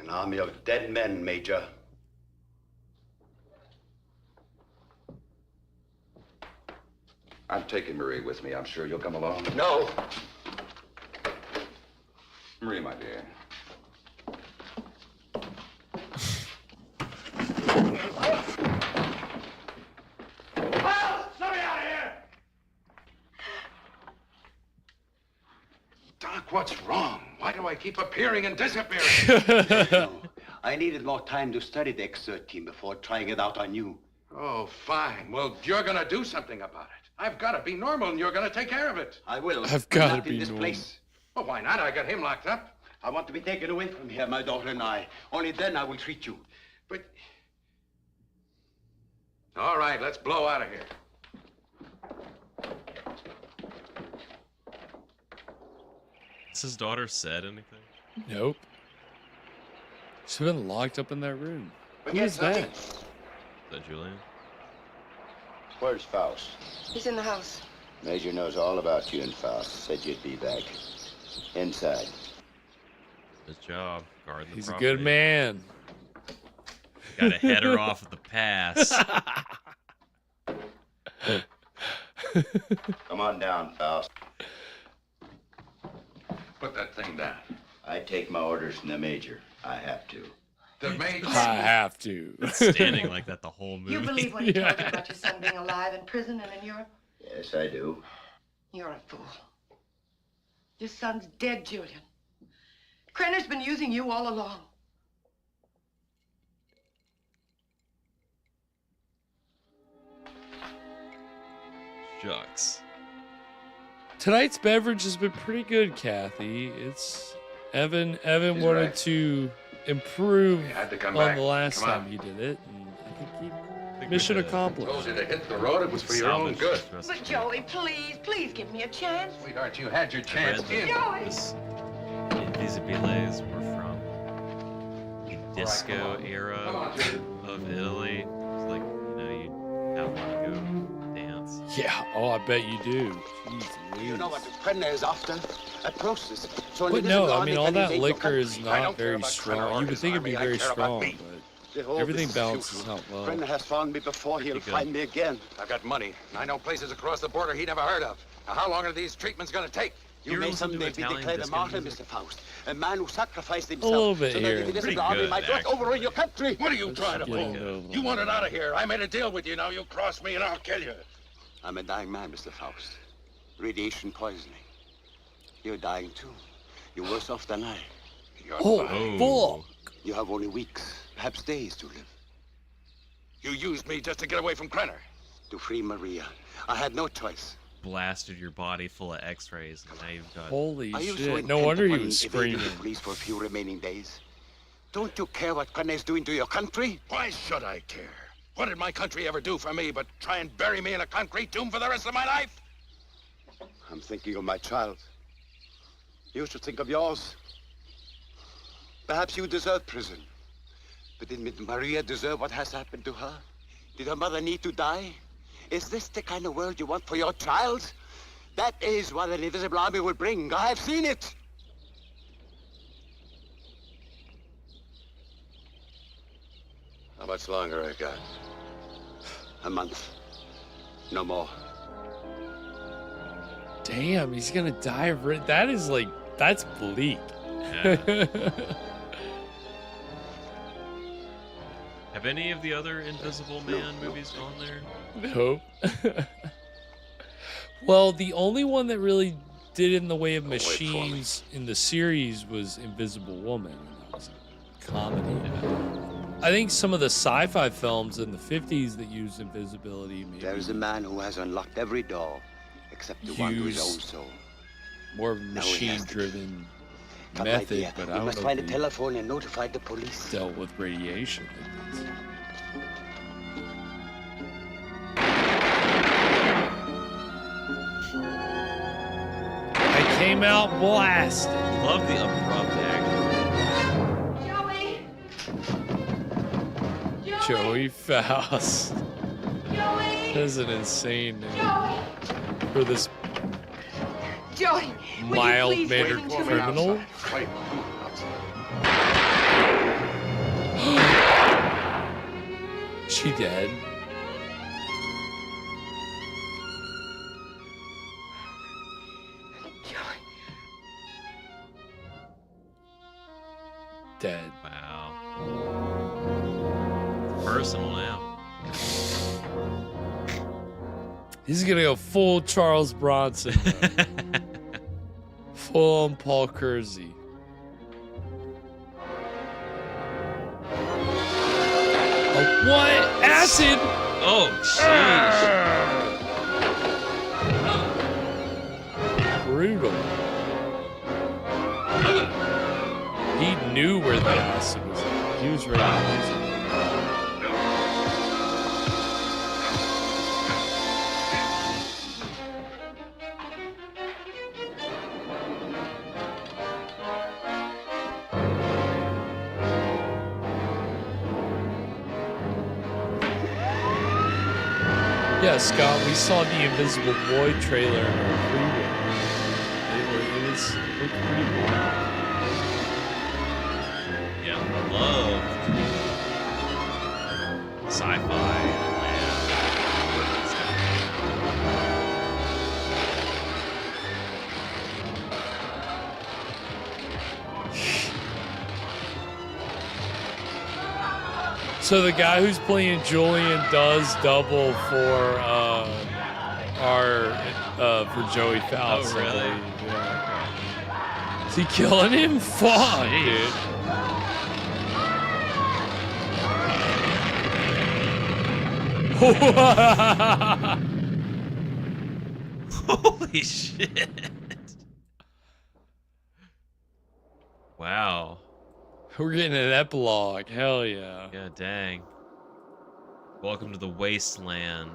An army of dead men, Major. I'm taking Marie with me. I'm sure you'll come along. No. Marie, my dear. Faust, let me out of here! Doc, what's wrong? Why do I keep appearing and disappearing? I needed more time to study the X-13 before trying it out on you. Oh, fine. Well, you're gonna do something about it. I've got to be normal, and you're gonna take care of it. I will. I've gotta Not be in this normal. place. Well, why not? I got him locked up. I want to be taken away from here, my daughter and I. Only then I will treat you. But... All right, let's blow out of here. Has his daughter said anything? Nope. She's been locked up in that room. Who Forget is that? something. Is that Julian? Where's Faust? He's in the house. Major knows all about you and Faust. Said you'd be back. Inside. Good job. Guarding the He's a property. good man. Gotta head her off at the pass. Come on down, Faust. Put that thing down. I take my orders from the Major. I have to. The Major? I have to. Standing like that the whole movie. You believe what he told you about your son being alive in prison and in Europe? Yes, I do. You're a fool. Your son's dead, Julian. Krenner's been using you all along. Shucks. Tonight's beverage has been pretty good, Kathy. It's Evan He's wanted right. to improve He had to come on back. the last Come on. time he did it, and I think mission accomplished. Told you to hit the road. It was for your own good. But Joey, please give me a chance. Sweetheart, you had your I chance. read that Joey! these billets were from the disco era of Italy. It's like, you know, you have one to go dance. Yeah, oh, I bet you do. Jeez You know Louise. what Krenner is after? A process. So But no, I mean, all that liquor liquor is I not don't care very about Krenner strong. or You would his think it'd be army. I very care about strong, me. but everything balances out well. Krenner has found me before. He'll find me again. I've got money, and I know places across the border he never heard of. Now, how long are these treatments gonna take? You may someday be declared a martyr, Mr. Faust. A man who sacrificed himself. little bit so that here. the Pretty invisible army good, might not actually. overrun your country. What are you trying to getting pull? over You want it out of here. I made a deal with you. Now you cross me and I'll kill you. I'm a dying man, Mr. Faust. Radiation poisoning. You're dying too. You're worse off than I. You're Oh, lying. fuck. You have only weeks, perhaps days to live. You you used me just to get away from Krenner. To free Maria. I had no choice. Blasted your body full of X-rays, and now you've got. Holy Are you so shit! No intent wonder he upon was evading screaming. the police for a few remaining days? Don't you care what Krenner is doing to your country? Why should I care? What did my country ever do for me but try and bury me in a concrete tomb for the rest of my life? I'm thinking of my child. You should think of yours. Perhaps you deserve prison. But did Maria deserve what has happened to her? Did her mother need to die? Is this the kind of world you want for your child? That is what an invisible army will bring. I have seen it. How much longer I got? A month. No more. Damn, he's gonna die of it. That is like, that's bleak. Yeah. Have any of the other Invisible Man movies gone there? Nope. Well, the only one that really did it in the way of machines in the series was Invisible Woman. That was a comedy. I think some of the sci-fi films in the 50s that used invisibility maybe There is a man who has unlocked every door except the one to his own soul. more of a Now he has the machine-driven Come, my method, dear. but We I don't must know find a if he telephone and notify the police. dealt with radiation like this. I came out blasted. Love the abrupt action. Joey! Joey Faust. Joey! That is an insane name for this Joey! will you please mild-mannered listen to me? criminal. Wait. She dead? Dead. Wow. Personal now. He's gonna go full Charles Bronson. Full on Paul Kersey. Oh, what? Acid? Oh, jeez. Brutal. He knew where the acid was at. He was ready to use it. Yeah, Scott, we saw the Invisible Boy trailer in our preview. It looked pretty wild. Yeah, love sci-fi land. So the guy who's playing Julian does double for for Joey Faust. Oh, really? I believe, yeah. Is he killing him? Fuck, dude. Holy shit. Wow. We're getting an epilogue. Hell yeah. Yeah, dang. Welcome to the wasteland.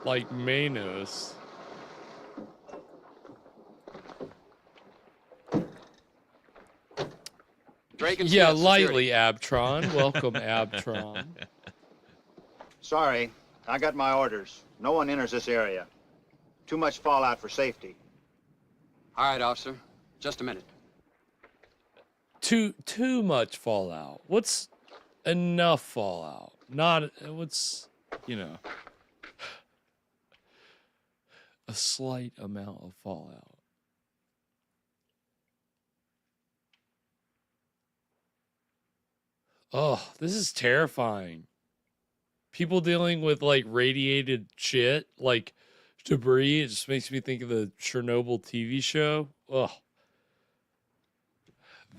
Like Manos. Yeah, lightly, Abtron. Welcome, Abtron. Sorry, I got my orders. No one enters this area. Too much fallout for safety. All right, officer. Just a minute. Too much fallout. What's enough fallout? Not what's, you know, a slight amount of fallout. Oh, this is terrifying. People dealing with like radiated shit, like debris. It just makes me think of the Chernobyl TV show. Ugh.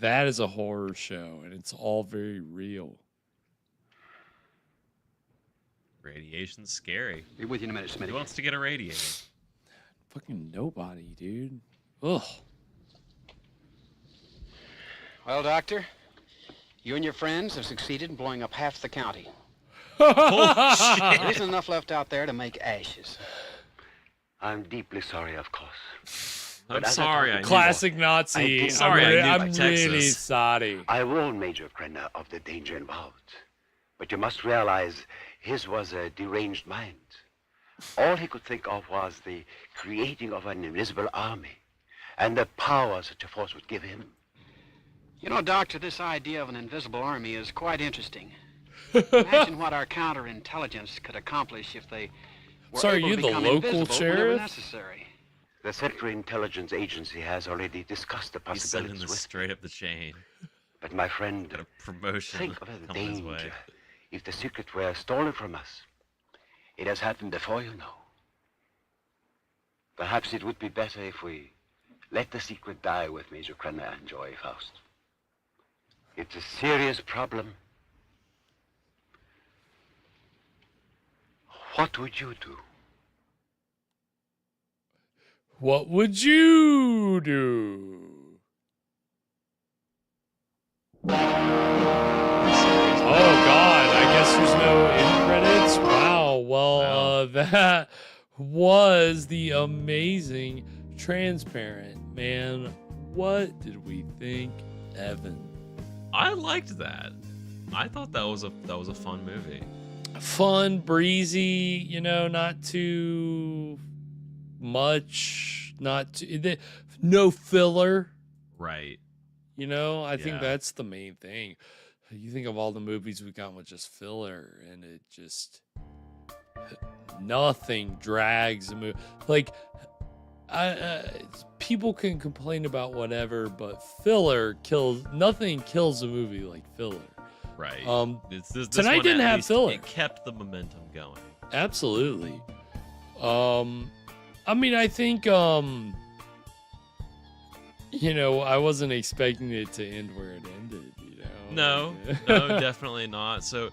That is a horror show, and it's all very real. Radiation's scary. Be with you in a minute, Smitty. Who wants to get irradiated? Fucking nobody, dude. Ugh. Well, Doctor, you and your friends have succeeded in blowing up half the county. Oh, shit. There isn't enough left out there to make ashes. I'm deeply sorry, of course. I'm sorry. Classic Nazi. I'm really sorry. I warned Major Krenner of the danger involved. But you must realize his was a deranged mind. All he could think of was the creating of an invisible army and the power such a force would give him. You know, Doctor, this idea of an invisible army is quite interesting. Imagine what our counterintelligence could accomplish if they were So are able you to the become local invisible whenever sheriff? necessary. The Central Intelligence Agency has already discussed the He's sending possibilities this with straight up the chain. But my friend, Got a promotion think of the coming his way. danger if the secret were stolen from us. It has happened before, you know. Perhaps it would be better if we let the secret die with Major Krenner and Joy Faust. It's a serious problem. What would you do? What would you do? Oh God, I guess there's no end credits. Wow. Well, that was the amazing Transparent. Man, what did we think, Evan? I liked that. I thought that was a fun movie. Fun, breezy, not too much, no filler. Right. I think that's the main thing. You think of all the movies we got with just filler, and it just nothing drags a movie. Like, people can complain about whatever, but filler kills. Nothing kills a movie like filler. Right. This Tonight one, didn't at have least, filler. It kept the momentum going. Absolutely. I mean, I think I wasn't expecting it to end where it ended. No, definitely not. So,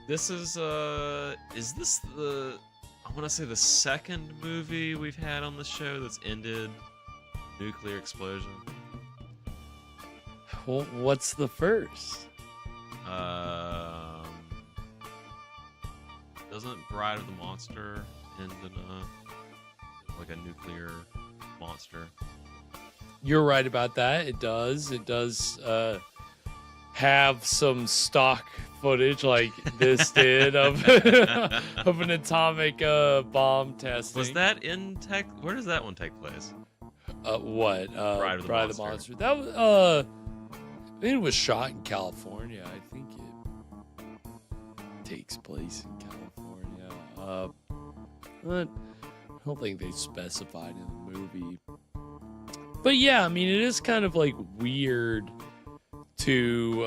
this is this the? I want to say the second movie we've had on the show that's ended nuclear explosion. Well, what's the first? Doesn't Bride of the Monster end in a nuclear monster? You're right about that. It does. It does have some stock footage like this did of an atomic bomb testing. Was that in Where does that one take place? What? Bride of the Monster. That was I think it was shot in California. I think it takes place in California. But I don't think they specified in the movie. But yeah, I mean, it is kind of like weird to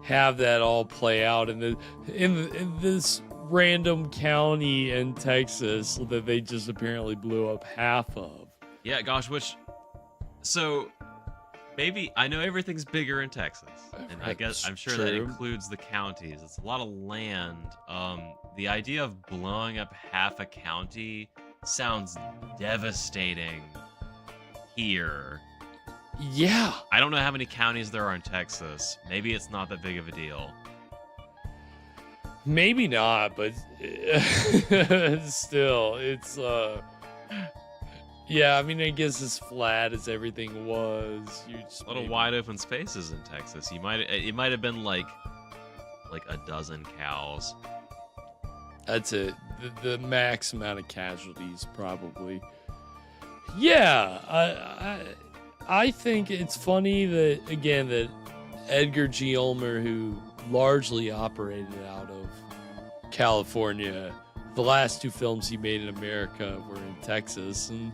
have that all play out in this random county in Texas that they just apparently blew up half of. Yeah, gosh, so maybe I know everything's bigger in Texas, and I'm sure that includes the counties. It's a lot of land. The idea of blowing up half a county sounds devastating here. Yeah. I don't know how many counties there are in Texas. Maybe it's not that big of a deal. Maybe not, but still, it's yeah, I mean, I guess as flat as everything was, you just little wide open spaces in Texas. It might have been like a dozen cows. That's it. The max amount of casualties, probably. Yeah, I think it's funny that Edgar G. Ulmer, who largely operated out of California, the last two films he made in America were in Texas, and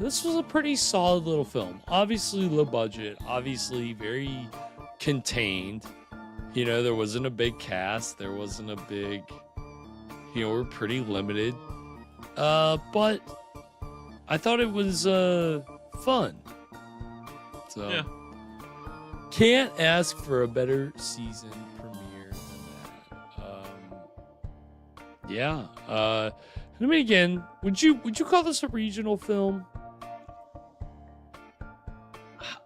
this was a pretty solid little film. Obviously low budget, obviously very contained. There wasn't a big cast, there wasn't a big, we're pretty limited. But I thought it was fun. So yeah. Can't ask for a better season premiere than that. Yeah. I mean, again, would you call this a regional film?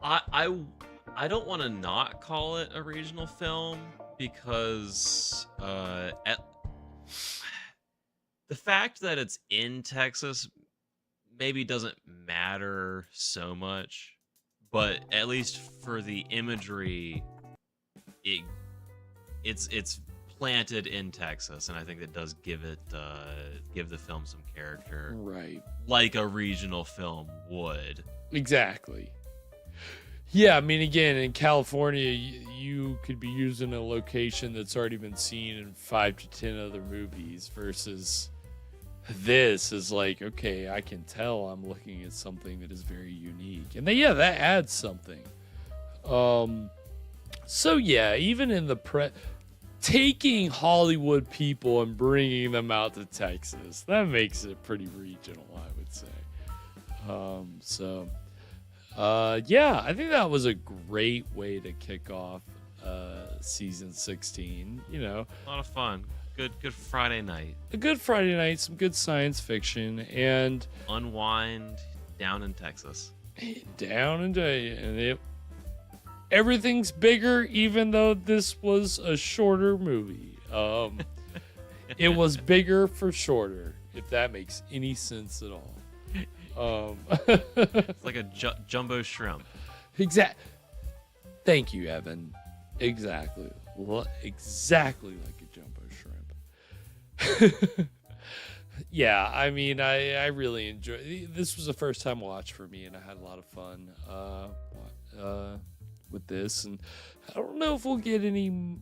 I don't want to not call it a regional film because the fact that it's in Texas maybe doesn't matter so much, but at least for the imagery, it's planted in Texas, and I think that does give the film some character, right? Like a regional film would. Exactly. Yeah, I mean, again, in California, you could be using a location that's already been seen in 5 to 10 other movies versus this is like, okay, I can tell I'm looking at something that is very unique. And then, yeah, that adds something. So, yeah, even in the taking Hollywood people and bringing them out to Texas, that makes it pretty regional, I would say. Yeah, I think that was a great way to kick off season 16. You know, a lot of fun. Good Friday night. A good Friday night, some good science fiction, and unwind down in Texas. Everything's bigger, even though this was a shorter movie. It was bigger for shorter, if that makes any sense at all. It's like a jumbo shrimp. Thank you, Evan. Exactly like a jumbo shrimp. Yeah, I mean, I really enjoyed. This was a first time watch for me, and I had a lot of fun with this. And I don't know if we'll get any.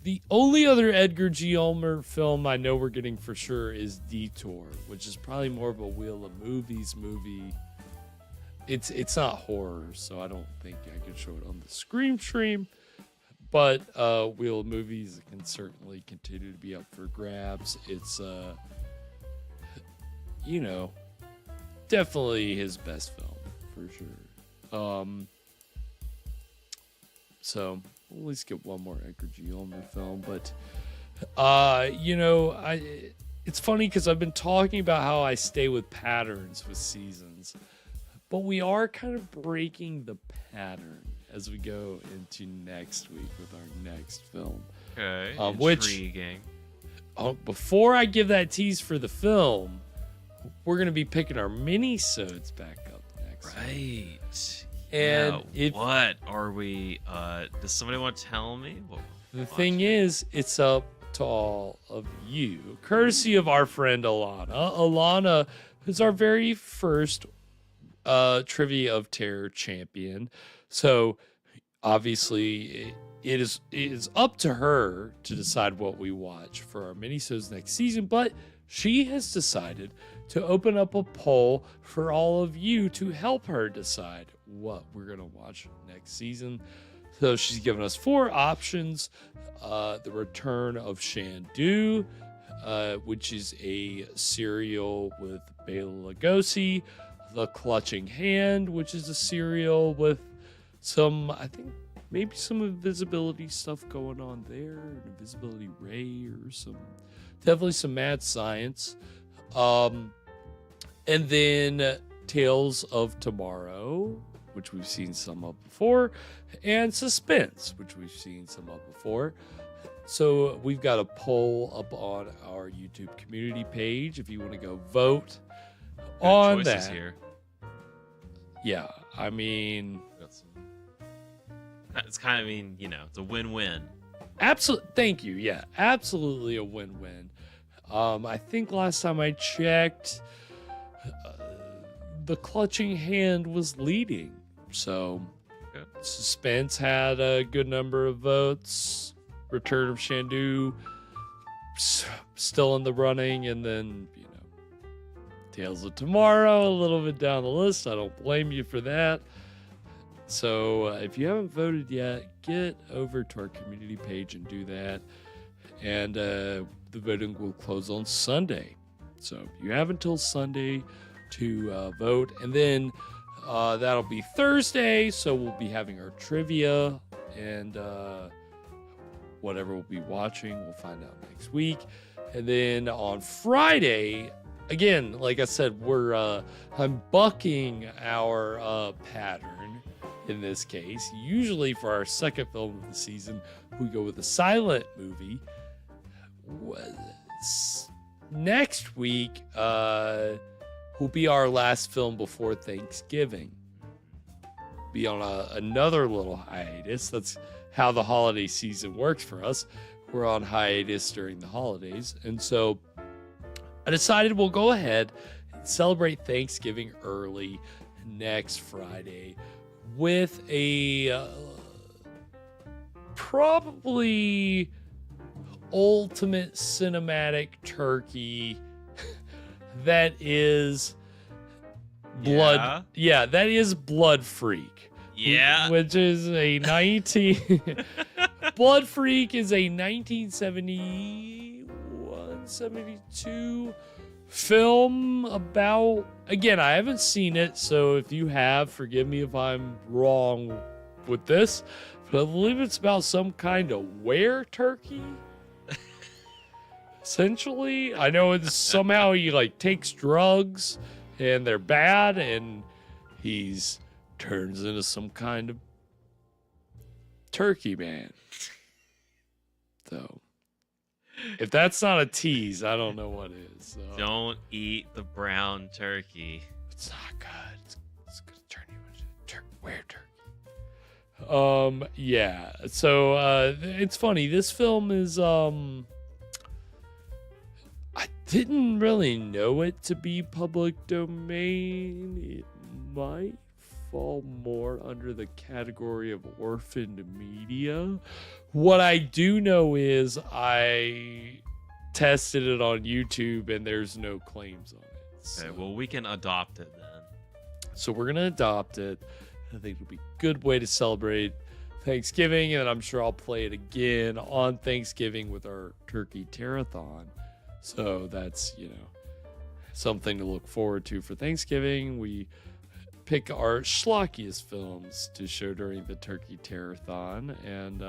The only other Edgar G. Ulmer film I know we're getting for sure is Detour, which is probably more of a Wheel of Movies movie. It's not horror, so I don't think I can show it on the Scream stream. But Wheel of Movies can certainly continue to be up for grabs. It's definitely his best film for sure. So we'll at least get one more Edgar G. Ulmer film. But, it's funny because I've been talking about how I stay with patterns with seasons. But we are kind of breaking the pattern as we go into next week with our next film. Okay, intriguing. Before I give that tease for the film, we're going to be picking our mini-sodes back up next week. And what are we? Does somebody want to tell me? The thing is, it's up to all of you, courtesy of our friend Alana. Alana is our very first Trivia of Terror champion. So obviously, it is up to her to decide what we watch for our minisodes next season. But she has decided to open up a poll for all of you to help her decide what we're going to watch next season. So she's given us 4 options. The Return of Shandu, which is a serial with Bela Lugosi. The Clutching Hand, which is a serial with some, I think, maybe some invisibility stuff going on there. An invisibility ray or definitely some mad science. And then Tales of Tomorrow, which we've seen some of before, and Suspense, which we've seen some of before. So we've got a poll up on our YouTube community page if you want to go vote on that. Here. Yeah, I mean, it's kind of it's a win-win. Absolutely, thank you. Yeah, absolutely a win-win. I think last time I checked, The Clutching Hand was leading. So Suspense had a good number of votes. Return of Shandu still in the running, and then Tales of Tomorrow a little bit down the list. I don't blame you for that. So if you haven't voted yet, get over to our community page and do that. And the voting will close on Sunday. So you have until Sunday to vote. And then that'll be Thursday. So we'll be having our trivia. And whatever we'll be watching, we'll find out next week. And then on Friday, again, like I said, I'm bucking our pattern in this case. Usually for our second film of the season, we go with a silent movie. Next week will be our last film before Thanksgiving. Be on another little hiatus. That's how the holiday season works for us. We're on hiatus during the holidays. And so I decided we'll go ahead and celebrate Thanksgiving early next Friday with a probably ultimate cinematic turkey that is blood. Yeah, that is Blood Freak. Yeah. Which is a 19 Blood Freak is a 1972 film about, again, I haven't seen it, so if you have, forgive me if I'm wrong with this, but I believe it's about some kind of were-turkey. Essentially, I know it's somehow he like takes drugs and they're bad and he's turns into some kind of turkey man. So if that's not a tease, I don't know what is. So. Don't eat the brown turkey. It's not good. It's gonna turn you into were-turkey. Yeah. So it's funny. This film is I didn't really know it to be public domain. It might fall more under the category of orphaned media. What I do know is I tested it on YouTube and there's no claims on it. So. Okay, well, we can adopt it then. So we're going to adopt it. I think it'll be a good way to celebrate Thanksgiving, and I'm sure I'll play it again on Thanksgiving with our turkey terathon. So that's, something to look forward to for Thanksgiving. We pick our schlockiest films to show during the turkey terathon, and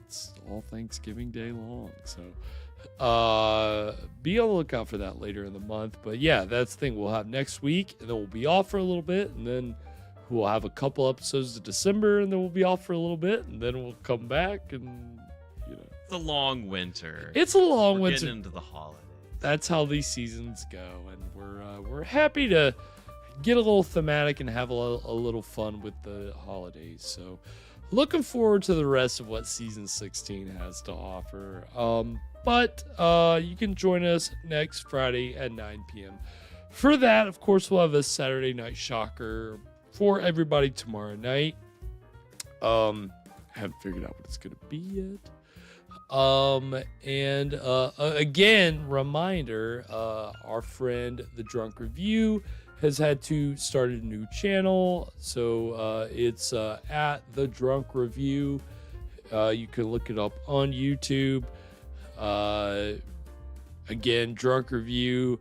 it's all Thanksgiving Day long. So be on the lookout for that later in the month. But yeah, that's the thing we'll have next week, and then we'll be off for a little bit, and then we'll have a couple episodes of December, and then we'll be off for a little bit, and then we'll come back and it's a long winter. It's a long winter. Getting into the holidays. That's how these seasons go, and we're happy to get a little thematic and have a little fun with the holidays. So, looking forward to the rest of what season 16 has to offer. But you can join us next Friday at 9 p.m. For that, of course, we'll have a Saturday night shocker for everybody tomorrow night. Haven't figured out what it's gonna be yet. Again, reminder, our friend The Drunk Review has had to start a new channel. So it's at The Drunk Review. You can look it up on YouTube. Again, Drunk Review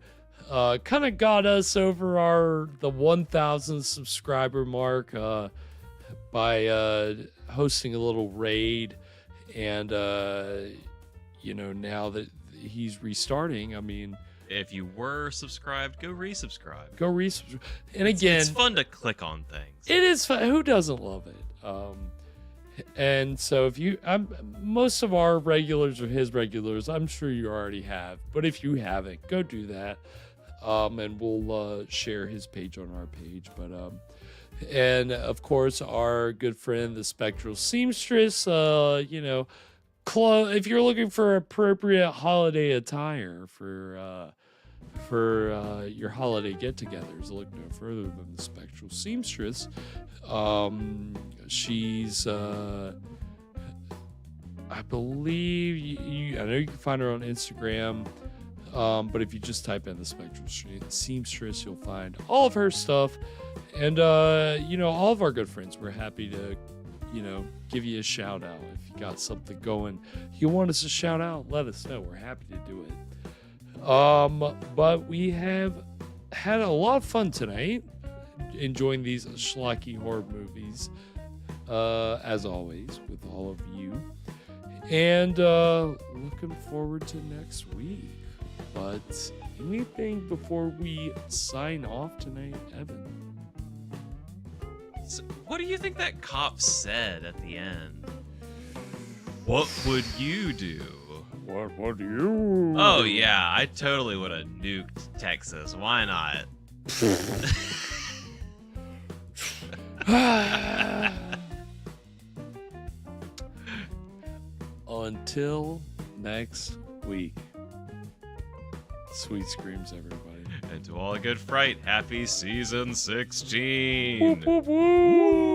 kind of got us over the 1,000 subscriber mark by hosting a little raid. And, now that he's restarting, I mean... If you were subscribed, go resubscribe. And again... It's fun to click on things. It is fun. Who doesn't love it? And so if you... most of our regulars are his regulars. I'm sure you already have. But if you haven't, go do that. And we'll share his page on our page. But... and of course, our good friend, the Spectral Seamstress, if you're looking for appropriate holiday attire for your holiday get-togethers, look no further than the Spectral Seamstress. She's, I believe, I know you can find her on Instagram. But if you just type in the Spectral Seamstress, you'll find all of her stuff. And, all of our good friends, we're happy to, give you a shout out. If you got something going, you want us to shout out, let us know. We're happy to do it. But we have had a lot of fun tonight enjoying these schlocky horror movies, as always, with all of you. And looking forward to next week. But anything before we sign off tonight, Evan? So what do you think that cop said at the end? What would you do? What would you do? Oh, yeah, I totally would have nuked Texas. Why not? Until next week. Sweet screams, everybody. And to all a good fright, happy season 16. Woo, woo, woo.